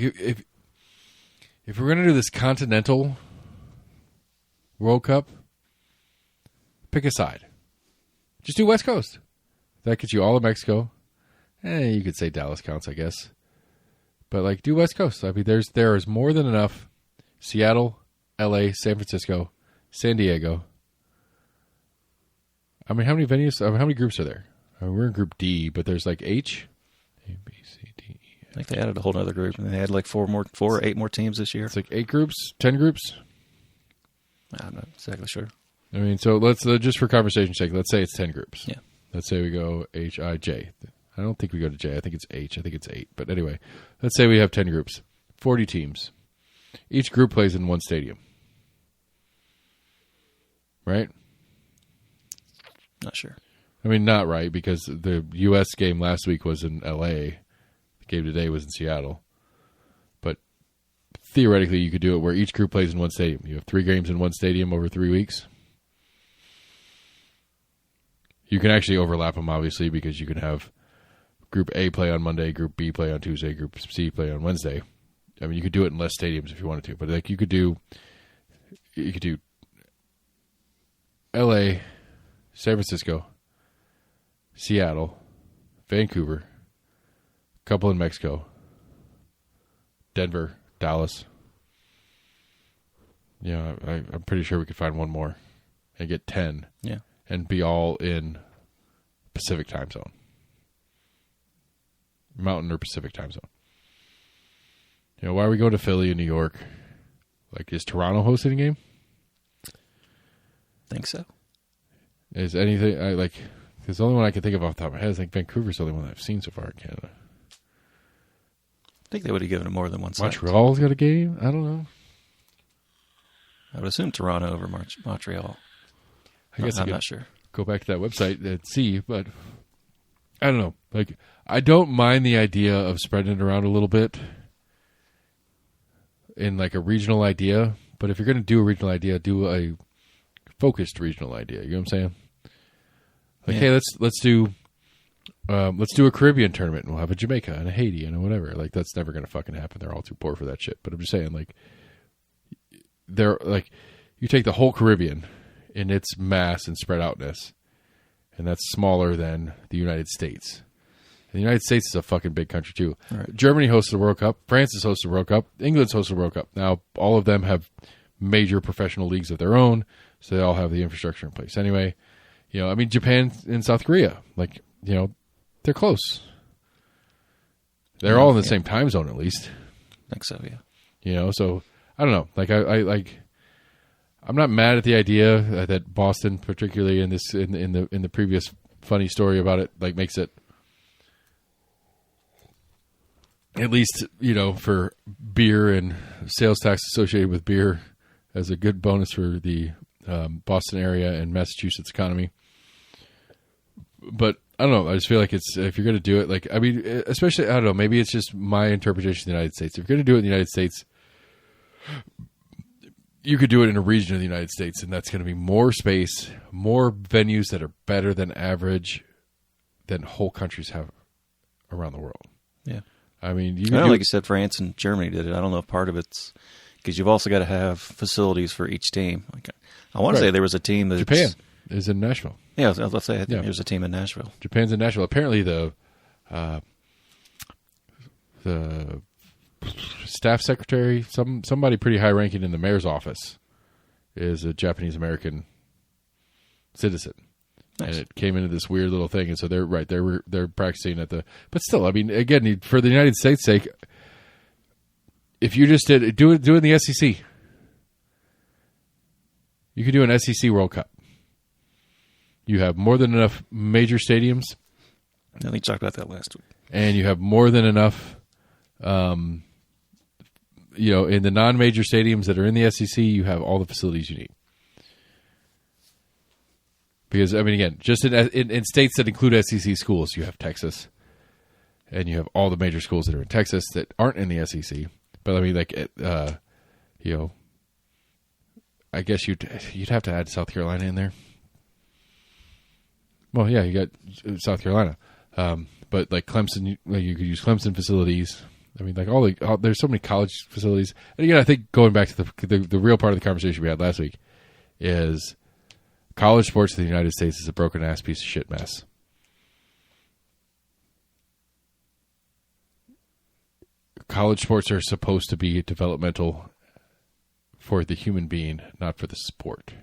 going to do this continental World Cup, pick a side. Just do West Coast. That gets you all of Mexico. You could say Dallas counts, I guess. But, like, do West Coast. I mean, there is more than enough. Seattle, L.A., San Francisco, San Diego. I mean, how many venues? How many groups are there? I mean, we're in Group D, but there's like H, A, B, C, D, E. I think they added a whole other group, and they had like 4 or 8 more teams this year. It's like 8 groups, 10 groups. I'm not exactly sure. I mean, so let's just for conversation's sake, let's say it's 10 groups. Yeah. Let's say we go H, I, J. I don't think we go to J. I think it's H. I think it's 8. But anyway, let's say we have 10 groups, 40 teams. Each group plays in one stadium. Right? Not sure. I mean, not right, because the U.S. game last week was in L.A. The game today was in Seattle. But theoretically, you could do it where each group plays in one stadium. You have 3 games in one stadium over 3 weeks. You can actually overlap them, obviously, because you can have Group A play on Monday, Group B play on Tuesday, Group C play on Wednesday. I mean, you could do it in less stadiums if you wanted to. But like, you could do you could do L.A., San Francisco, Seattle, Vancouver, a couple in Mexico, Denver, Dallas. I'm pretty sure we could find one more and get 10. Yeah. And be all in Pacific time zone. Mountain or Pacific time zone. Why are we going to Philly and New York? Like, is Toronto hosting a game? Think so. Is anything, because the only one I can think of off the top of my head is Vancouver's the only one I've seen so far in Canada. I think they would have given it more than one site. Montreal's got a game? I don't know. I would assume Toronto over Montreal. I guess I'm not sure. Go back to that website and see, but I don't know. I don't mind the idea of spreading it around a little bit in a regional idea, but if you're going to do a regional idea, do a focused regional idea. You know what I'm saying? Hey, let's do a Caribbean tournament and we'll have a Jamaica and a Haiti and a whatever. That's never going to fucking happen. They're all too poor for that shit. But I'm just saying, you take the whole Caribbean in its mass and spread outness, and that's smaller than the United States. And the United States is a fucking big country too. Right. Germany hosted the World Cup. France has hosted the World Cup. England's hosted the World Cup. Now, all of them have major professional leagues of their own, so they all have the infrastructure in place. Anyway, Japan and South Korea, they're close. They're all in the same time zone, at least. I think so, yeah. So I don't know. I'm not mad at the idea that Boston, particularly in this in the previous funny story about it, makes it at least for beer and sales tax associated with beer as a good bonus for the Boston area and Massachusetts economy. But I don't know. I just feel like if you're going to do it, especially, I don't know, maybe it's just my interpretation of the United States. If you're going to do it in the United States, you could do it in a region of the United States, and that's going to be more space, more venues that are better than average than whole countries have around the world. Yeah. Like you said, France and Germany did it. I don't know if part of it's because you've also got to have facilities for each team. I want to say there was a team that Japan is in Nashville. Yeah, let's say there's a team in Nashville. Japan's in Nashville. Apparently, the staff secretary, somebody pretty high ranking in the mayor's office, is a Japanese American citizen. Nice. And it came into this weird little thing, and so they're practicing at the. But still, again, for the United States' sake, if you just do it in the SEC, you could do an SEC World Cup. You have more than enough major stadiums. I think we talked about that last week. And you have more than enough, in the non-major stadiums that are in the SEC, you have all the facilities you need. Because, again, just in states that include SEC schools, you have Texas, and you have all the major schools that are in Texas that aren't in the SEC. But, I guess you'd have to add South Carolina in there. Well, yeah, you got South Carolina. But, Clemson, you could use Clemson facilities. There's so many college facilities. And, again, I think going back to the real part of the conversation we had last week is college sports in the United States is a broken-ass piece of shit mess. College sports are supposed to be developmental for the human being, not for the sport.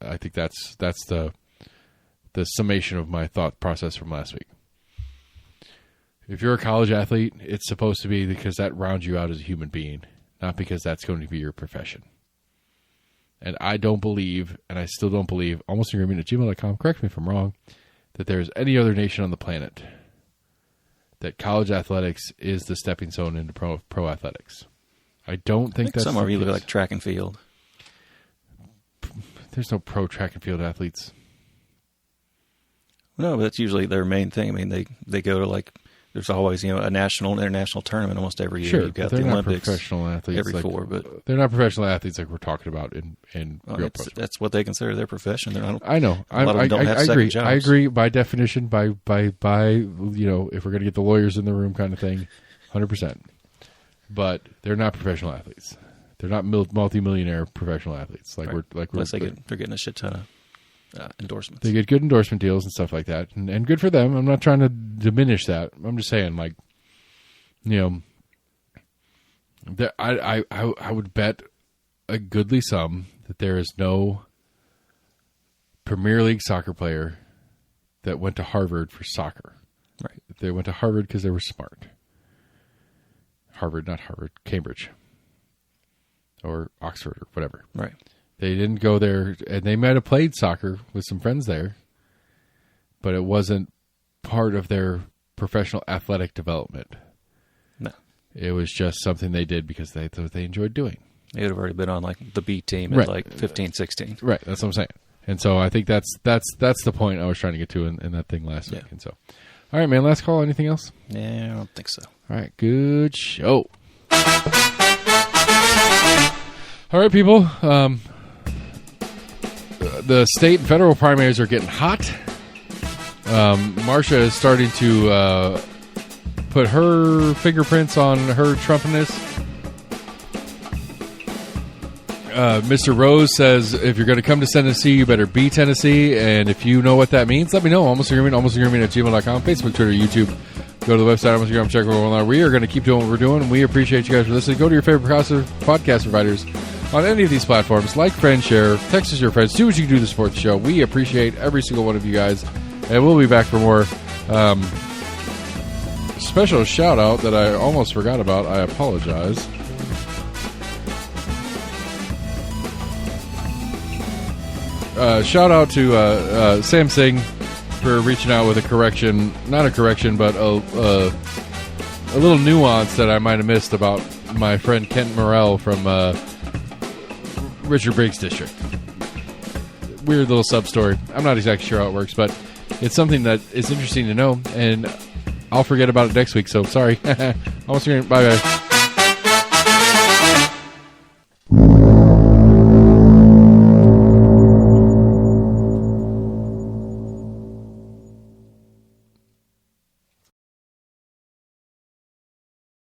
I think that's the summation of my thought process from last week. If you're a college athlete, it's supposed to be because that rounds you out as a human being, not because that's going to be your profession. And I don't believe, and I still don't believe, almost in agreement at gmail.com, correct me if I'm wrong, that there's any other nation on the planet that college athletics is the stepping stone into pro athletics. I don't think that's somewhere you look like track and field. There's no pro track and field athletes. No, but that's usually their main thing. They go to there's always a national and international tournament almost every year. Sure, You've got they're the not Olympics professional athletes every four, but they're not professional athletes like we're talking about in real pro. That's what they consider their profession. I know. A lot of them don't have second agree. jobs. I agree by definition. By if we're going to get the lawyers in the room, kind of thing, 100%. But they're not professional athletes. They're not multi-millionaire professional athletes. Plus they're getting a shit ton of endorsements. They get good endorsement deals and stuff like that, and good for them. I'm not trying to diminish that. I'm just saying, like, that I would bet a goodly sum that there is no Premier League soccer player that went to Harvard for soccer. Right. They went to Harvard because they were smart. Cambridge. Or Oxford or whatever. Right. They didn't go there, and they might have played soccer with some friends there, but it wasn't part of their professional athletic development. No. It was just something they did because they thought they enjoyed doing. They would have already been on like the B team at like 15, 16. Right, that's what I'm saying. And so I think that's the point I was trying to get to in that thing last week. And so, all right, man, last call. Anything else? Yeah, I don't think so. All right, good show. All right, people. The state and federal primaries are getting hot. Marsha is starting to put her fingerprints on her Trumpiness. Mr. Rose says, if you're going to come to Tennessee, you better be Tennessee. And if you know what that means, let me know. almostagreement at gmail.com, Facebook, Twitter, YouTube. Go to the website, almostagreement, check what we're on. We are going to keep doing what we're doing, and we appreciate you guys for listening. Go to your favorite podcast providers on any of these platforms. Like, friend, share, text us your friends. Do what you can do to support the show. We appreciate every single one of you guys. And we'll be back for more. Special shout out that I almost forgot about. I apologize. Shout out to Sam Singh for reaching out with a correction. Not a correction, but a little nuance that I might have missed about my friend Kent Morrell from Richard Briggs District. Weird little sub-story. I'm not exactly sure how it works, but it's something that is interesting to know, and I'll forget about it next week, so sorry. Almost here. Bye, guys.